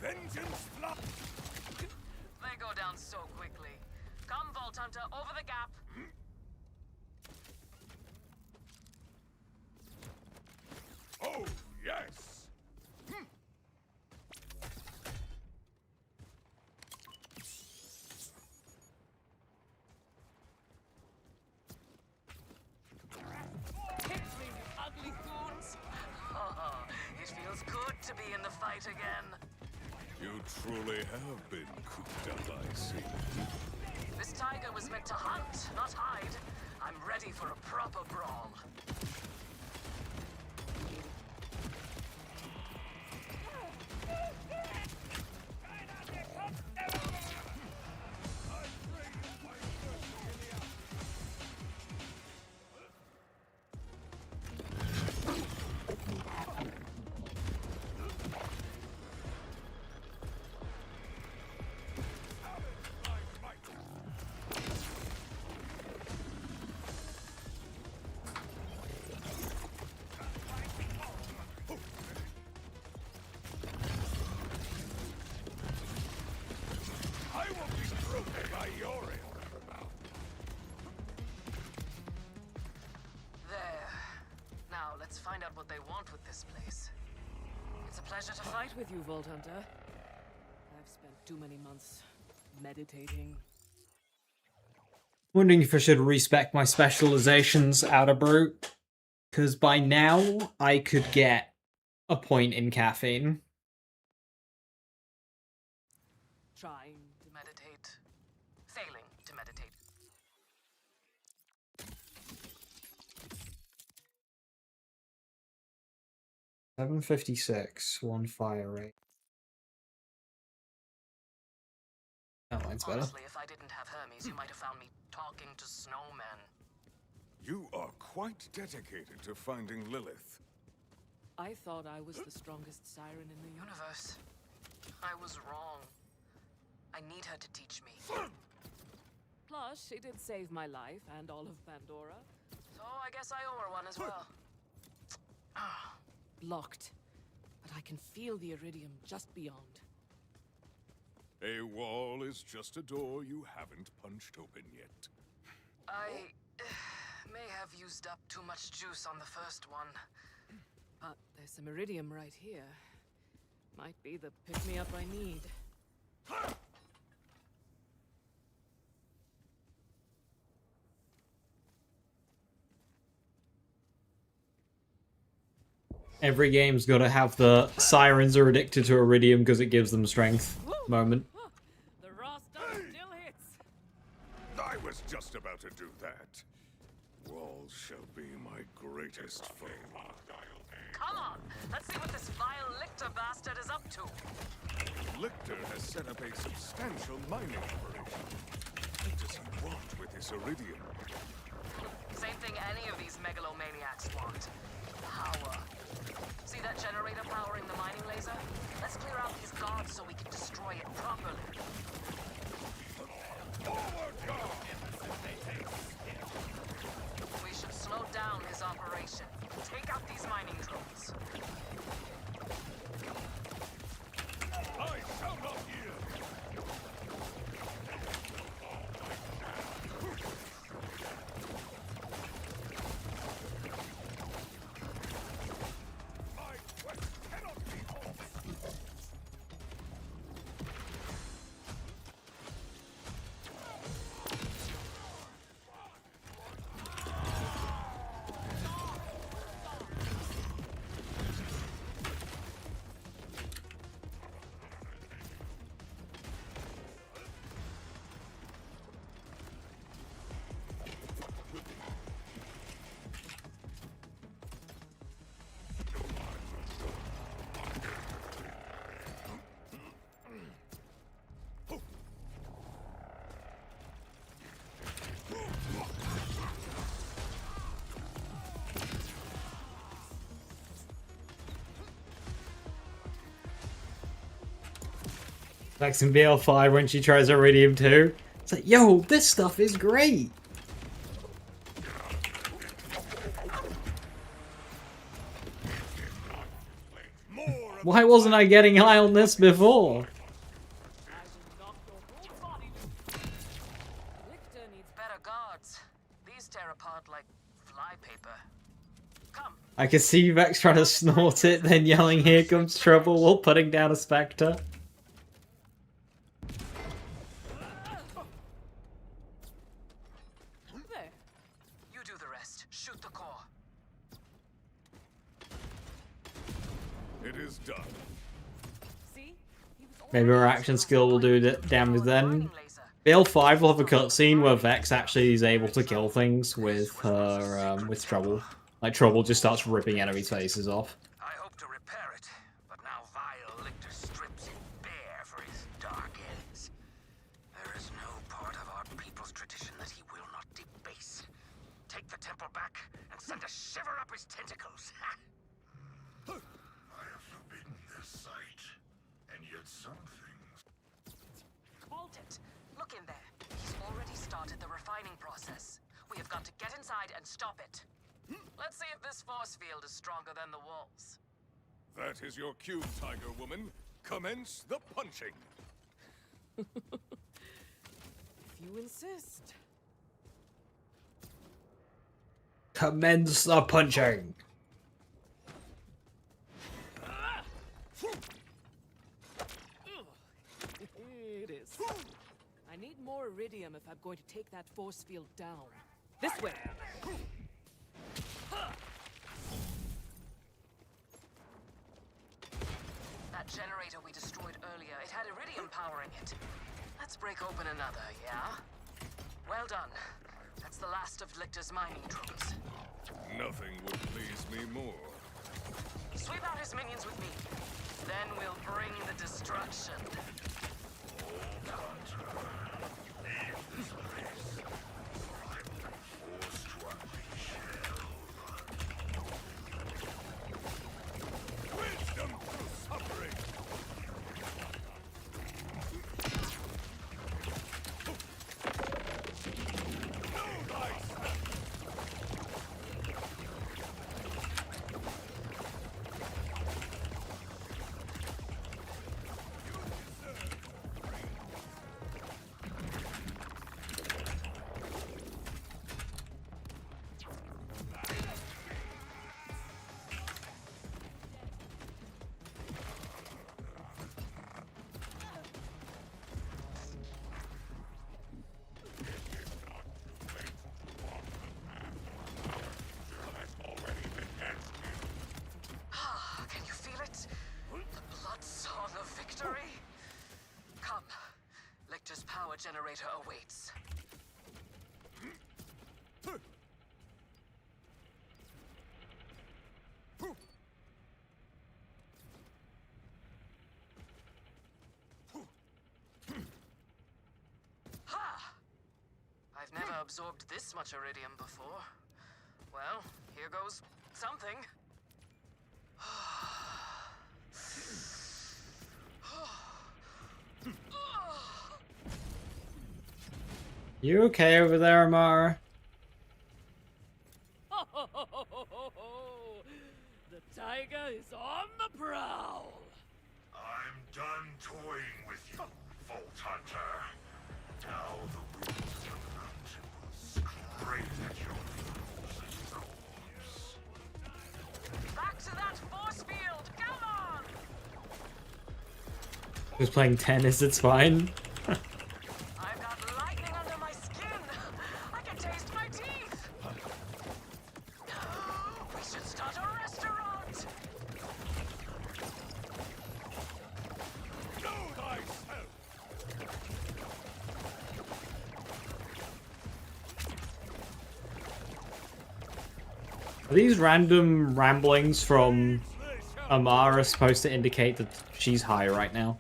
Vengeance fly. They go down so quickly. Come, Vault Hunter, over the gap. Oh, yes. Hit me, you ugly goons! Oh, it feels good to be in the fight again. You truly have been cooped up, I see. This tiger was meant to hunt, not hide. I'm ready for a proper brawl. I will be broken by your air. There. Now, let's find out what they want with this place. It's a pleasure to fight with you, Vault Hunter. I've spent too many months meditating. Wondering if I should respec my specializations out of brute. Because by now, I could get a point in caffeine. Trying to meditate. Failing to meditate. 756, one fire rate. That line's better. Honestly, if I didn't have Hermes, you might have found me talking to snowmen. You are quite dedicated to finding Lilith. I thought I was the strongest siren in the universe. I was wrong. I need her to teach me. Plus, she did save my life and all of Pandora. So I guess I owe her one as well. Blocked. But I can feel the iridium just beyond. A wall is just a door you haven't punched open yet. I may have used up too much juice on the first one. But there's some iridium right here. Might be the pick-me-up I need. Every game's got to have the sirens are addicted to iridium because it gives them strength moment. The raw stuff still hits. I was just about to do that. Walls shall be my greatest foe. Come on, let's see what this vile Lictor bastard is up to. Lictor has set up a substantial mining operation. What does he want with this iridium? Same thing any of these megalomaniacs want. Power. See that generator powering the mining laser? Let's clear out these guards so we can destroy it properly. We should slow down his operation. Take out these mining drones. I shall not yield. My quest cannot be halted. Vex in BL5 when she tries Iridium 2. It's like, yo, this stuff is great! Why wasn't I getting high on this before? Lictor needs better guards. These tear apart like flypaper. Come. I can see Vex trying to snort it, then yelling, "Here comes trouble," while putting down a Spectre. There. You do the rest. Shoot the core. It is done. Maybe her action skill will do damage then. BL5 will have a cutscene where Vex actually is able to kill things with her, with Trouble. Like, Trouble just starts ripping enemies' faces off. I hope to repair it, but now vile Lictor strips it bare for his dark ends. There is no part of our people's tradition that he will not debase. Take the temple back and send a shiver up his tentacles. I have forbidden this sight, and yet some things. Halt it! Look in there. He's already started the refining process. We have got to get inside and stop it. Let's see if this force field is stronger than the walls. That is your cue, Tiger Woman. Commence the punching. If you insist. Commence the punching! It is. I need more iridium if I'm going to take that force field down. This way! That generator we destroyed earlier, it had iridium powering it. Let's break open another, yeah? Well done. That's the last of Lictor's mining drones. Nothing would please me more. Sweep out his minions with me. Then we'll bring the destruction. Wisdom through suffering. No dice. Can you feel it? The blood song of victory? Come. Lictor's power generator awaits. Ha! I've never absorbed this much iridium before. Well, here goes something. You okay over there, Amara? The tiger is on the prowl. I'm done toying with you, Vault Hunter. Now the winds of the mountain will scrape at your corpse. Back to that force field! Come on! Who's playing tennis? It's fine. I've got lightning under my skin! I can taste my teeth! We should start a restaurant! Go thyself! Are these random ramblings from Amara supposed to indicate that she's high right now?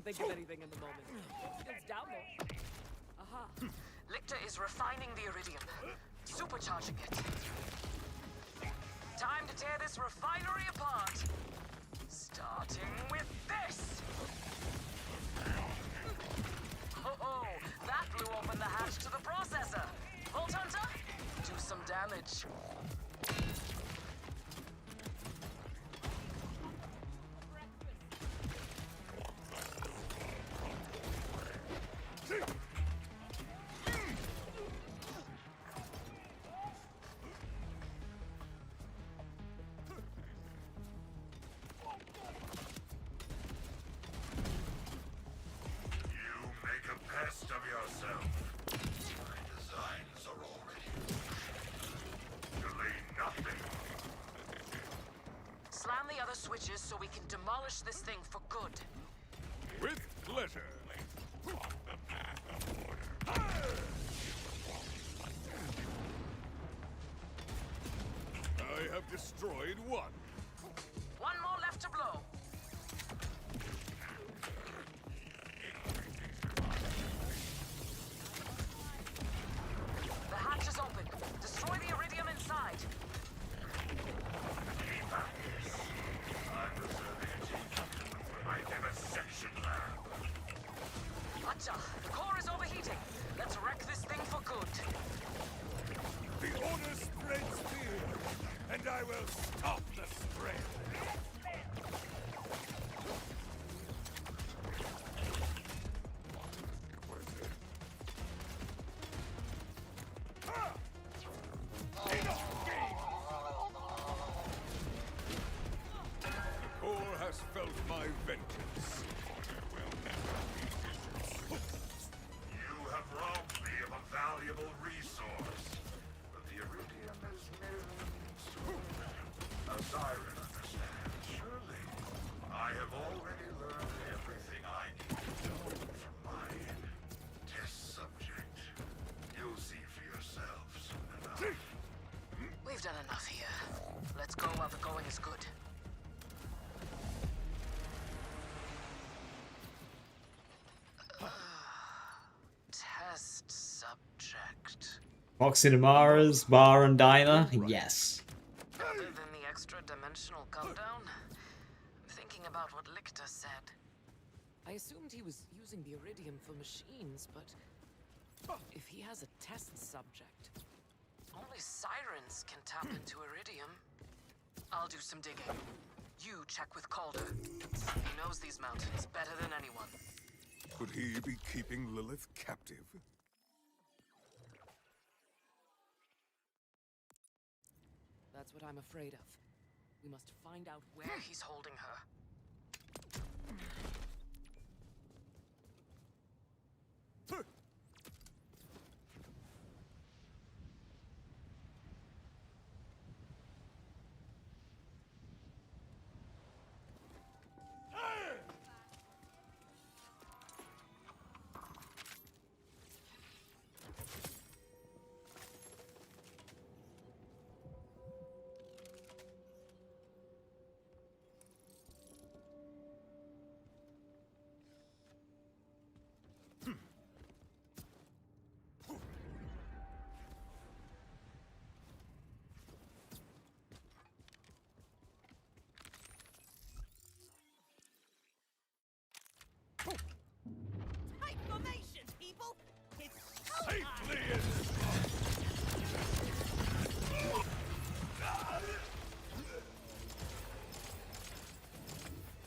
can't think of anything in the moment. It's down there. Aha. Lictor is refining the iridium, supercharging it. Time to tear this refinery apart. Starting with this. Oh, that blew open the hatch to the processor. Vault Hunter, do some damage. Slam the other switches so we can demolish this thing for good. With pleasure. I have destroyed one. One more left to blow. The hatch is open. Destroy the iridium inside. My vivisection lab. Gotcha. The core is overheating. Let's wreck this thing for good. The order spreads fear, and I will stop the spread. The core has felt my vengeance. You have robbed me of a valuable resource, but the iridium is nearly a siren understands. Surely, I have already learned everything I need to know from my test subject. You'll see for yourself soon enough. We've done enough here. Let's go while the going is good. Test subject. Foxy Tamara's Bar and Diner? Yes. Other than the extra-dimensional come-down, I'm thinking about what Lictor said. I assumed he was using the iridium for machines, but if he has a test subject... Only sirens can tap into iridium. I'll do some digging. You check with Calder. He knows these mountains better than anyone. Could he be keeping Lilith captive? That's what I'm afraid of. We must find out Where he's holding her. Tight formation, people! It's Safely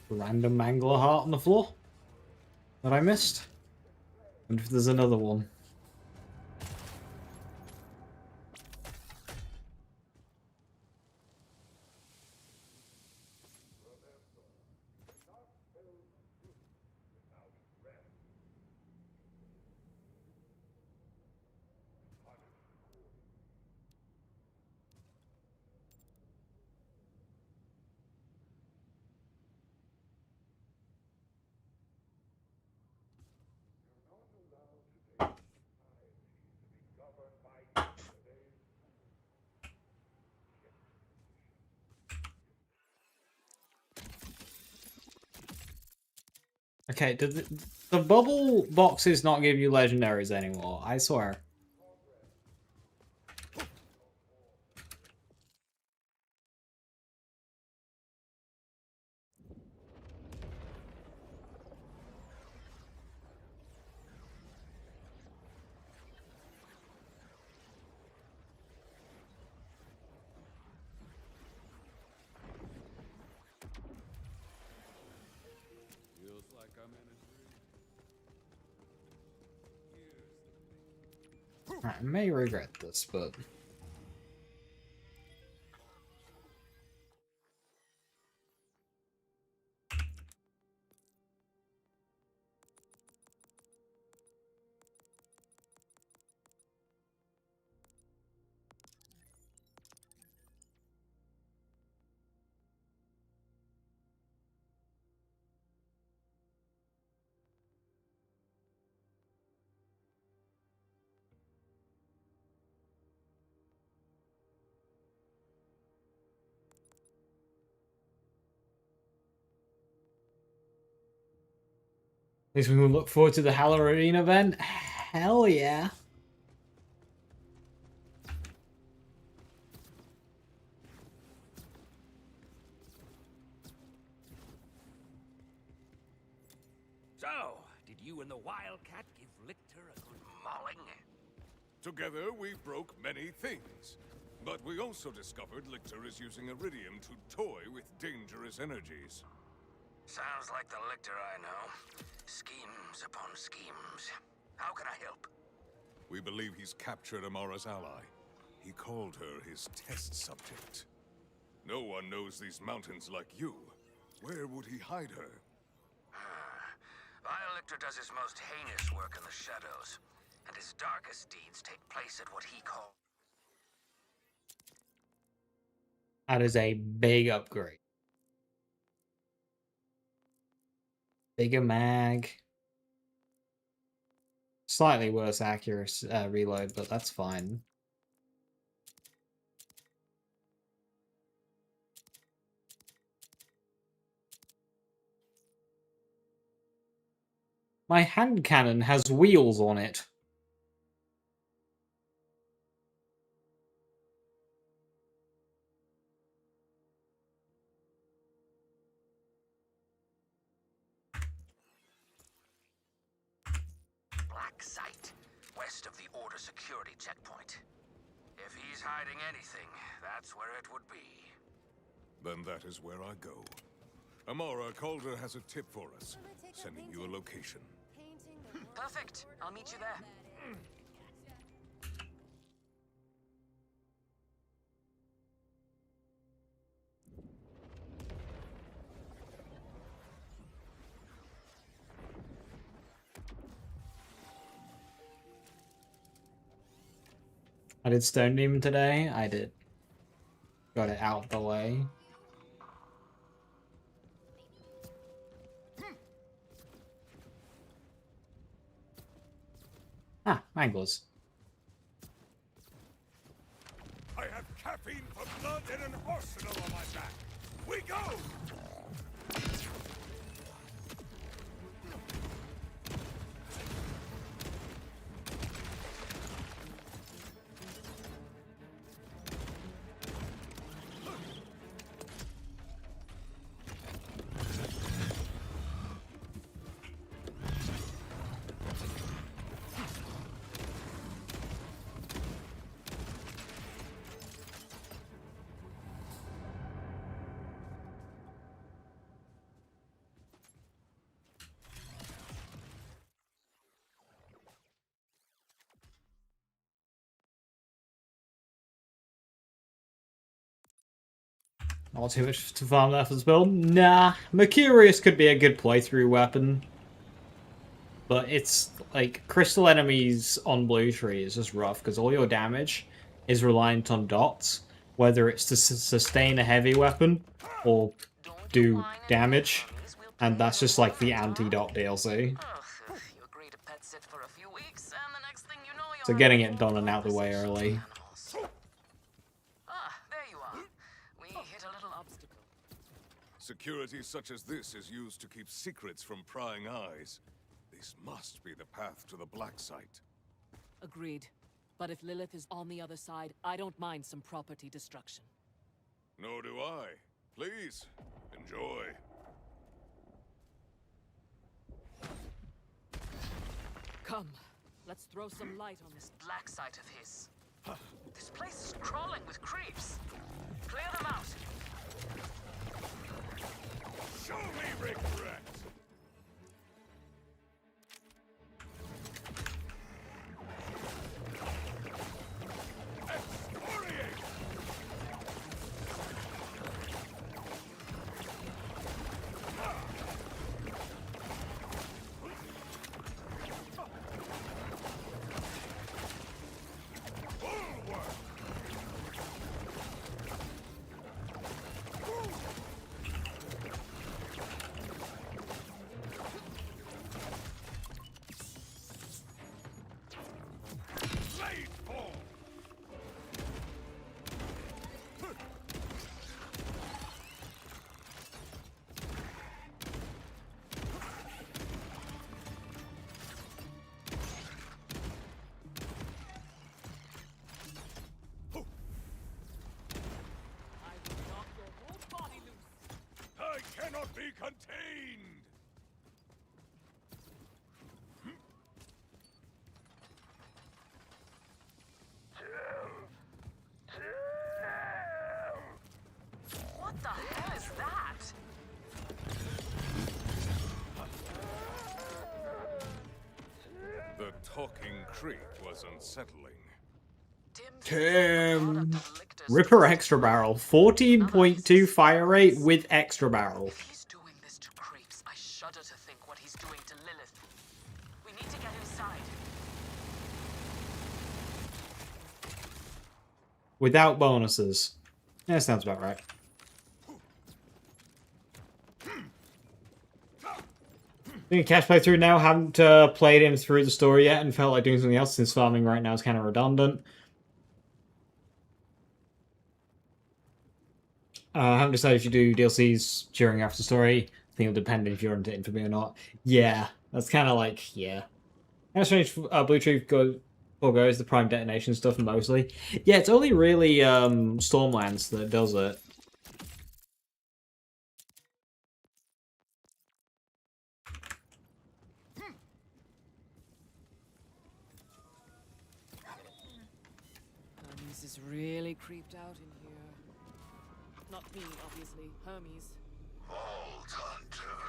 Random Mangler heart on the floor that I missed. Wonder if there's another one. Okay, the bubble boxes not give you legendaries anymore, I swear. Feels like I'm in a dream. I may regret this, but... At least we can look forward to the Halloween event. Hell yeah. So, did you and the Wildcat give Lictor a good mauling? Together we broke many things. But we also discovered Lictor is using Iridium to toy with dangerous energies. Sounds like the Lictor I know. Schemes upon schemes. How can I help? We believe he's captured Amara's ally. He called her his test subject. No one knows these mountains like you. Where would he hide her? While Lictor does his most heinous work in the shadows, and his darkest deeds take place at what he calls... That is a big upgrade. Bigger mag. Slightly worse accuracy reload, but that's fine. My hand cannon has wheels on it. Black Site, west of the Order security checkpoint. If he's hiding anything, that's where it would be. Then that is where I go. Amara, Calder has a tip for us. Sending you a location. Perfect. I'll meet you there. I did Stone Demon today. I did. Got it out the way. Ah, manglers. I have caffeine for blood and an arsenal on my back. We go! Not too much to farm left as well. Nah, Mercurius could be a good playthrough weapon. But it's like crystal enemies on Blue Tree is just rough because all your damage is reliant on dots, whether it's to sustain a heavy weapon or do damage, and that's just like the anti-dot DLC. So getting it done and out the way early. Security such as this is used to keep secrets from prying eyes. This must be the path to the Black Site. Agreed. But if Lilith is on the other side, I don't mind some property destruction. Nor do I. Please, enjoy. Come, let's throw some light on this black site of his. This place is crawling with creeps. Clear them out. Show me regret! I cannot be contained! What the hell is that? The talking creep was unsettling. Tim. Ripper extra barrel. 14.2 fire rate with extra barrel. If he's doing this to creeps, I shudder to think what he's doing to Lilith. We need to get inside. Without bonuses. Yeah, sounds about right. Doing a cash playthrough now. Haven't played him through the story yet and felt like doing something else since farming right now is kind of redundant. I haven't decided if you do DLCs during or after story. I think it'll depend if you're into Infamy or not. Yeah, that's kind of like, yeah. That's strange. Blue Tree forgoes the prime detonation stuff mostly. Yeah, it's only really Stormlands that does it. Hermes is really creeped out in here. Not me, obviously. Hermes. Vault Hunter,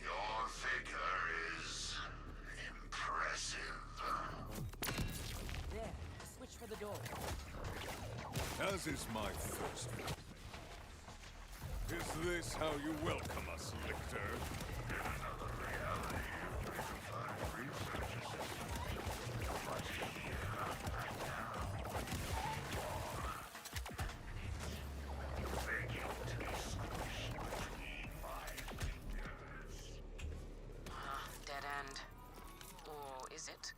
your figure is impressive. There, switch for the door. As is my first. Is this how you welcome us, Lictor? Dead end. Or is it?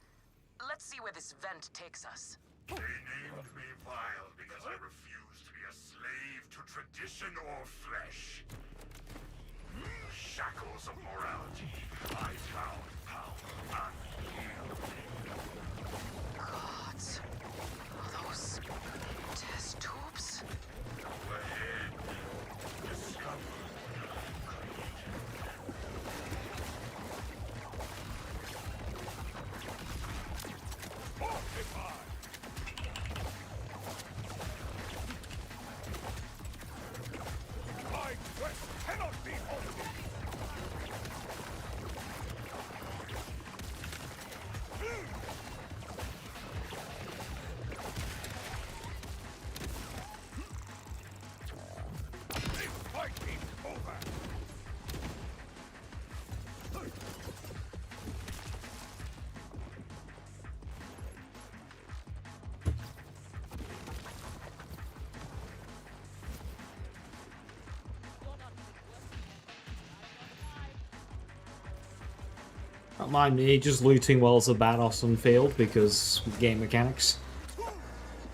Let's see where this vent takes us. They named me vile because I refuse to be a slave to tradition or flesh. The shackles of morality I found power unyielding. Gods. Are those test tubes? Go ahead. Discover. My quest cannot be halted! This fight is over! Don't mind me just looting while it's a bad awesome field because game mechanics.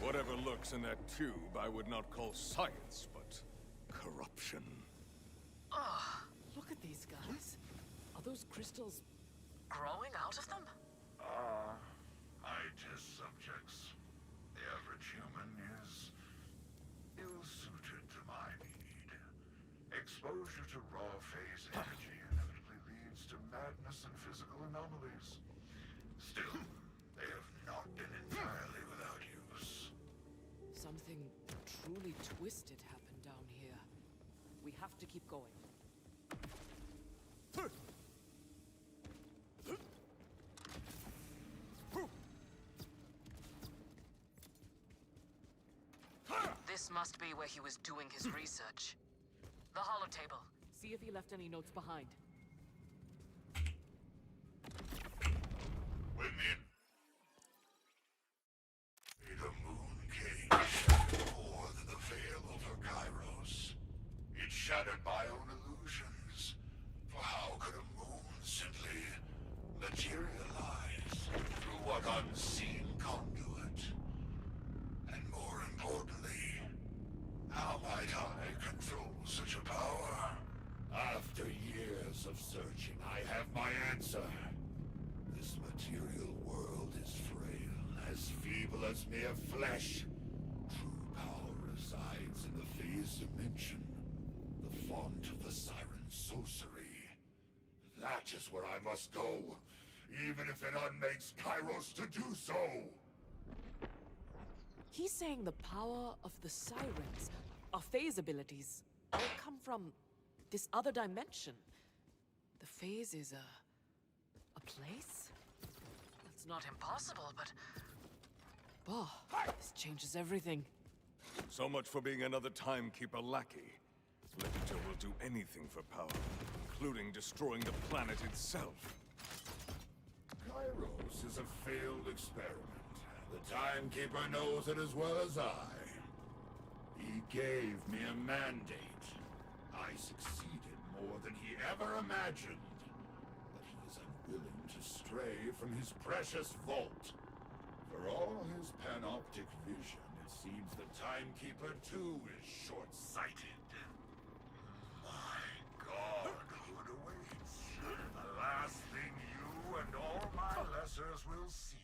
Whatever lurks in that tube, I would not call science, but corruption. Look at these guys. Are those crystals Growing out of them? I test subjects. The average human is ill-suited to my need. Exposure to raw phase energy inevitably leads to madness and physical anomalies. Still, they have not been entirely without use. Something truly twisted happened down here. We have to keep going. This must be where he was doing his research. The holotable. See if he left any notes behind. Women. The moon came shattered more than the veil over Kairos. It shattered my own illusions. For how could a moon simply materialize through what unseen conduit? And more importantly, how might I control such a power? After years of searching, I have my answer. This material world is frail, as feeble as mere flesh. True power resides in the phase dimension, the font of the siren sorcery. That is where I must go, even if it unmakes Kairos to do so. He's saying the power of the sirens, our phase abilities, all come from this other dimension. The phase is a place? It's not impossible, but... Oh, this changes everything. So much for being another timekeeper lackey. Literature will do anything for power, including destroying the planet itself. Kairos is a failed experiment. The Timekeeper knows it as well as I. He gave me a mandate. I succeeded more than he ever imagined. But he is unwilling to stray from his precious vault. For all his panoptic vision, it seems the Timekeeper too is short-sighted. My God, what awaits? The last thing you and all my lessers will see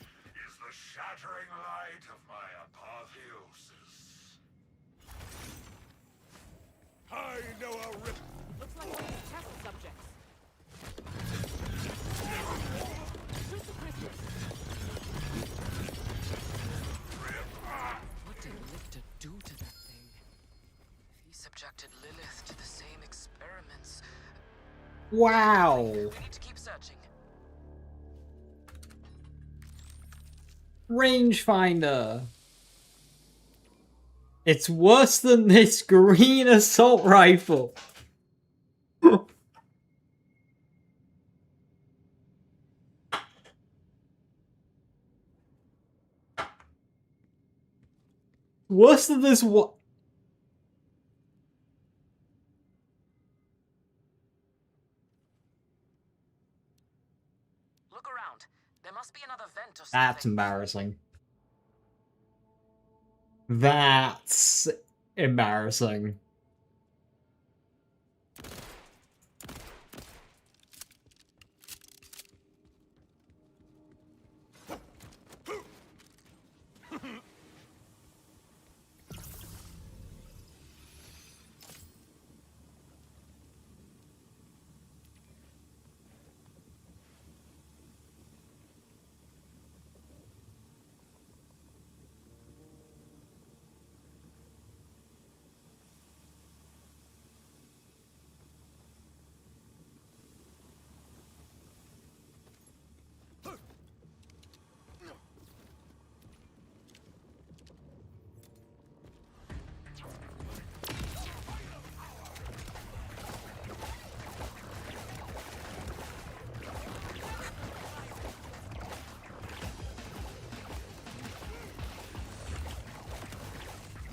is the shattering light of my apotheosis. I know a rip. Looks like one of the test subjects. Shoot the crystals. What did Lichter do to that thing? He subjected Lilith to the same experiments. Wow. We need to keep searching. Rangefinder. It's worse than this green assault rifle. Worse than this what? Look around. There must be another vent or something. That's embarrassing. That's embarrassing.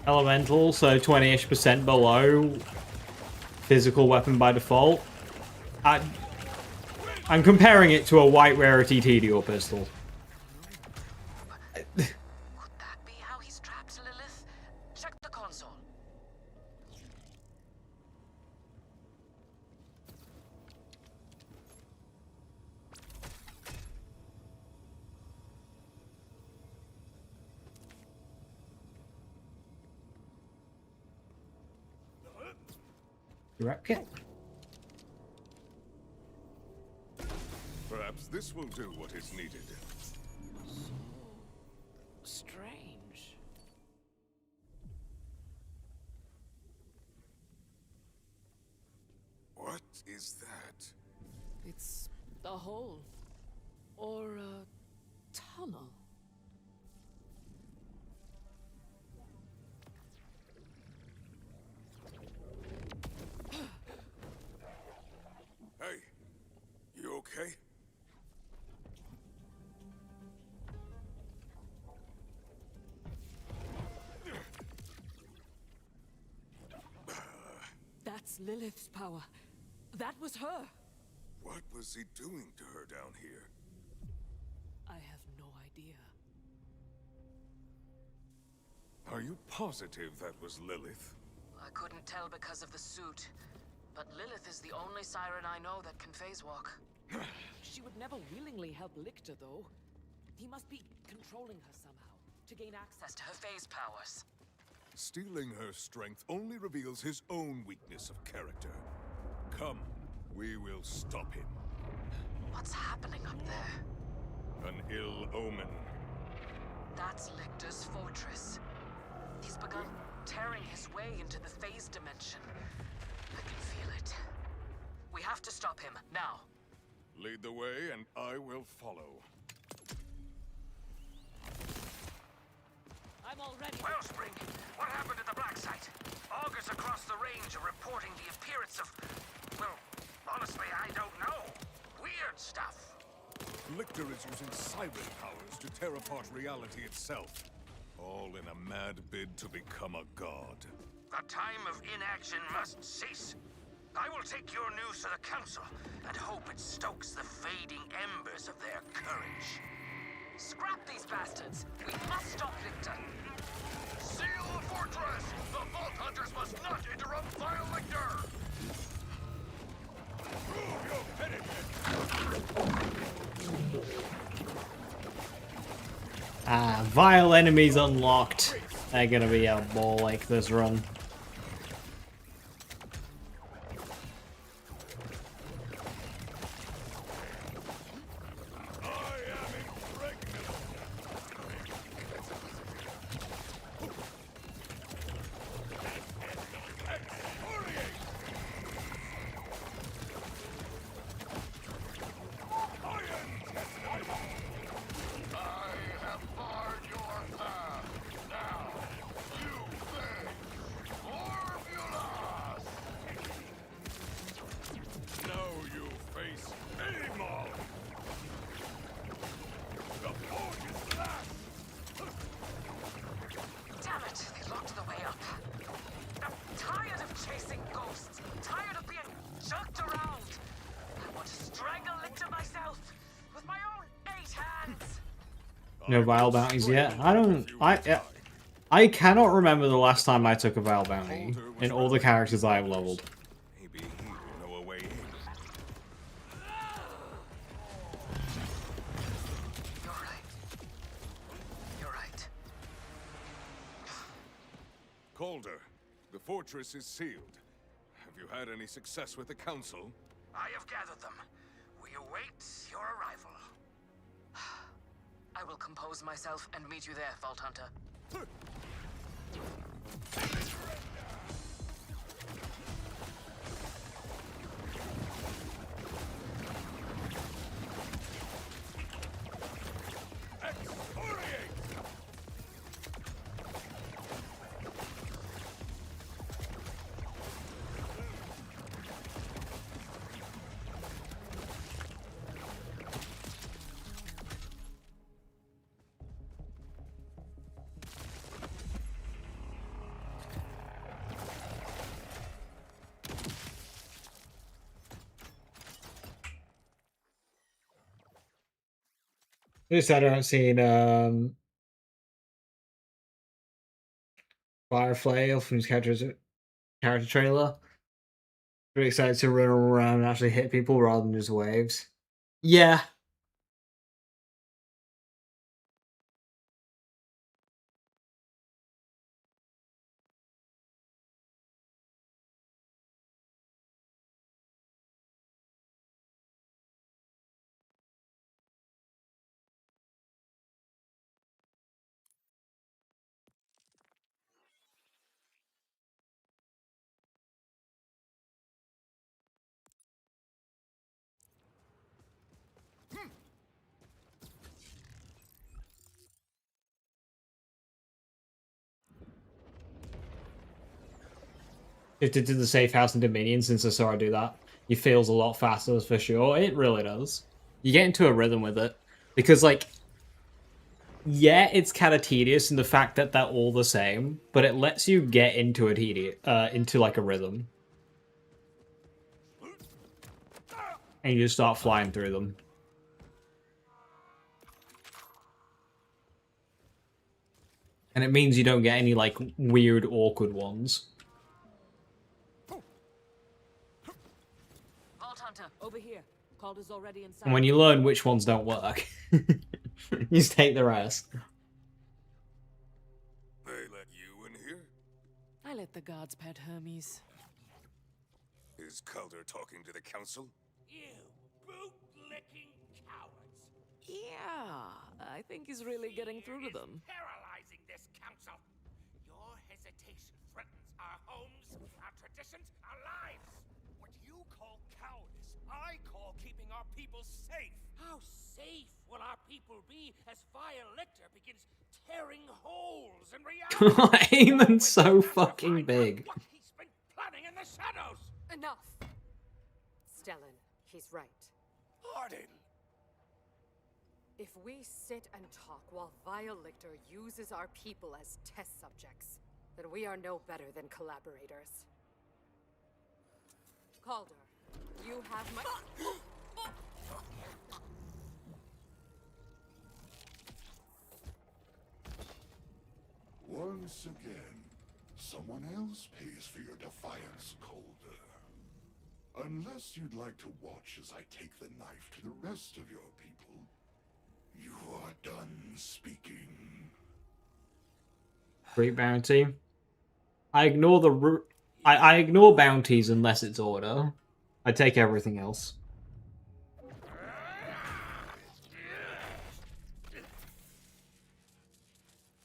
Elemental, so 20-ish% below physical weapon by default. I'm comparing it to a white rarity TDO pistol. Could that be how he's trapped Lilith? Check the console. Direct kick. Perhaps this will do what is needed. Strange. What is that? It's a hole. Or a tunnel. Hey, you okay? That's Lilith's power. That was her. What was he doing to her down here? I have no idea. Are you positive that was Lilith? I couldn't tell because of the suit. But Lilith is the only siren I know that can phase walk. She would never willingly help Lictor, though. He must be controlling her somehow, to gain access To her phase powers. Stealing her strength only reveals his own weakness of character. Come, we will stop him. What's happening up there? An ill omen. That's Lictor's fortress. He's begun tearing his way into the phase dimension. I can feel it. We have to stop him, now. Lead the way, and I will follow. I'm already. Wellspring, what happened at the black site? Augurs across the range are reporting the appearance of... Well, honestly, I don't know. Weird stuff. Lictor is using siren powers to tear apart reality itself. All in a mad bid to become a god. The time of inaction must cease. I will take your news to the council and hope it stokes the fading embers of their courage. Scrap these bastards! We must stop Lictor! Seal the fortress! The Vault Hunters must not interrupt Vile Lictor! Prove your pedigree! Vile enemies unlocked. They're gonna be a ball like this run. No Vile bounties yet. I cannot remember the last time I took a Vile bounty in all the characters I have leveled. Maybe he will know a way in. You're right. You're right. Calder, the fortress is sealed. Have you had any success with the council? I have gathered them. We await your arrival. I will compose myself and meet you there, Vault Hunter. At least I don't see Firefly from his character trailer. Pretty excited to run around and actually hit people rather than just waves. Yeah. shifted to the safe house and Dominion since I saw her do that. It feels a lot faster for sure. It really does. You get into a rhythm with it. Because, like, yeah, it's kind of tedious in the fact that they're all the same, but it lets you get into into like a rhythm. And you just start flying through them. And it means you don't get any, like, weird, awkward ones. Vault Hunter, over here. Calder's already inside. And when you learn which ones don't work, you just take the rest. They let you in here? I let the gods pet Hermes. Is Calder talking to the council? You boot-licking cowards! Yeah, I think he's really getting through to them. Paralyzing this council. Your hesitation threatens our homes, our traditions, our lives. What you call cowardice, I call keeping our people safe. How safe will our people be as Fire Lictor begins tearing holes in reality? Amon's so fucking big. What he's been planning in the shadows. Enough! Stellan, he's right. Arden! If we sit and talk while Vile Lictor uses our people as test subjects, then we are no better than collaborators. Calder, you have my... Once again, someone else pays for your defiance, Calder. Unless you'd like to watch as I take the knife to the rest of your people, you are done speaking. Great bounty. I ignore the I ignore bounties unless it's order. I take everything else.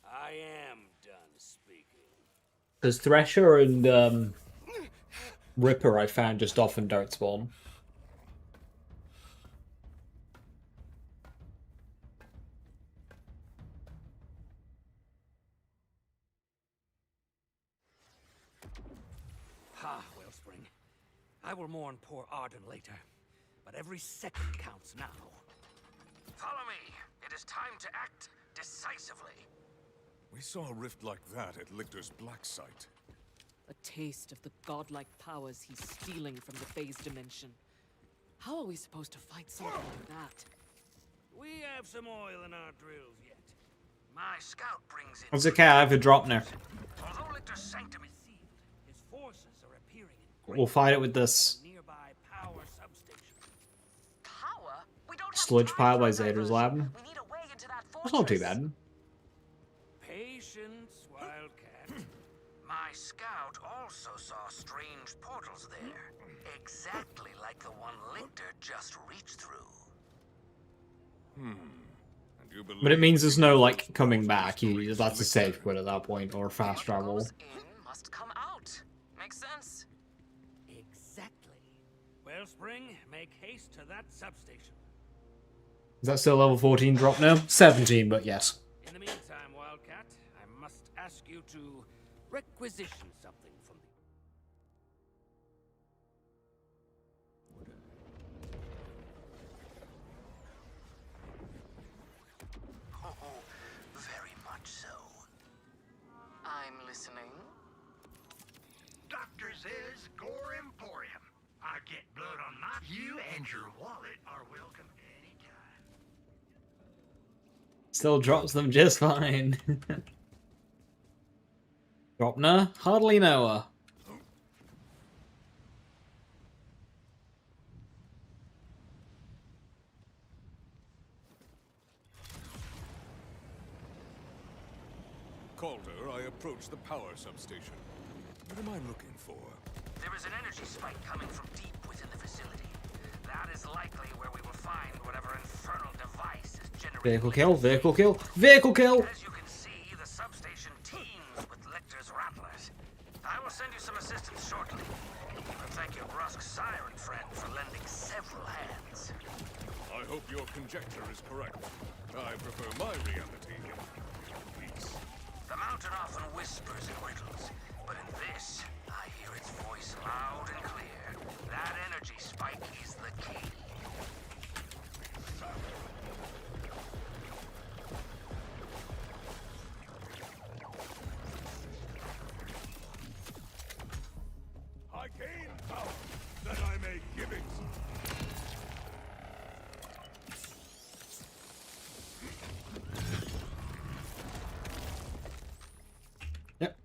I am done speaking. Because Thresher and Ripper I found just often don't spawn. Ha, Wellspring. I will mourn poor Arden later, but every second counts now. Follow me. It is time to act decisively. We saw a rift like that at Lictor's Black Site. A taste of the godlike powers he's stealing from the phase dimension. How are we supposed to fight something like that? We have some oil in our drills yet. My scout brings in... It's okay, I have a drop now. Although Lictor's sanctum is sealed, his forces are appearing in We'll fight it with this nearby power substation. Power? We don't have sludge pile by Zader's lab. We need a way into that That's not too fortress. bad. Patience, Wildcat. My scout also saw strange portals there. Exactly like the one Lictor just reached through. And you believe But it means there's no, like, coming back. That's a safe quit at that point, or fast travel. In must come out. Makes sense. Exactly. Wellspring, make haste to that substation. Is that still level 14 drop now? 17, but yes. In the meantime, Wildcat, I must ask you to requisition something from me. Oh, very much so. I'm listening. Doctor says Gore Emporium. I get blood on my... You and your wallet are welcome anytime. Still drops them just fine. Dropner? Hardly know her. Calder, I approach the power substation. What am I looking for? There is an energy spike coming from deep within the facility. That is likely where we will find whatever infernal device is generating... Vehicle kill, vehicle kill, vehicle kill! As you can see, the substation teems with Lictor's rattlers. I will send you some assistance shortly. And thank your brusque siren friend for lending several hands. I hope your conjecture is correct. I prefer my reality. Peace. The mountain often whispers in riddles, but in this, I hear its voice.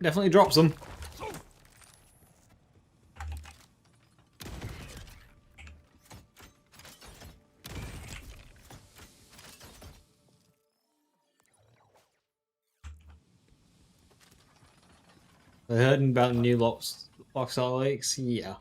definitely drops them. I heard about the new Lockstar Lakes? Yeah.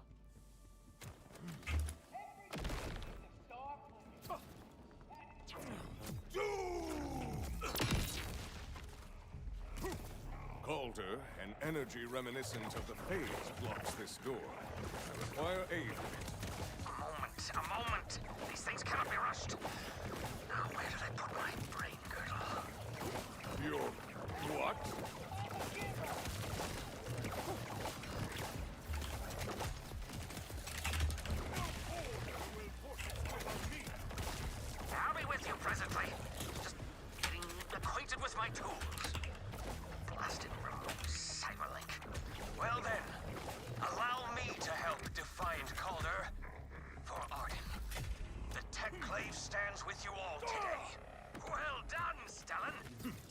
Calder, an energy reminiscent of the phase, blocks this door. I require aid. A moment. These things cannot be rushed. Now, where did I put my brain girdle? Your what? I'll be with you presently. Just getting acquainted with my tools. Blasted remote cyberlink. Well then, allow me to help Defiant Calder for Arden. The Techclave stands with you all today. Well done, Stellan.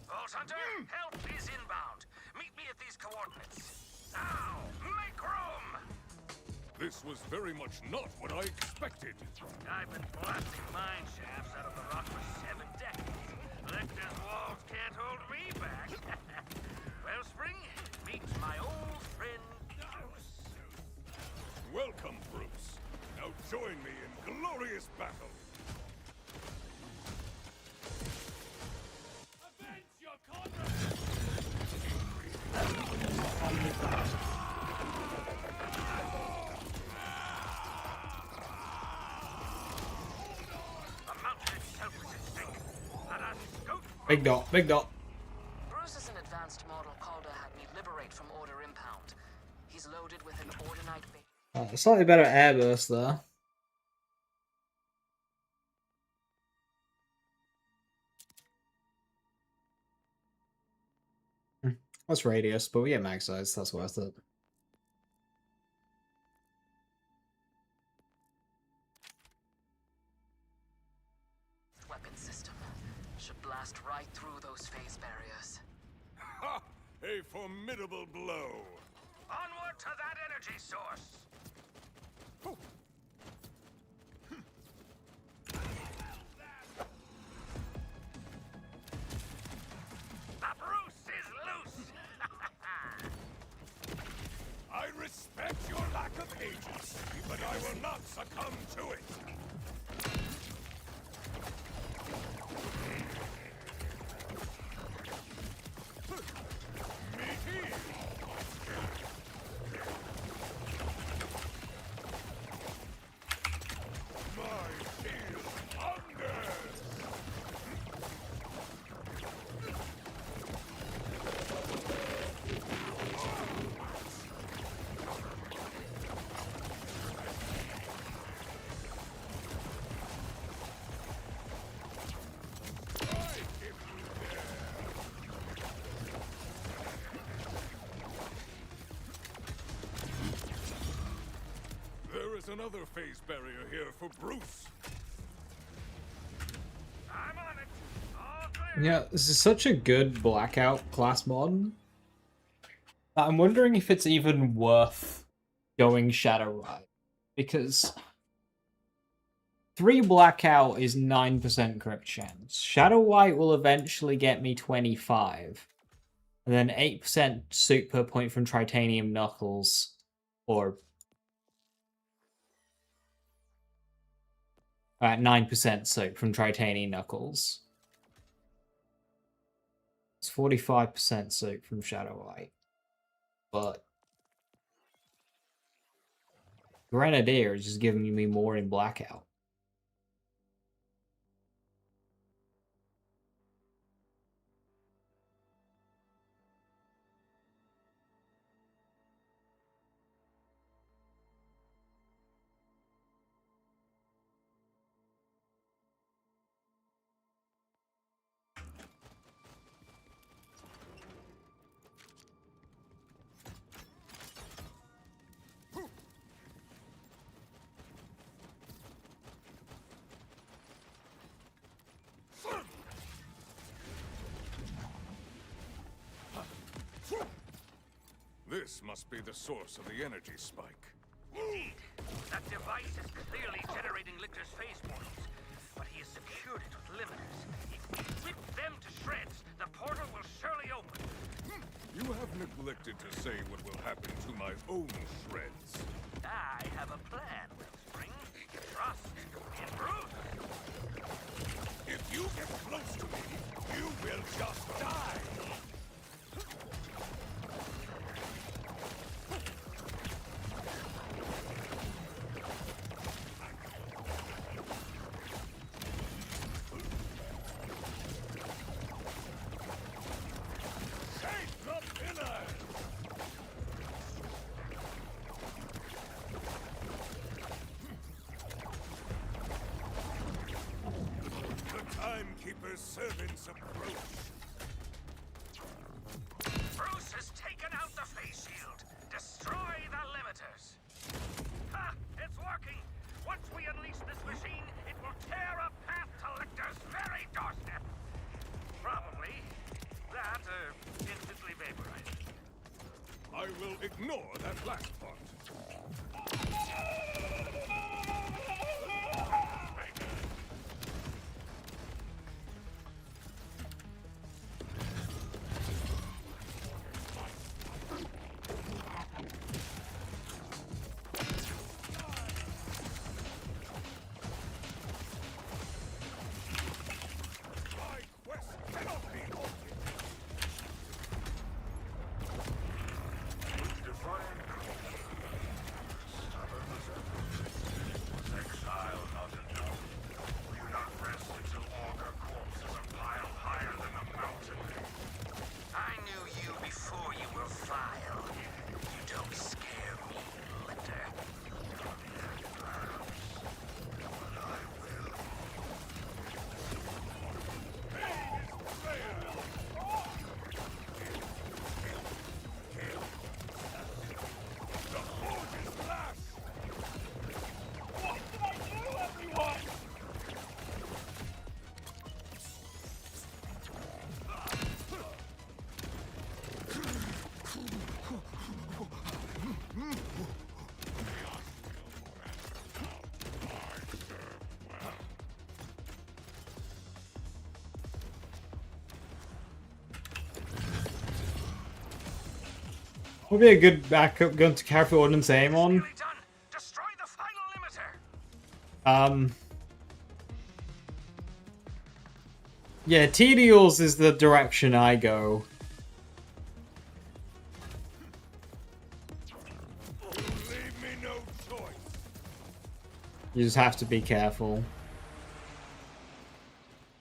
Vault Hunter, help is inbound. Meet me at these coordinates. Now, make room! This was very much not what I expected. I've been blasting mine shafts out of the rock for 7 decades. Lecter's walls can't hold me back. Wellspring, meet my old friend, Bruce. Welcome, Bruce. Now join me in glorious battle. Avenge your comrade! The mountain itself is at stake. Let us go. Big dot, big dot. Bruce is an advanced model Calder had me liberate from Order Impound. He's loaded with an Ordinite base. Slightly better airburst there. That's radius, but we get max size, that's worth it. Weapon system. Should blast right through those phase barriers. Ha! A formidable blow. Onward to that energy source. The Bruce is loose. I respect your lack of agency, but I will not succumb to it. There is another phase barrier here for Bruce. I'm on it. All clear. Yeah, this is such a good Blackout class mod. I'm wondering if it's even worth going Shadow Ride. Because 3 Blackout is 9% crit chance. Shadow White will eventually get me 25. And then 8% suit per point from Tritanium Knuckles. Or 9% soak from Tritanium Knuckles. It's 45% soak from Shadow White. But Grenadier is just giving me more in Blackout. This must be the source of the energy spike. Indeed. That device is clearly generating Lictor's phase points, but he has secured it with limiters. If we rip them to shreds, the portal will surely open. You have neglected to say what will happen to my own shreds. I have a plan, Wellspring. Trust in Bruce. If you get close to me, you will just die. Timekeeper's servants approach. Bruce has taken out the face shield. Destroy the limiters. Ha! It's working. Once we unleash this machine, it will tear a path to Lictor's very doorstep. Probably that instantly vaporized. I will ignore that last part. Would be a good backup gun to carry for Ordnance Amon. Destroy the final limiter. Yeah, Tedials is the direction I go. Leave me no choice. You just have to be careful.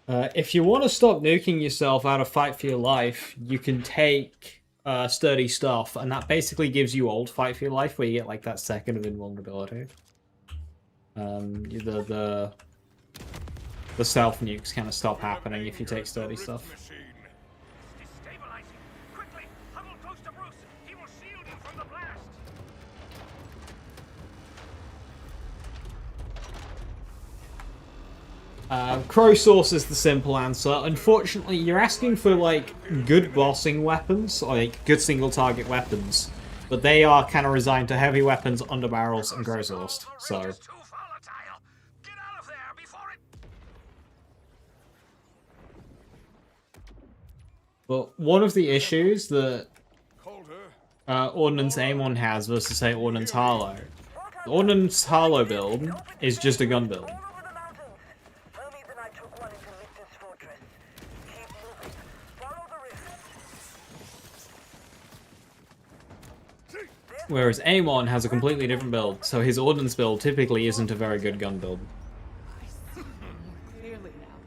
If you want to stop nuking yourself out of Fight for Your Life, you can take Sturdy Stuff, and that basically gives you old Fight for Your Life, where you get like that second of invulnerability. The stealth nukes kind of stop happening if you take Sturdy Stuff. Destabilizing. Quickly, huddle close to Bruce. He will shield you from the blast. Crow Source is the simple answer. Unfortunately, you're asking for, like, good bossing weapons, like, good single-target weapons, but they are kind of resigned to heavy weapons, underbarrels, and Crow Source, so... But one of the issues that Ordnance Amon has versus, say, Ordnance Harlow, the Ordnance Harlow build is just a gun build. Whereas Amon has a completely different build, so his Ordnance build typically isn't a very good gun build. Clearly now.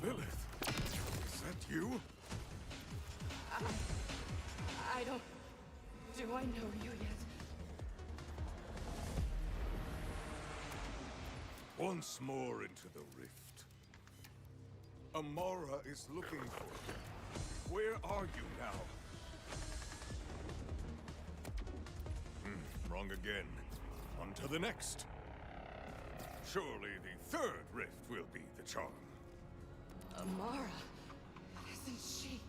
Lilith, is that you? I don't... Do I know you yet? Once more into the rift. Amara is looking for you. Where are you now? Wrong again. On to the next. Surely the third rift will be the charm. Amara... Isn't she...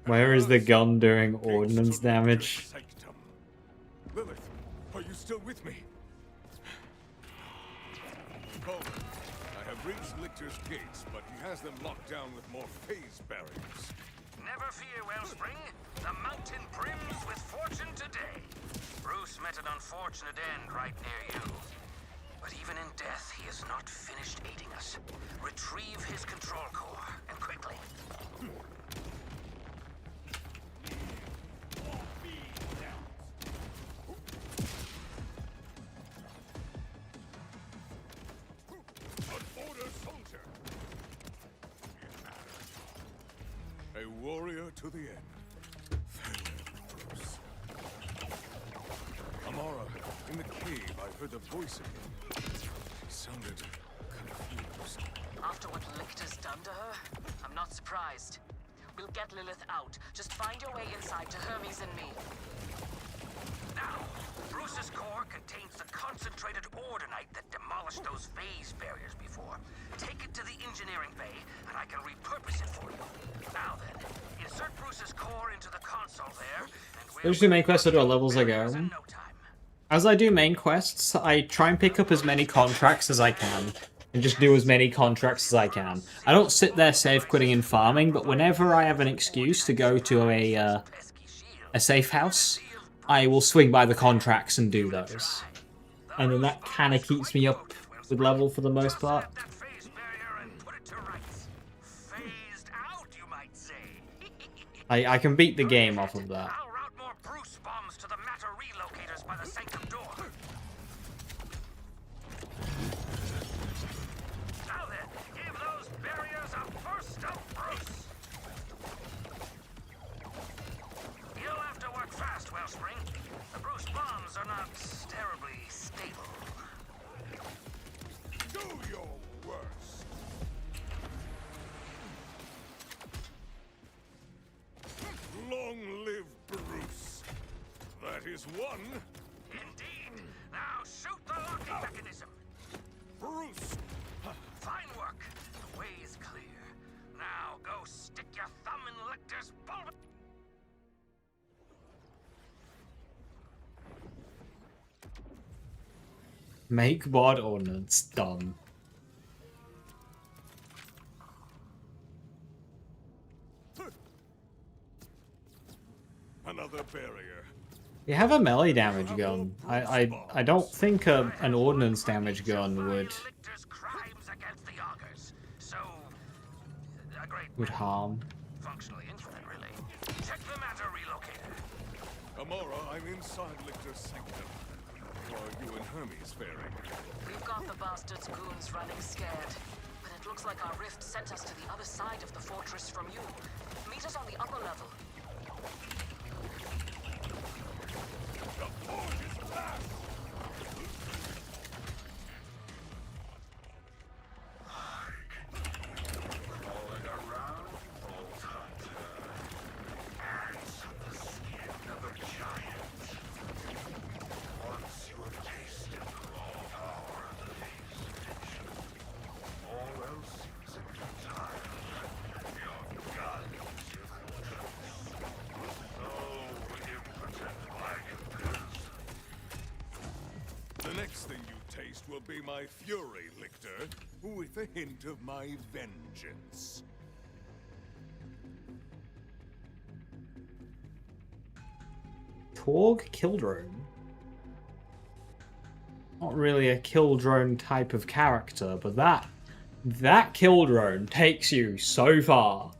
Where is the gun doing ordnance damage? Sanctum. Lilith, are you still with me? Coleman, I have reached Lictor's gates, but he has them locked down with more phase barriers. Never fear, Wellspring. The mountain brims with fortune today. Bruce met an unfortunate end right near you. But even in death, he is not finished aiding us. Retrieve his control core, and quickly. An order soldier. A warrior to the end. Farewell, Bruce. Amara, in the cave, I heard a voice again. She sounded confused. After what Lictor's done to her, I'm not surprised. We'll get Lilith out. Just find your way inside to Hermes and me. Now, Bruce's core contains the concentrated ordinite that demolished those phase barriers before. Take it to the engineering bay, and I can repurpose it for you. Now then, insert Bruce's core into the console there, and we'll... Those two main quests are to levels I go. As I do main quests, I try and pick up as many contracts as I can. And just do as many contracts as I can. I don't sit there safe quitting and farming, but whenever I have an excuse to go to a safe house, I will swing by the contracts and do those. And then that kind of keeps me up with level for the most part. I can beat the game off of that. I'll route more Bruce bombs to the matter relocators by the sanctum door. Now then, give those barriers a burst of Bruce. You'll have to work fast, Wellspring. The Bruce bombs are not terribly stable. Do your worst. Long live Bruce. That is one. Indeed. Now shoot the locking mechanism. Bruce. Fine work. The way is clear. Now go stick your thumb in Lictor's bulb. Make bod ordnance. Done. Another barrier. You have a melee damage gun. I don't think an ordnance damage gun would harm. Functionally infinite, really. Check the matter relocator. Amara, I'm inside Lictor's sanctum. How are you and Hermes faring? We've got the bastards' goons running scared. But it looks like our rift sent us to the other side of the fortress from you. Meet us on the upper level. The forge is back! Calling around, Vault Hunter. Hands of the skin of a giant. Once you have tasted the raw power of the phase dimension, all else seems futile. Your guns, your fortress. So impotent by comparison. The next thing you taste will be my fury, Lictor, with a hint of my vengeance. Torg kill drone. Not really a kill drone type of character, but that kill drone takes you so far.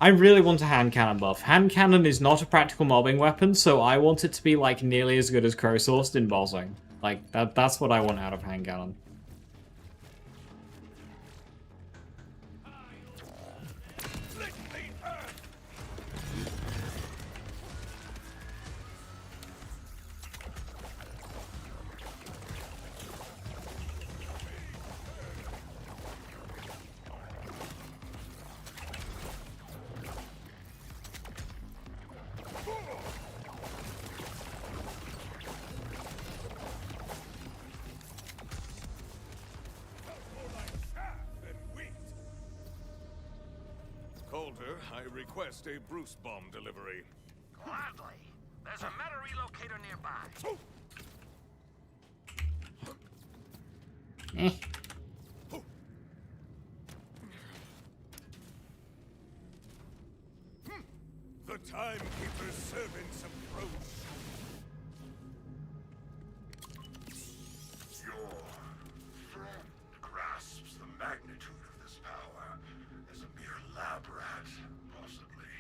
I really want a hand cannon buff. Hand cannon is not a practical mobbing weapon, so I want it to be like nearly as good as Crowsourced in bossing. Like that's what I want out of hand cannon. Commander, I request a Bruce bomb delivery. Gladly. There's a meta relocator nearby. Eh. The Timekeeper's servants approach. Your friend grasps the magnitude of this power as a mere lab rat, possibly.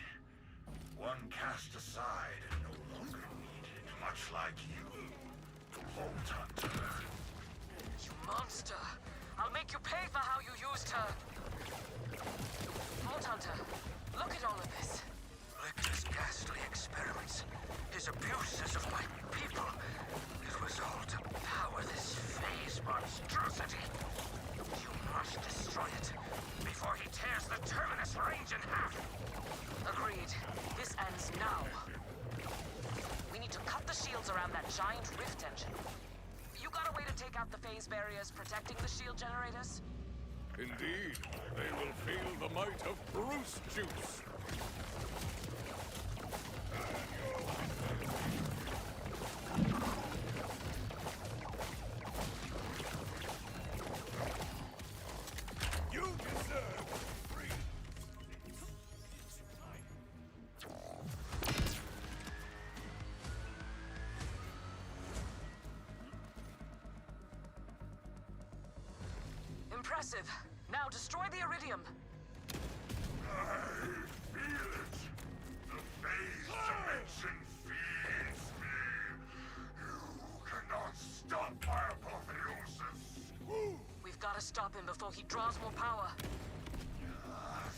One cast aside and no longer needed, much like you, Vault Hunter. You monster! I'll make you pay for how you used her! Vault Hunter, look at all of this. Lictor's ghastly experiments, his abuses of my people. It was all to power this phase monstrosity. You must destroy it before he tears the Terminus range in half. Agreed. This ends now. We need to cut the shields around that giant rift engine. You got a way to take out the phase barriers protecting the shield generators? Indeed, they will feel the might of Bruce Juice. You deserve free. Impressive. Now destroy the Iridium. I feel it. The phase dimension feeds me. You cannot stop my apotheosis. We've got to stop him before he draws more power.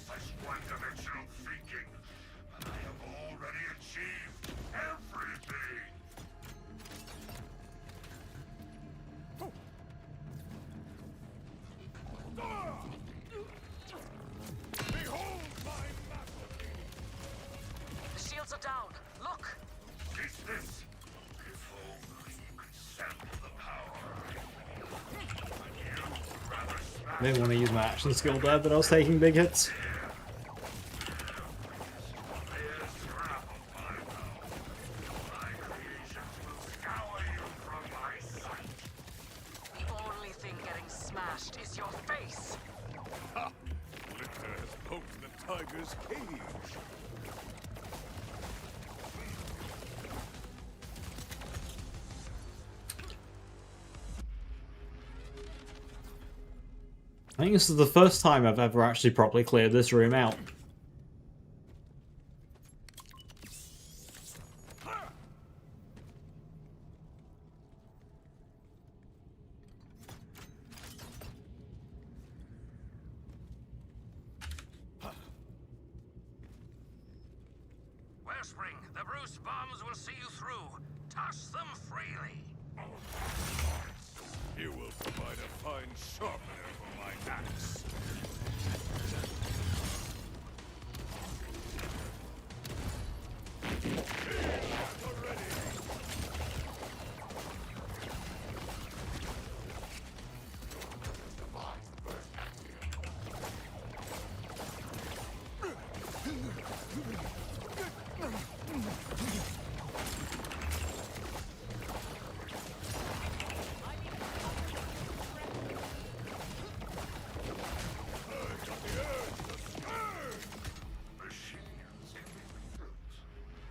Such one-dimensional thinking. But I have already achieved everything. Behold my masterpiece! The shields are down. Look! Is this? If only you could sample the power. You'd rather smash I didn't want to use my action skill there, but I was taking big hits. The only thing getting smashed is your face. Ha! Lictor has poked the tiger's cage. I think this is the first time I've ever actually properly cleared this room out. Wellspring, the Bruce bombs will see you through. Toss them freely. You will provide a fine sharpener for my axe.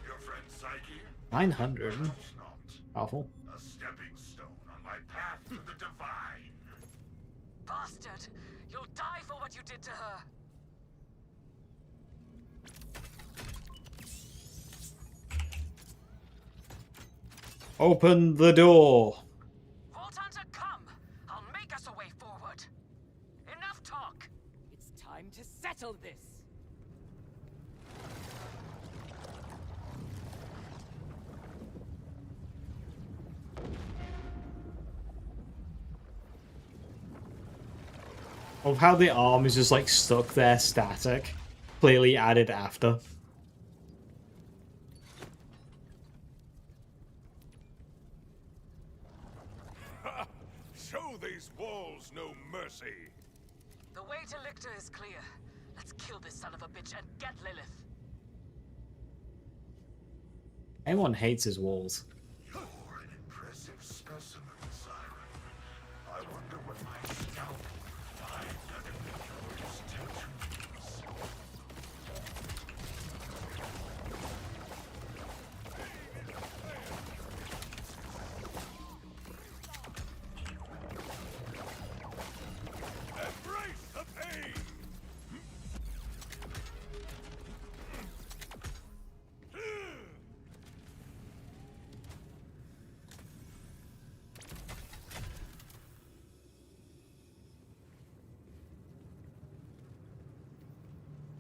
Your friend Psyche? 900. Awful. A stepping stone on my path to the divine. Bastard! You'll die for what you did to her. Open the door. Vault Hunter, come! I'll make us a way forward. Enough talk. It's time to settle this. Of how the arm is just like stuck there static. Clearly added after. Ha! Show these walls no mercy. The way to Lictor is clear. Let's kill this son of a bitch and get Lilith. Amon hates his walls. You're an impressive specimen, Siren. I wonder when my scout will find those tattoos. Embrace the pain!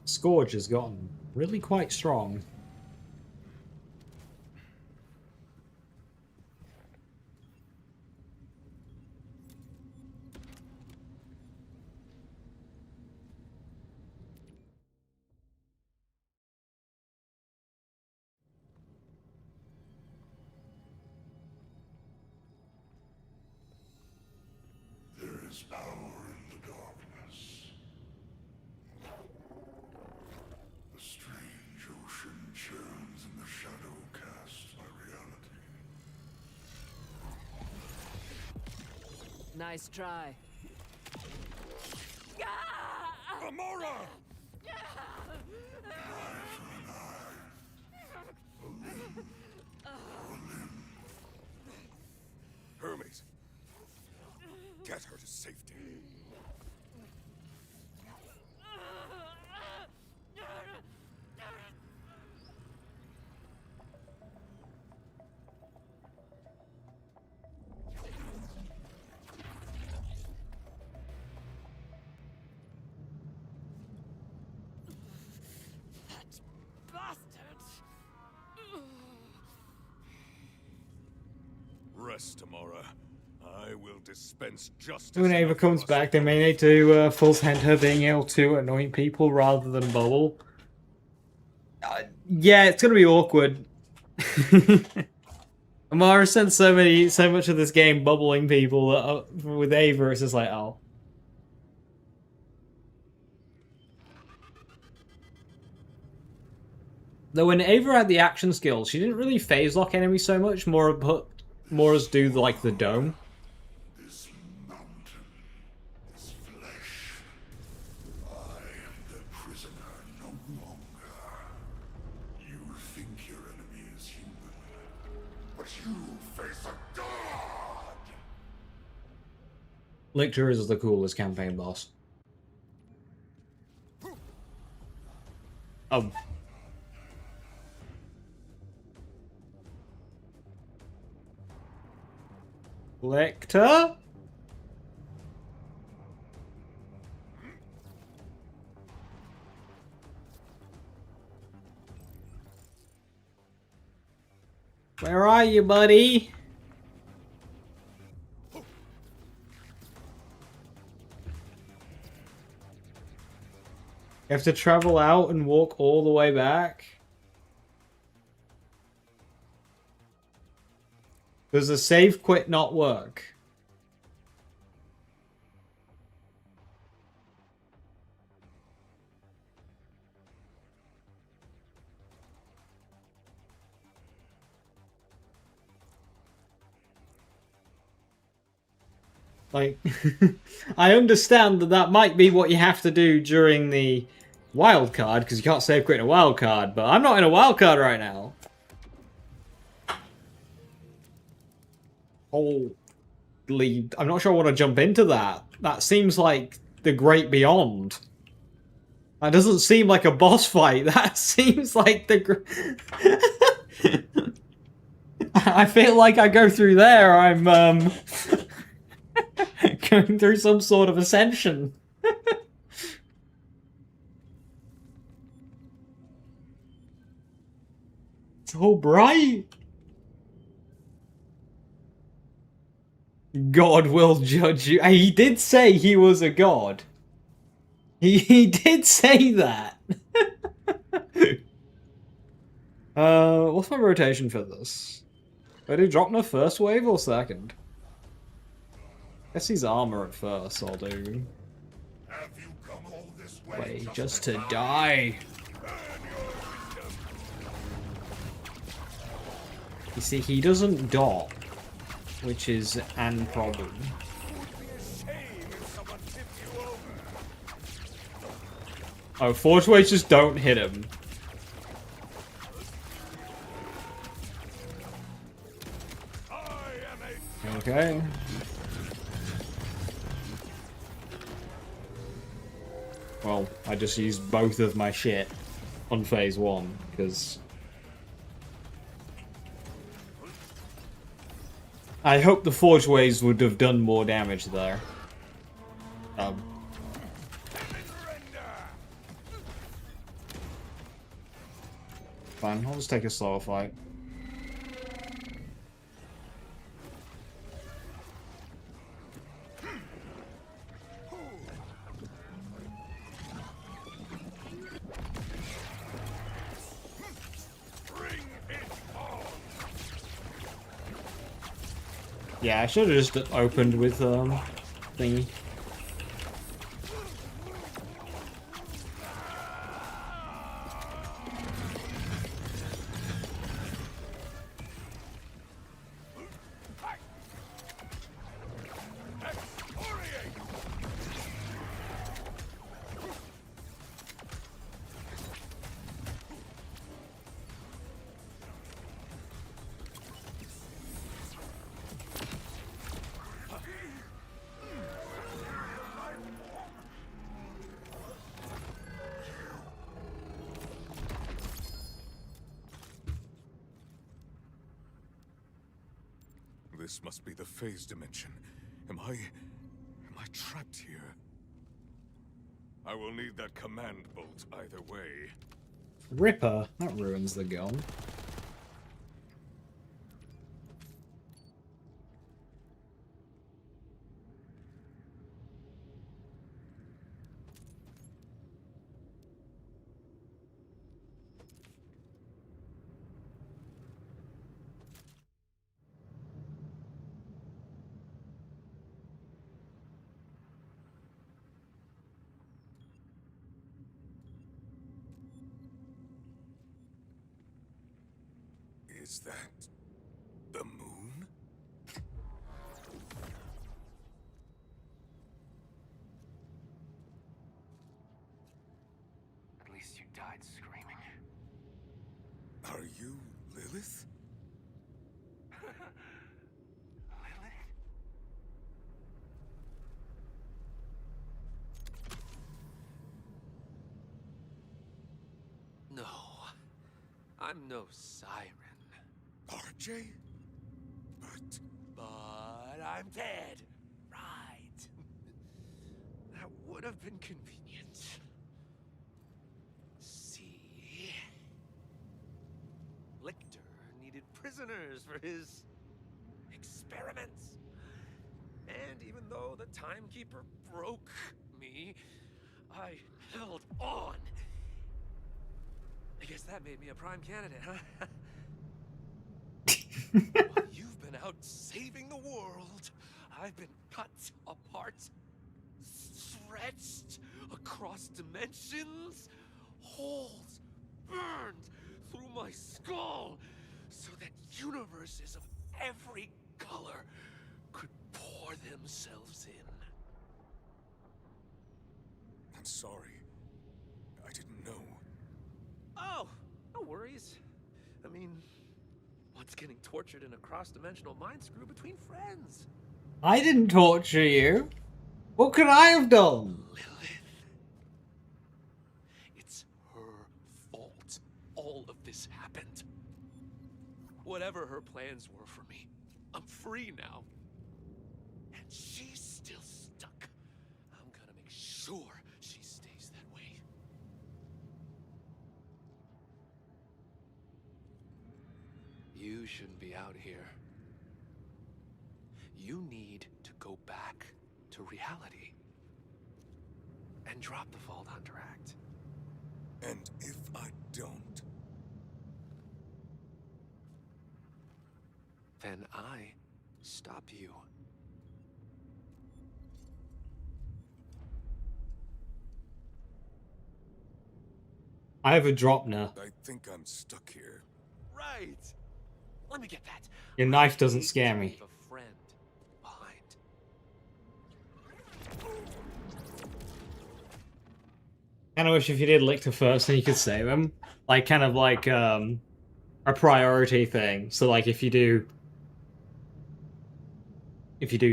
Scourge has gotten really quite strong. There is power in the darkness. A strange ocean churns in the shadow cast by reality. Nice try. Amora! Hermes, get her to safety. Rest, Amora. I will dispense justice. When Ava enough comes for us back, they may need to full send her being able to anoint people rather than bubble. Yeah, it's gonna be awkward. Amara spent so much of this game bubbling people that, with Ava, it's just like, oh. Though when Ava had the action skills, she didn't really phase lock enemies so much, more as do like the dome. This mountain, this flesh. I am the prisoner no longer. You think your enemy is human, but you face a god! Lictor is the coolest campaign boss. Oh. Lictor? Where are you, buddy? You have to travel out and walk all the way back? Does the save quit not work? Like, I understand that that might be what you have to do during the wild card, because you can't save quit in a wild card, but I'm not in a wild card right now. Holy, I'm not sure I want to jump into that. That seems like the great beyond. That doesn't seem like a boss fight. That seems like the... I feel like I go through there, I'm going through some sort of ascension. It's all bright. God will judge you. He did say he was a god. He did say that. What's my rotation for this? Do I do Dropner first wave or second? Guess he's armor at first, I'll do. Have you come all this this way Wait, just to die. You see, he doesn't dot, which is an problem. Oh, Forge Waves just don't hit him. Okay. Well, I just used both of my shit on phase 1, because I hope the Forge Waves would have done more damage there. Fine, I'll just take a slower fight. Yeah, I should have just opened with thingy. This must be the phase dimension. Am I trapped here? I will need that command bolt either way. Ripper? That ruins the gun. Is that the moon? At least you died screaming. Are you Lilith? No, I'm no siren. RJ? But I'm dead. Right. That would have been convenient. See? Lictor needed prisoners for his experiments. And even though the timekeeper broke me, I held on. I guess that made me a prime candidate, huh? While you've been out saving the world, I've been cut apart, stretched across dimensions, holes burned through my skull, so that universes of every color could pour themselves in. I'm sorry. I didn't know. Oh, no worries. I mean, what's getting tortured in a cross-dimensional mind screw between friends? I didn't torture you. What could I have done? It's her fault. All of this happened. Whatever her plans were for me, I'm free now. And she's still stuck. I'm gonna make sure she stays that way. You shouldn't be out here. You need to go back to reality. And drop the Vault Hunter Act. And if I don't? Then I stop you. I have a drop now. I think I'm stuck here. Right. Let me get that. Your knife doesn't scare me. Leave a friend behind. Kind of wish if you did Lictor first, then you could save him. Like, kind of like, a priority thing. So, like, if you do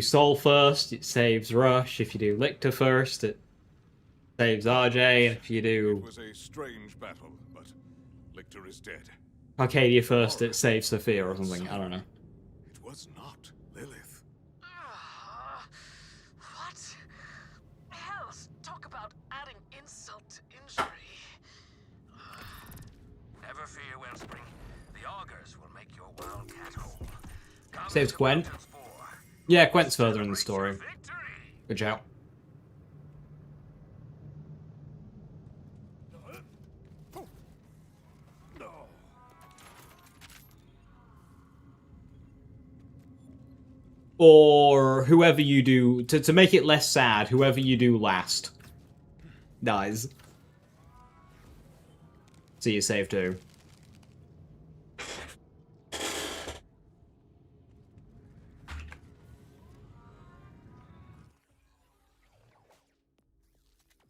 Soul first, it saves Rush. If you do Lictor first, it saves RJ. And if you It do was a strange battle, but Lictor is dead. Arcadia first, it saves Sophia or something. I don't know. It was not Lilith. What? Hell, talk about adding insult to injury. Never fear, Wellspring. The augurs will make your wildcat whole. Saves Gwen. Yeah, Gwent's further in the story. Good job. Or whoever you do, to make it less sad, whoever you do last dies. So you save too.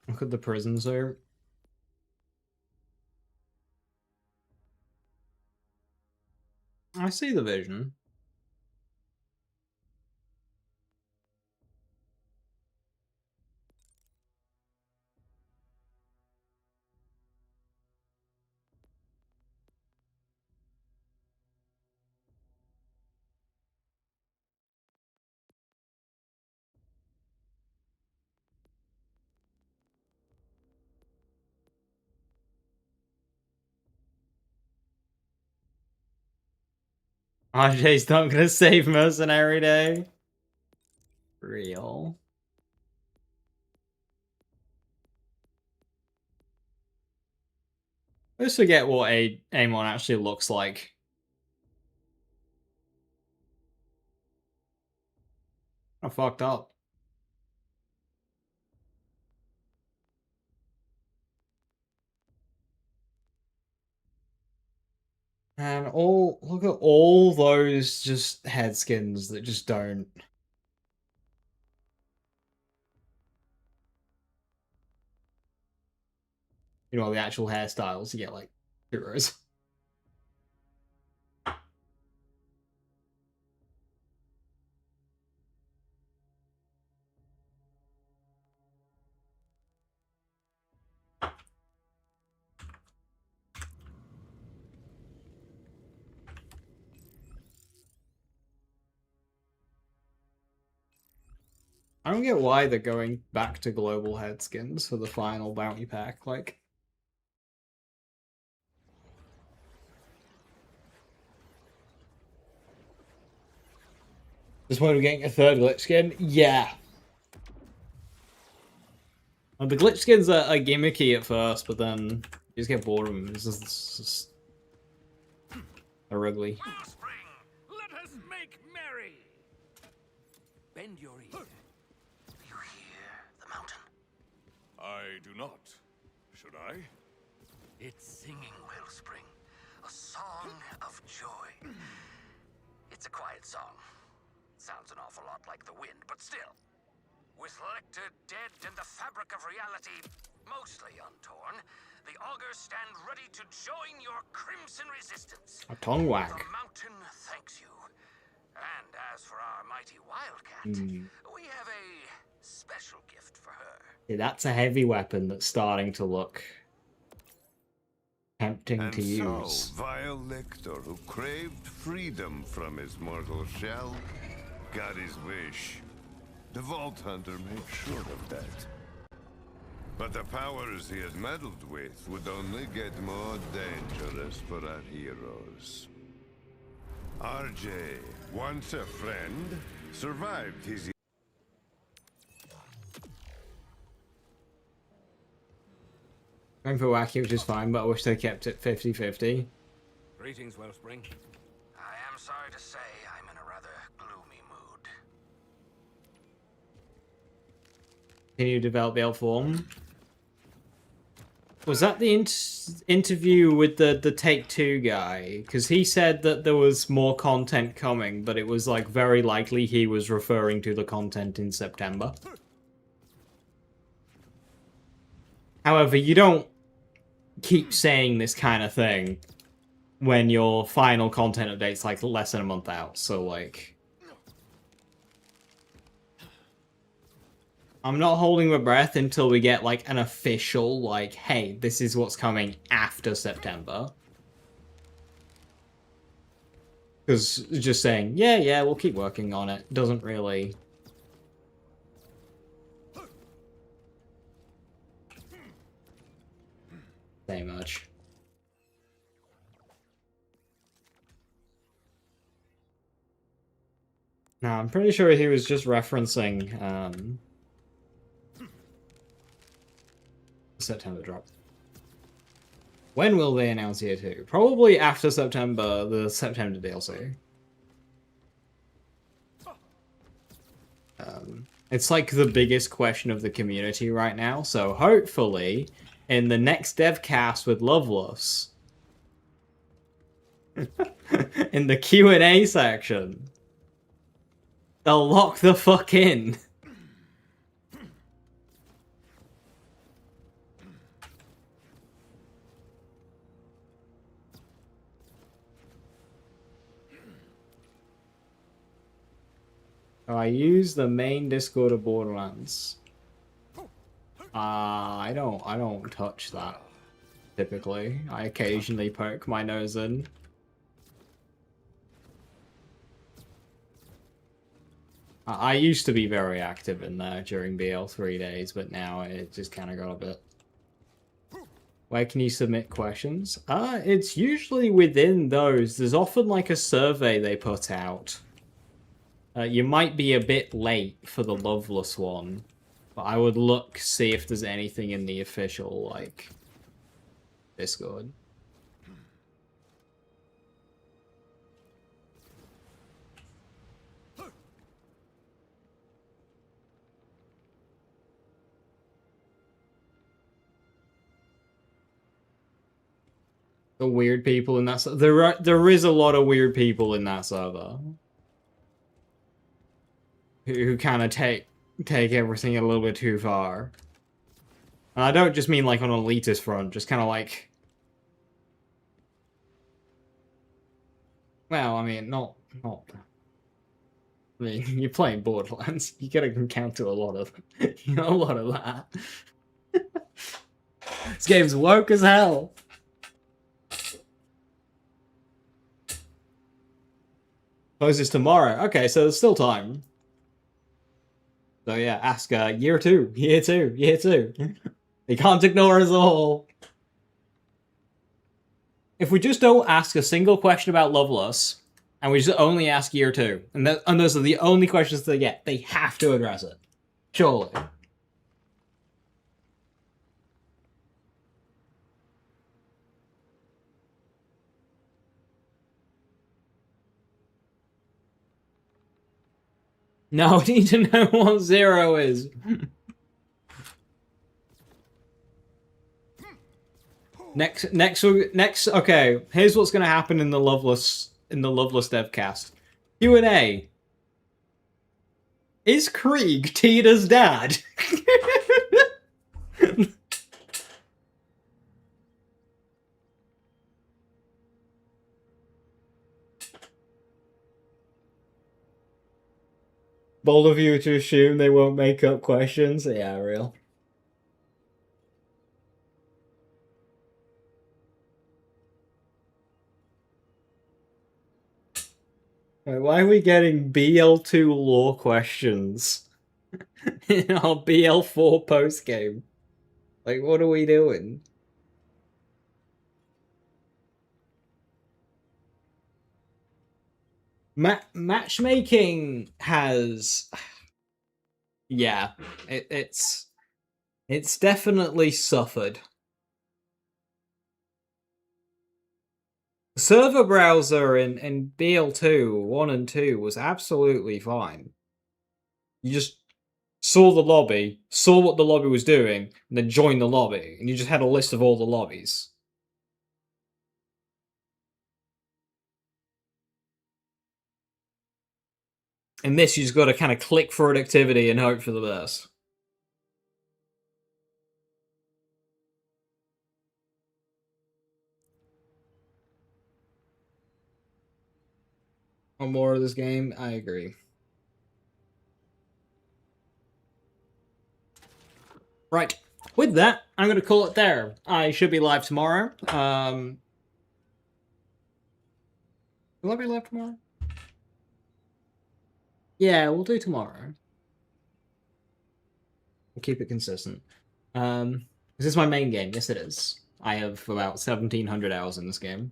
Look at the prisons there. I see the vision. RJ's not gonna save Mercenary Day. Real. I just forget what Amon actually looks like. I fucked up. And look at all those just head skins that just don't. You know, the actual hairstyles, you get like heroes. I don't get why they're going back to global head skins for the final bounty pack, like. Just when we're getting a third glitch skin? Yeah. Well, the glitch skins are gimmicky at first, but then you just get bored of them. It's just they're ugly. Let us make merry. Bend your ear. You hear the mountain? I do not. Should I? It's singing, Wellspring. A song of joy. It's a quiet song. Sounds an awful lot like the wind, but still. With Lecter dead and the fabric of reality mostly untorn, the augurs stand ready to join your crimson resistance. A tongue whack. The mountain thanks you. And as for our mighty wildcat, we have a special gift for her. Yeah, that's a heavy weapon that's starting to look tempting to use. So, vile Lictor, who craved freedom from his mortal shell, got his wish. The Vault Hunter made sure of that. But the powers he had meddled with would only get more dangerous for our heroes. RJ, once a friend, survived his... Going for wacky, which is fine, but I wish they kept it 50-50. Greetings, Wellspring. I am sorry to say I'm in a rather gloomy mood. Can you develop the elf form? Was that the interview with the Take-Two guy? Because he said that there was more content coming, but it was like very likely he was referring to the content in September. However, you don't keep saying this kind of thing when your final content update's like less than a month out, so like... I'm not holding my breath until we get, like, an official, like, hey, this is what's coming after September. Because just saying, yeah, we'll keep working on it, doesn't really... say much. No, I'm pretty sure he was just referencing, September drop. When will they announce year 2? Probably after September, the September DLC. It's like the biggest question of the community right now, so hopefully, in the next devcast with Loveless, in the Q&A section, they'll lock the fuck in. I use the main Discord of Borderlands. I don't touch that, typically. I occasionally poke my nose in. I used to be very active in there during BL3 days, but now it just kind of got a bit... Where can you submit questions? It's usually within those. There's often like a survey they put out. You might be a bit late for the Loveless one, but I would look, see if there's anything in the official, like, Discord. The weird people in that server. There is a lot of weird people in that server. Who kind of take everything a little bit too far. And I don't just mean like on an elitist front, just kind of like... Well, I mean, not... I mean, you're playing Borderlands. You gotta encounter a lot of... a lot of that. This game's woke as hell. Closes tomorrow. Okay, so there's still time. So yeah, ask year 2. You can't ignore us all. If we just don't ask a single question about Loveless, and we just only ask year 2, and those are the only questions they get, they have to address it. Surely. No, we need to know what 0 is. Next, okay, here's what's gonna happen in the Loveless devcast. Q&A. Is Krieg Tina's dad? Bold of you to assume they won't make up questions? Yeah, real. Wait, why are we getting BL2 lore questions in our BL4 postgame? Like, what are we doing? Matchmaking has... Yeah, it's definitely suffered. Server browser in BL2, 1 and 2 was absolutely fine. You just saw the lobby, saw what the lobby was doing, and then joined the lobby, and you just had a list of all the lobbies. In this, you just got to kind of click for an activity and hope for the best. On more of this game, I agree. Right. With that, I'm going to call it there. I should be live tomorrow. Will I be live tomorrow? Yeah, we'll do tomorrow. We'll keep it consistent. Is this my main game? Yes, it is. I have about 1,700 hours in this game.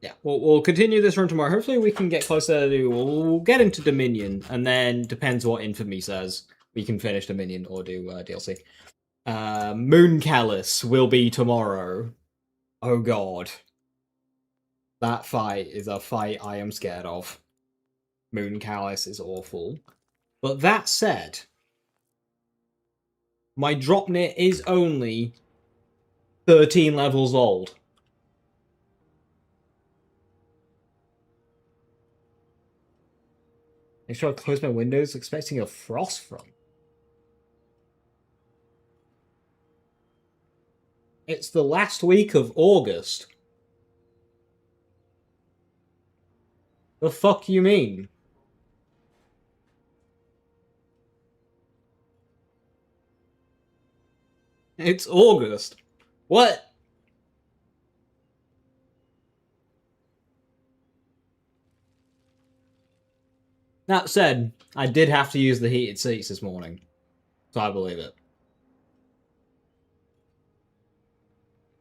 Yeah, we'll continue this run tomorrow. Hopefully we can get closer to... We'll get into Dominion, and then, depends what Infamy says, we can finish Dominion or do DLC. Moon Callus will be tomorrow. Oh god. That fight is a fight I am scared of. Moon Callus is awful. But that said, my Dropnit is only 13 levels old. Make sure I close my windows, expecting a frost front. It's the last week of August. The fuck you mean? It's August. What? That said, I did have to use the heated seats this morning, so I believe it.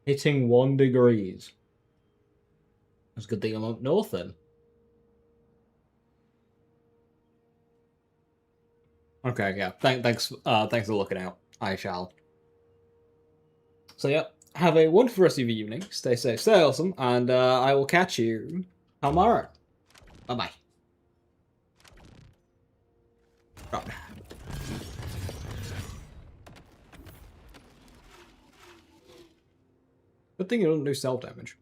Hitting 1 degrees. That's a good thing I'm up north then. Okay, yeah. Thanks for looking out. I shall. So yeah, have a wonderful rest of your evening. Stay safe, stay awesome, and I will catch you tomorrow. Bye-bye. Right. Good thing you don't do self-damage.